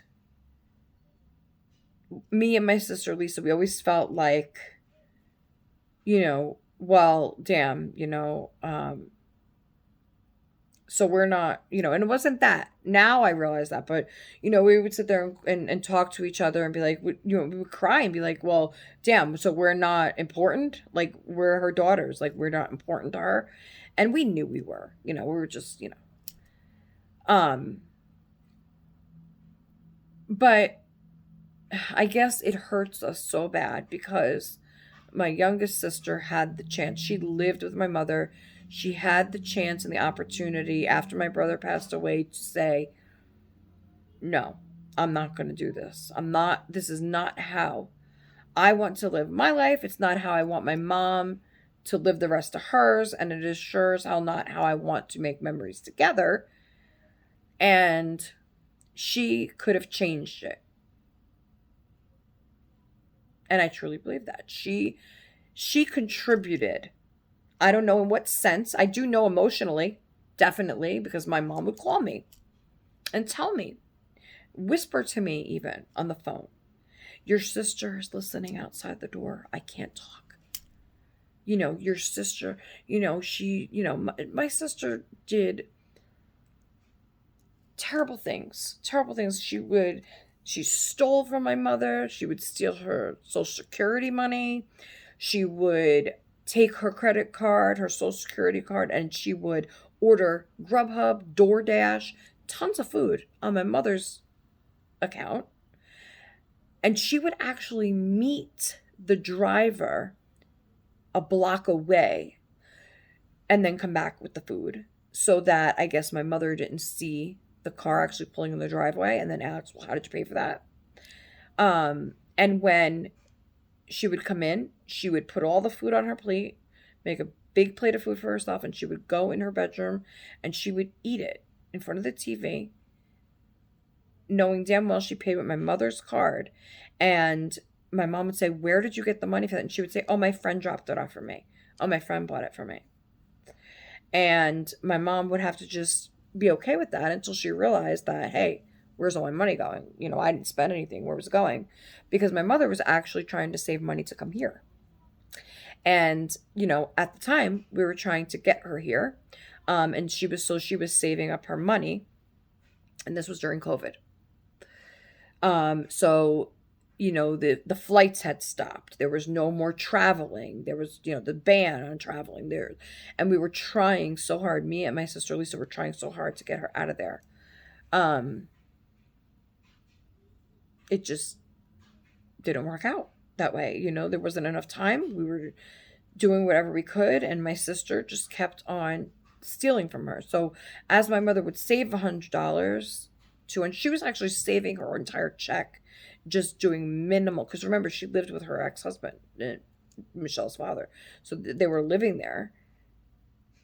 me and my sister Lisa, we always felt like, well, damn, so we're not, and it wasn't that. Now I realize that, but we would sit there and talk to each other and be like, we would cry and be like, well, damn, so we're not important. Like we're her daughters, like we're not important to her, and we knew we were. We were just, um, but I guess it hurts us so bad because my youngest sister had the chance. She lived with my mother. She had the chance and the opportunity after my brother passed away to say, no, I'm not going to do this. This is not how I want to live my life. It's not how I want my mom to live the rest of hers. And it is sure as hell not how I want to make memories together. And she could have changed it. And I truly believe that. She contributed. I don't know in what sense. I do know emotionally, definitely, because my mom would call me and tell me, whisper to me even on the phone, your sister is listening outside the door. I can't talk. Your sister, my sister did terrible things. Terrible things. She stole from my mother. She would steal her Social Security money. She would take her credit card, her Social Security card, and she would order Grubhub, DoorDash, tons of food on my mother's account. And she would actually meet the driver a block away and then come back with the food so that I guess my mother didn't see the car actually pulling in the driveway and then asked, well, how did you pay for that? And when she would come in, she would put all the food on her plate, make a big plate of food for herself, and she would go in her bedroom and she would eat it in front of the TV, knowing damn well she paid with my mother's card. And my mom would say, where did you get the money for that? And she would say, oh, my friend dropped it off for me. Oh, my friend bought it for me. And my mom would have to just be okay with that until she realized that, hey, where's all my money going? I didn't spend anything. Where was it going? Because my mother was actually trying to save money to come here. And, at the time we were trying to get her here. And she was saving up her money. And this was during COVID. So the flights had stopped. There was no more traveling. There was the ban on traveling there, and we were trying so hard. Me and my sister Lisa were trying so hard to get her out of there. It just didn't work out that way. There wasn't enough time. We were doing whatever we could, and my sister just kept on stealing from her. So as my mother would save $100 and she was actually saving her entire check, just doing minimal. Because remember, she lived with her ex-husband, Michelle's father. So they were living there,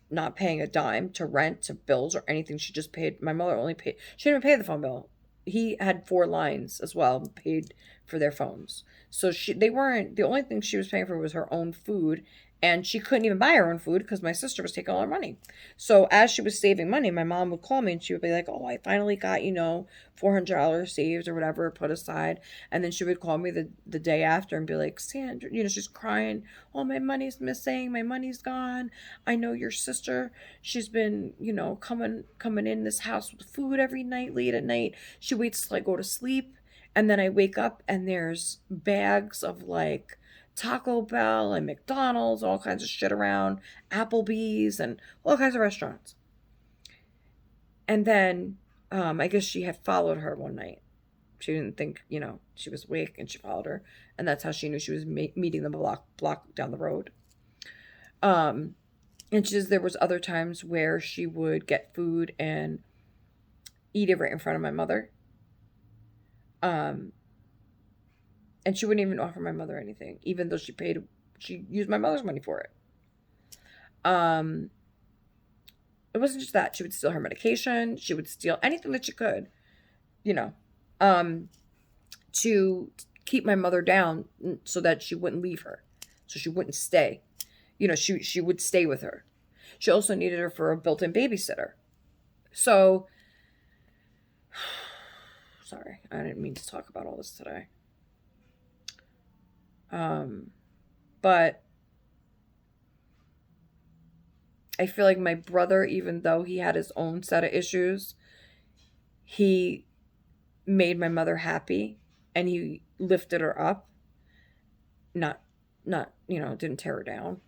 not paying a dime to rent, to bills, or anything. She just paid. My mother only paid. She didn't even pay the phone bill. He had 4 lines as well, paid for their phones. So they weren't. The only thing she was paying for was her own food, and she couldn't even buy her own food because my sister was taking all her money. So as she was saving money, my mom would call me and she would be like, oh, I finally got, $400 saved or whatever, put aside. And then she would call me the day after and be like, Sandra, she's crying. Oh, my money's missing. My money's gone. I know your sister. She's been, coming in this house with food every night, late at night. She waits till I go to sleep. And then I wake up and there's bags of like Taco Bell and McDonald's, all kinds of shit around, Applebee's and all kinds of restaurants. And then I guess she had followed her one night. She didn't think, she was awake, and she followed her. And that's how she knew she was meeting them a block down the road. And she says there was other times where she would get food and eat it right in front of my mother. Um, and she wouldn't even offer my mother anything, even though she used my mother's money for it. Um, it wasn't just that. She would steal her medication. She would steal anything that she could, you know, um, to keep my mother down so that she wouldn't leave her. So she wouldn't stay. She would stay with her. She also needed her for a built-in babysitter. So, sorry, I didn't mean to talk about all this today. But I feel like my brother, even though he had his own set of issues, he made my mother happy and he lifted her up. Not, didn't tear her down.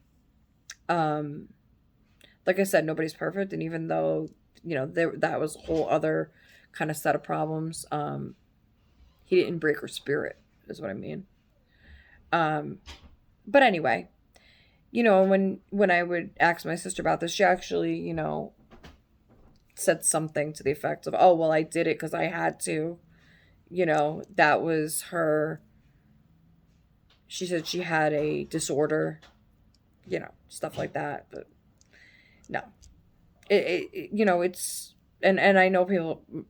Like I said, nobody's perfect. And even though, that was a whole other kind of set of problems, he didn't break her spirit, is what I mean. But anyway, when I would ask my sister about this, she actually, said something to the effect of, oh, well, I did it because I had to. That was her. She said she had a disorder, stuff like that. But no, it's, and I know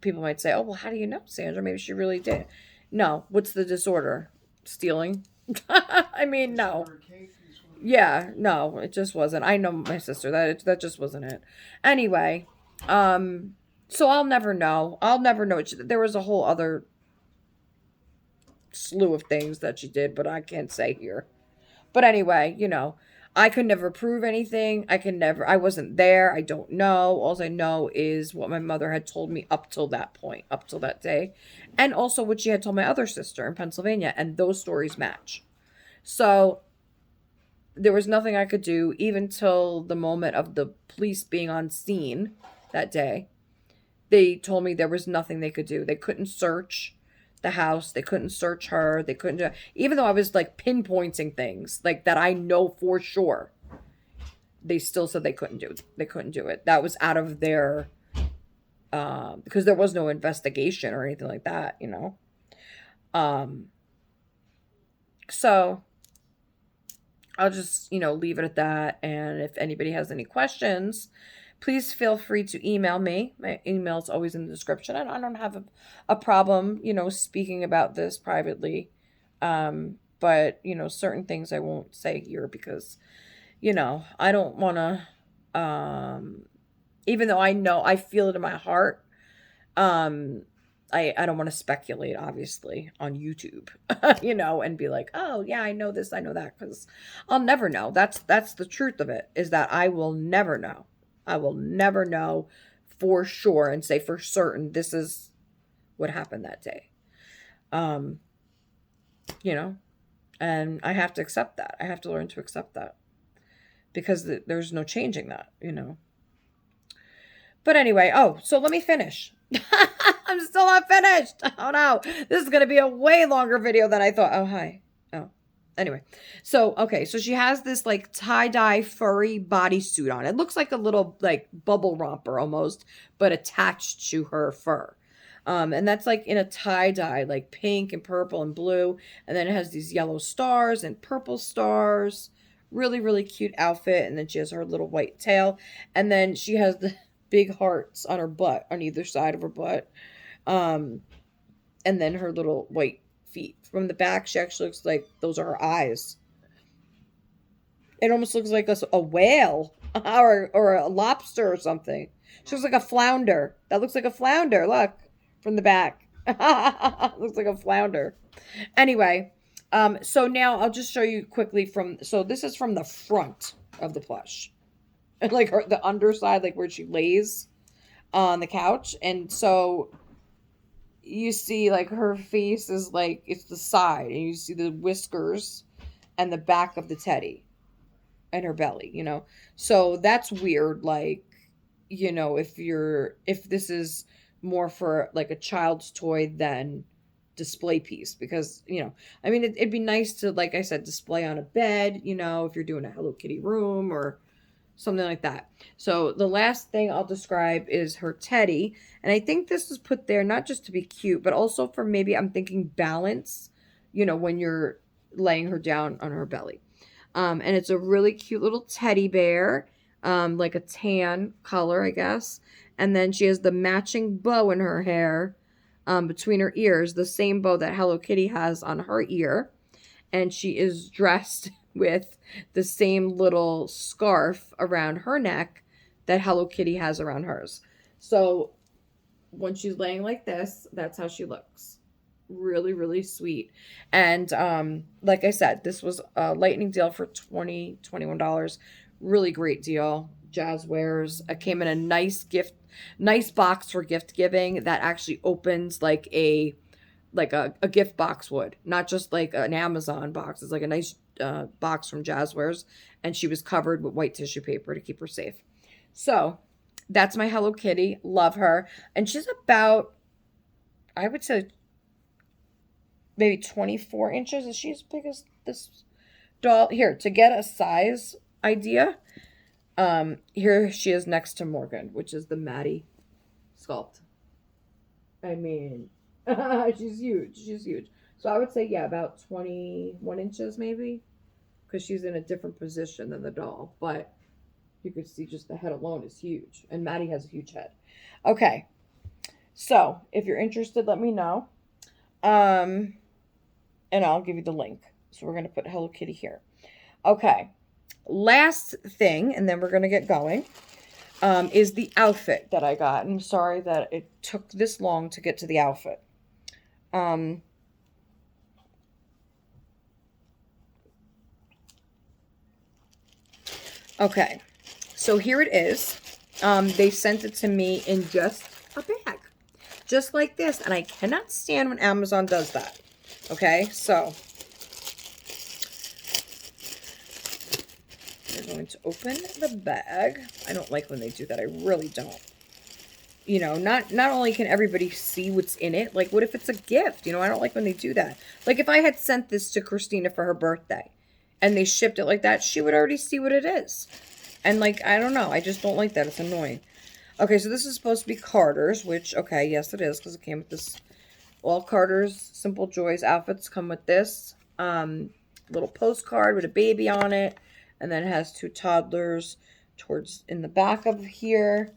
people might say, oh, well, how do you know, Sandra? Maybe she really did. No, what's the disorder? Stealing? I mean, no. Yeah, no, it just wasn't. I know my sister. That just wasn't it. Anyway, so I'll never know. There was a whole other slew of things that she did, but I can't say here. But anyway, I could never prove anything. I wasn't there. I don't know. All I know is what my mother had told me up till that point, up till that day. And also what she had told my other sister in Pennsylvania. And those stories match. So there was nothing I could do, even till the moment of the police being on scene that day. They told me there was nothing they could do. They couldn't search the house. They couldn't search her. They couldn't do, even though I was like pinpointing things like that I know for sure. They still said they couldn't do it. They couldn't do it. That was out of their, because there was no investigation or anything like that, So I'll just, leave it at that. And if anybody has any questions, please feel free to email me. My email is always in the description. And I don't have a problem, speaking about this privately. But, certain things I won't say here because, I don't want to, even though I feel it in my heart, I don't want to speculate, obviously, on YouTube, and be like, oh, yeah, I know this, I know that, because I'll never know. That's the truth of it, is that I will never know. I will never know for sure and say for certain this is what happened that day. And I have to accept that. I have to learn to accept that because there's no changing that, But anyway, so let me finish. I'm still not finished. Oh no, this is going to be a way longer video than I thought. Oh, hi. Oh, anyway. So she has this like tie-dye furry bodysuit on. It looks like a little like bubble romper almost, but attached to her fur. And that's like in a tie-dye, like pink and purple and blue. And then it has these yellow stars and purple stars. Really, really cute outfit. And then she has her little white tail. And then she has the big hearts on her butt, on either side of her butt. And then her little white feet. From the back, she actually looks like those are her eyes. It almost looks like a whale or a lobster or something. She looks like a flounder. That looks like a flounder. Look, from the back. Looks like a flounder. Anyway, so now I'll just show you quickly so this is from the front of the plush. Like the underside, like where she lays on the couch. And so you see like her face is like, it's the side, and you see the whiskers and the back of the teddy and her belly, So that's weird. Like, if this is more for like a child's toy than display piece, because, I mean, it'd be nice to, like I said, display on a bed, if you're doing a Hello Kitty room or something like that. So the last thing I'll describe is her teddy. And I think this is put there not just to be cute, but also for maybe I'm thinking balance, when you're laying her down on her belly. And it's a really cute little teddy bear, like a tan color, I guess. And then she has the matching bow in her hair, between her ears, the same bow that Hello Kitty has on her ear. And she is dressed with the same little scarf around her neck that Hello Kitty has around hers. So when she's laying like this, that's how she looks. Really, really sweet. And like I said, this was a lightning deal for $21. Really great deal. Jazzwares. It came in a nice box for gift giving that actually opens like a gift box would, not just like an Amazon box. It's like a nice box from Jazzwares, and she was covered with white tissue paper to keep her safe. So that's my Hello Kitty. Love her, and she's about, I would say, maybe 24 inches. Is she as big as this doll? Here, to get a size idea, here she is next to Morgan, which is the Maddie sculpt. I mean, she's huge. She's huge. So I would say, yeah, about 21 inches maybe, because she's in a different position than the doll. But you could see just the head alone is huge. And Maddie has a huge head. Okay. So if you're interested, let me know. And I'll give you the link. So we're going to put Hello Kitty here. Okay. Last thing, and then we're going to get going, is the outfit that I got. I'm sorry that it took this long to get to the outfit. Okay, so here it is. They sent it to me in just a bag, just like this, and I cannot stand when Amazon does that. Okay, so we're going to open the bag. I don't like when they do that. I really don't. Not only can everybody see what's in it, like what if it's a gift? I don't like when they do that. Like if I had sent this to Christina for her birthday and they shipped it like that, she would already see what it is. And like, I don't know. I just don't like that. It's annoying. Okay, so this is supposed to be Carter's, which, okay, yes it is, because it came with this. All Carter's Simple Joys outfits come with this little postcard with a baby on it. And then it has two toddlers in the back of here.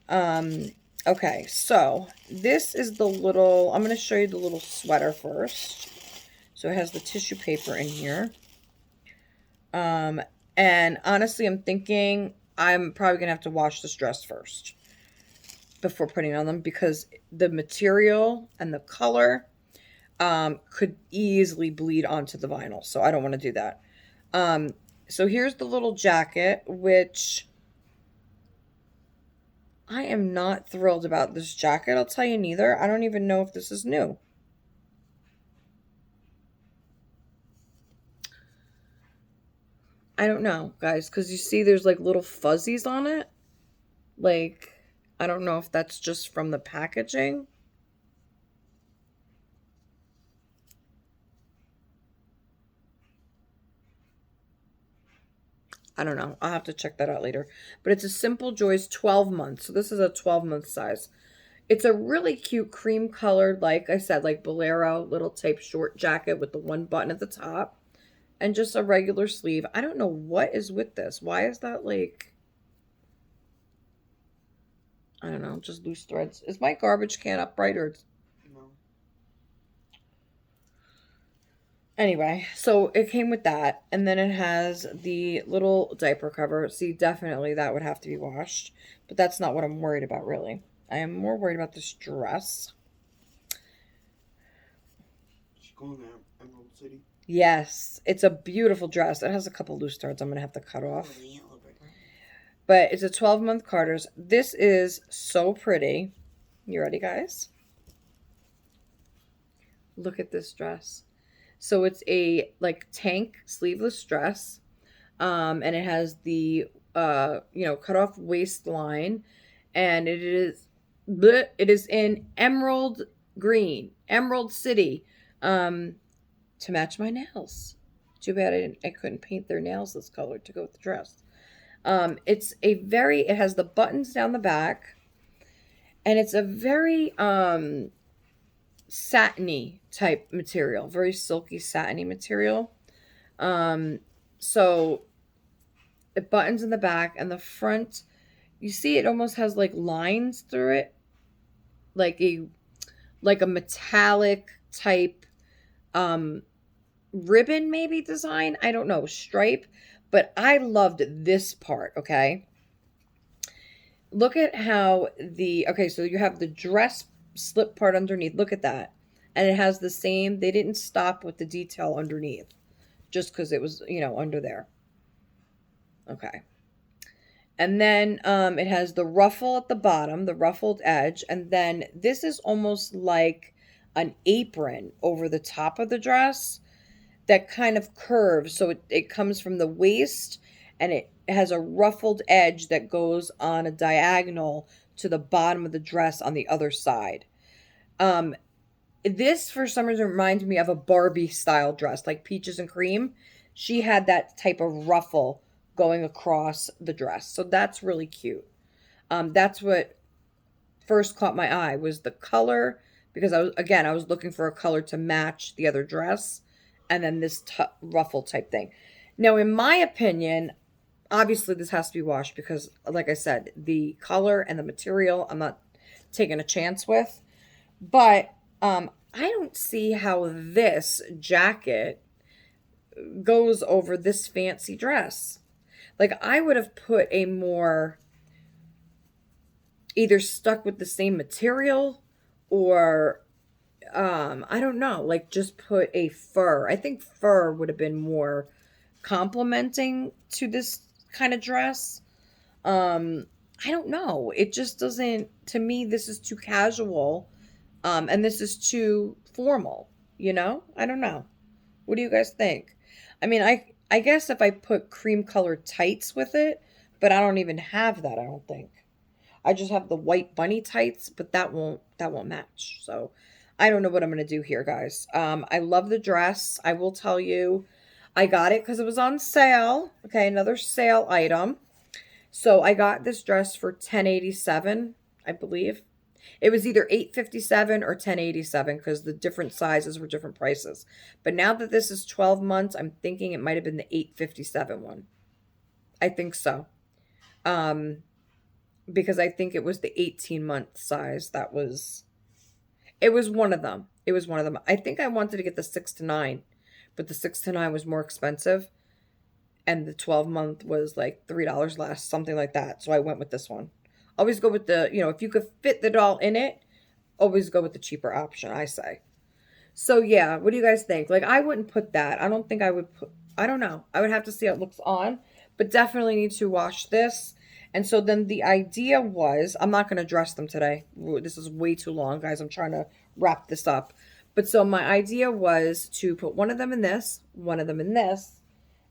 Okay, so this is I'm going to show you the little sweater first. So it has the tissue paper in here. And honestly, I'm thinking I'm probably going to have to wash this dress first before putting it on them, because the material and the color, could easily bleed onto the vinyl. So I don't want to do that. So here's the little jacket, which I am not thrilled about this jacket. I'll tell you neither. I don't even know if this is new. I don't know, guys, because you see there's like little fuzzies on it. Like, I don't know if that's just from the packaging. I don't know. I'll have to check that out later. But it's a Simple Joys 12 months. So this is a 12-month size. It's a really cute cream colored, like I said, like bolero little type short jacket with the one button at the top. And just a regular sleeve. I don't know what is with this. Why is that like, I don't know, just loose threads. Is my garbage can upright or No. Anyway, so it came with that, and then it has the little diaper cover. See, definitely that would have to be washed, but that's not what I'm worried about, really. I am more worried about this dress. She's going to Emerald City. Yes, it's a beautiful dress. It has a couple loose threads I'm going to have to cut off. But it's a 12-month Carter's. This is so pretty. You ready, guys? Look at this dress. So it's a like tank sleeveless dress, and it has the cut off waistline, and it is in emerald green, Emerald City, to match my nails. Too bad I couldn't paint their nails this color to go with the dress. It has the buttons down the back, and it's a very satiny type material, very silky satiny material. Um, so it buttons in the back and the front. You see, it almost has like lines through it, like a metallic type um ribbon maybe design. I don't know, stripe, but I loved this part. Okay, look at how so you have the dress slip part underneath. Look at that, and it has the same. They didn't stop with the detail underneath just because it was under there. Okay. And then it has the ruffle at the bottom, the ruffled edge. And then this is almost like an apron over the top of the dress that kind of curves. So it comes from the waist and it has a ruffled edge that goes on a diagonal to the bottom of the dress on the other side. Um, this, for some reason, reminds me of a Barbie style dress, like Peaches and Cream. She had that type of ruffle going across the dress. So that's really cute. That's what first caught my eye was the color because I was looking for a color to match the other dress and then this ruffle type thing. Now, in my opinion, obviously this has to be washed because like I said, the color and the material I'm not taking a chance with. But I don't see how this jacket goes over this fancy dress. Like I would have put a more either stuck with the same material or I don't know, like just put a fur. I think fur would have been more complimenting to this kind of dress. I don't know. It just doesn't to me this is too casual. And this is too formal, I don't know. What do you guys think? I mean, I guess if I put cream colored tights with it, but I don't even have that, I don't think. I just have the white bunny tights, but that won't match. So, I don't know what I'm going to do here, guys. I love the dress. I will tell you I got it cuz it was on sale. Okay, another sale item. So, I got this dress for 1087, I believe. It was either 857 or 1087 because the different sizes were different prices. But now that this is 12 months, I'm thinking it might have been the 857 one. I think so. Um, because I think it was the 18-month size it was one of them. It was one of them. I think I wanted to get the 6 to 9, but the 6 to 9 was more expensive and the 12-month was like $3 less, something like that. So I went with this one. Always go with if you could fit the doll in it, always go with the cheaper option, I say. So yeah, what do you guys think? Like I wouldn't put that. I don't think I would put I don't know. I would have to see how it looks on, but definitely need to wash this. And so then the idea was, I'm not going to dress them today. This is way too long, guys. I'm trying to wrap this up. But so my idea was to put one of them in this, one of them in this,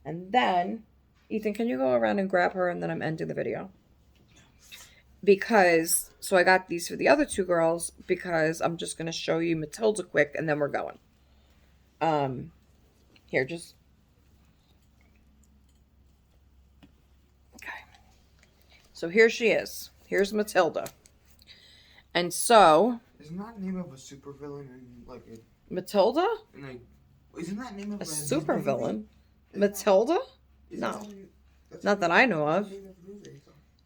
and then Ethan, can you go around and grab her and then I'm ending the video? Because so I got these for the other two girls because I'm just going to show you Matilda quick and then we're going. Here, just okay. So here she is. Here's Matilda. And so Isn't that the name of a supervillain in like a Matilda? isn't that the name of A a supervillain? Matilda? No. Not that I know of.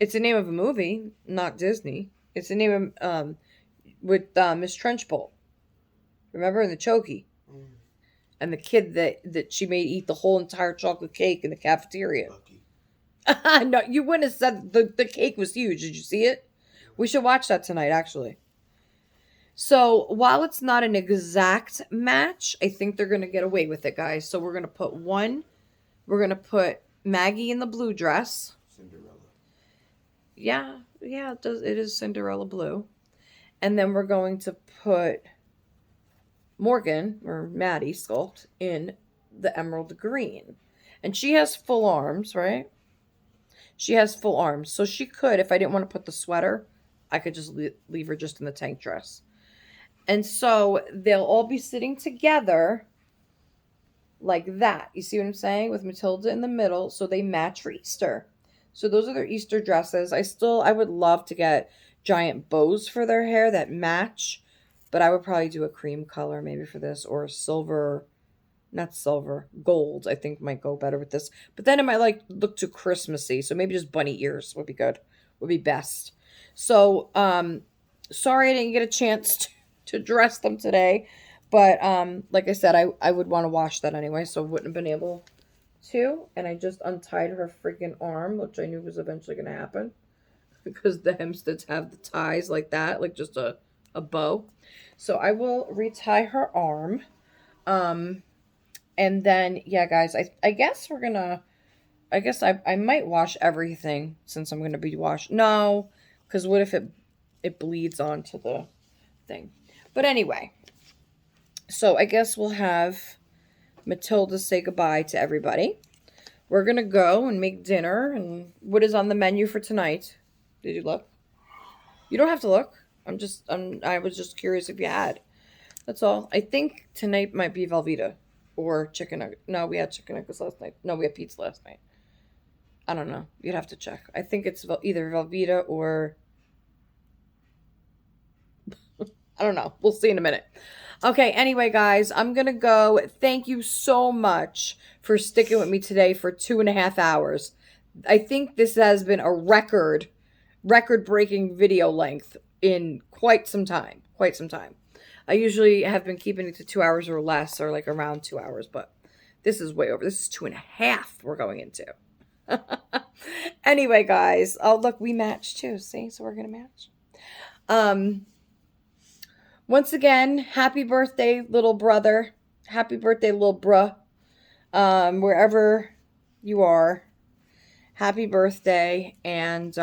It's the name of a movie, not Disney. It's the name of with Miss Trenchbolt. Remember in the Chokey? And the kid that she made eat the whole entire chocolate cake in the cafeteria. No, you wouldn't have said the cake was huge. Did you see it? We should watch that tonight, actually. So while it's not an exact match, I think they're going to get away with it, guys. So we're going to put Maggie in the blue dress. Cinderella. Yeah, it does. It is Cinderella blue. And then we're going to put Morgan, or Maddie sculpt, in the emerald green. And she has full arms, right? She has full arms. So she could, if I didn't want to put the sweater, I could just leave her just in the tank dress. And so they'll all be sitting together like that. You see what I'm saying? With Matilda in the middle. So they match for Easter. So those are their Easter dresses. I would love to get giant bows for their hair that match, but I would probably do a cream color maybe for this, or silver, not silver, gold. I think might go better with this. But then it might like look too Christmassy, so maybe just bunny ears would be good. Would be best. So, sorry I didn't get a chance to dress them today, but like I said, I would want to wash that anyway, so wouldn't have been able to. And I just untied her freaking arm, which I knew was eventually going to happen because the Hempsteads have the ties like that, like just a bow. So I will retie her arm. And then, yeah, guys, I guess we're gonna, I guess I might wash everything since I'm gonna be washed. No, because what if it bleeds onto the thing? But anyway, so I guess we'll have Matilda say goodbye to everybody. We're gonna go and make dinner. And what is on the menu for tonight? Did you look? You don't have to look. I was just curious if you had. That's all. I think tonight might be Velveeta or chicken nugget. No, we had chicken nuggets last night. No, we had pizza last night. I don't know. You'd have to check. I think it's either Velveeta or I don't know. We'll see in a minute. Okay, anyway, guys, I'm going to go. Thank you so much for sticking with me today for 2.5 hours. I think this has been a record-breaking video length in quite some time. Quite some time. I usually have been keeping it to 2 hours or less, or like around 2 hours, but this is way over. This is 2.5 we're going into. Anyway, guys. Oh, look, we match too. See? So we're going to match. Once again, happy birthday, little brother. Happy birthday, little bruh. Wherever you are, happy birthday. And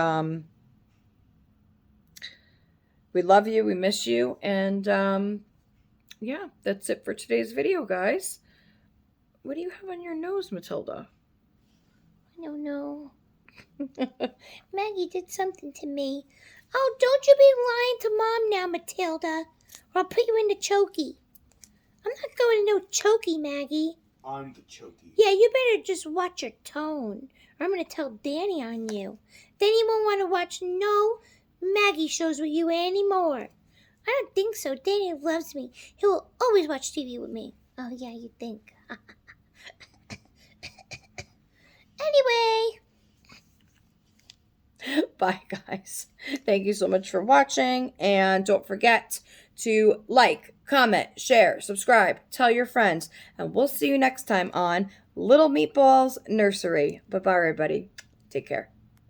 we love you. We miss you. And yeah, that's it for today's video, guys. What do you have on your nose, Matilda? I don't know. Maggie did something to me. Oh, don't you be lying to Mom now, Matilda, or I'll put you in the chokey. I'm not going to no chokey, Maggie. I'm the chokey. Yeah, you better just watch your tone, or I'm going to tell Danny on you. Then he won't want to watch no Maggie shows with you anymore. I don't think so. Danny loves me. He will always watch TV with me. Oh, yeah, you think. Anyway. Bye, guys. Thank you so much for watching. And don't forget to like, comment, share, subscribe, tell your friends. And we'll see you next time on Little Meatballs Nursery. Bye-bye, everybody. Take care.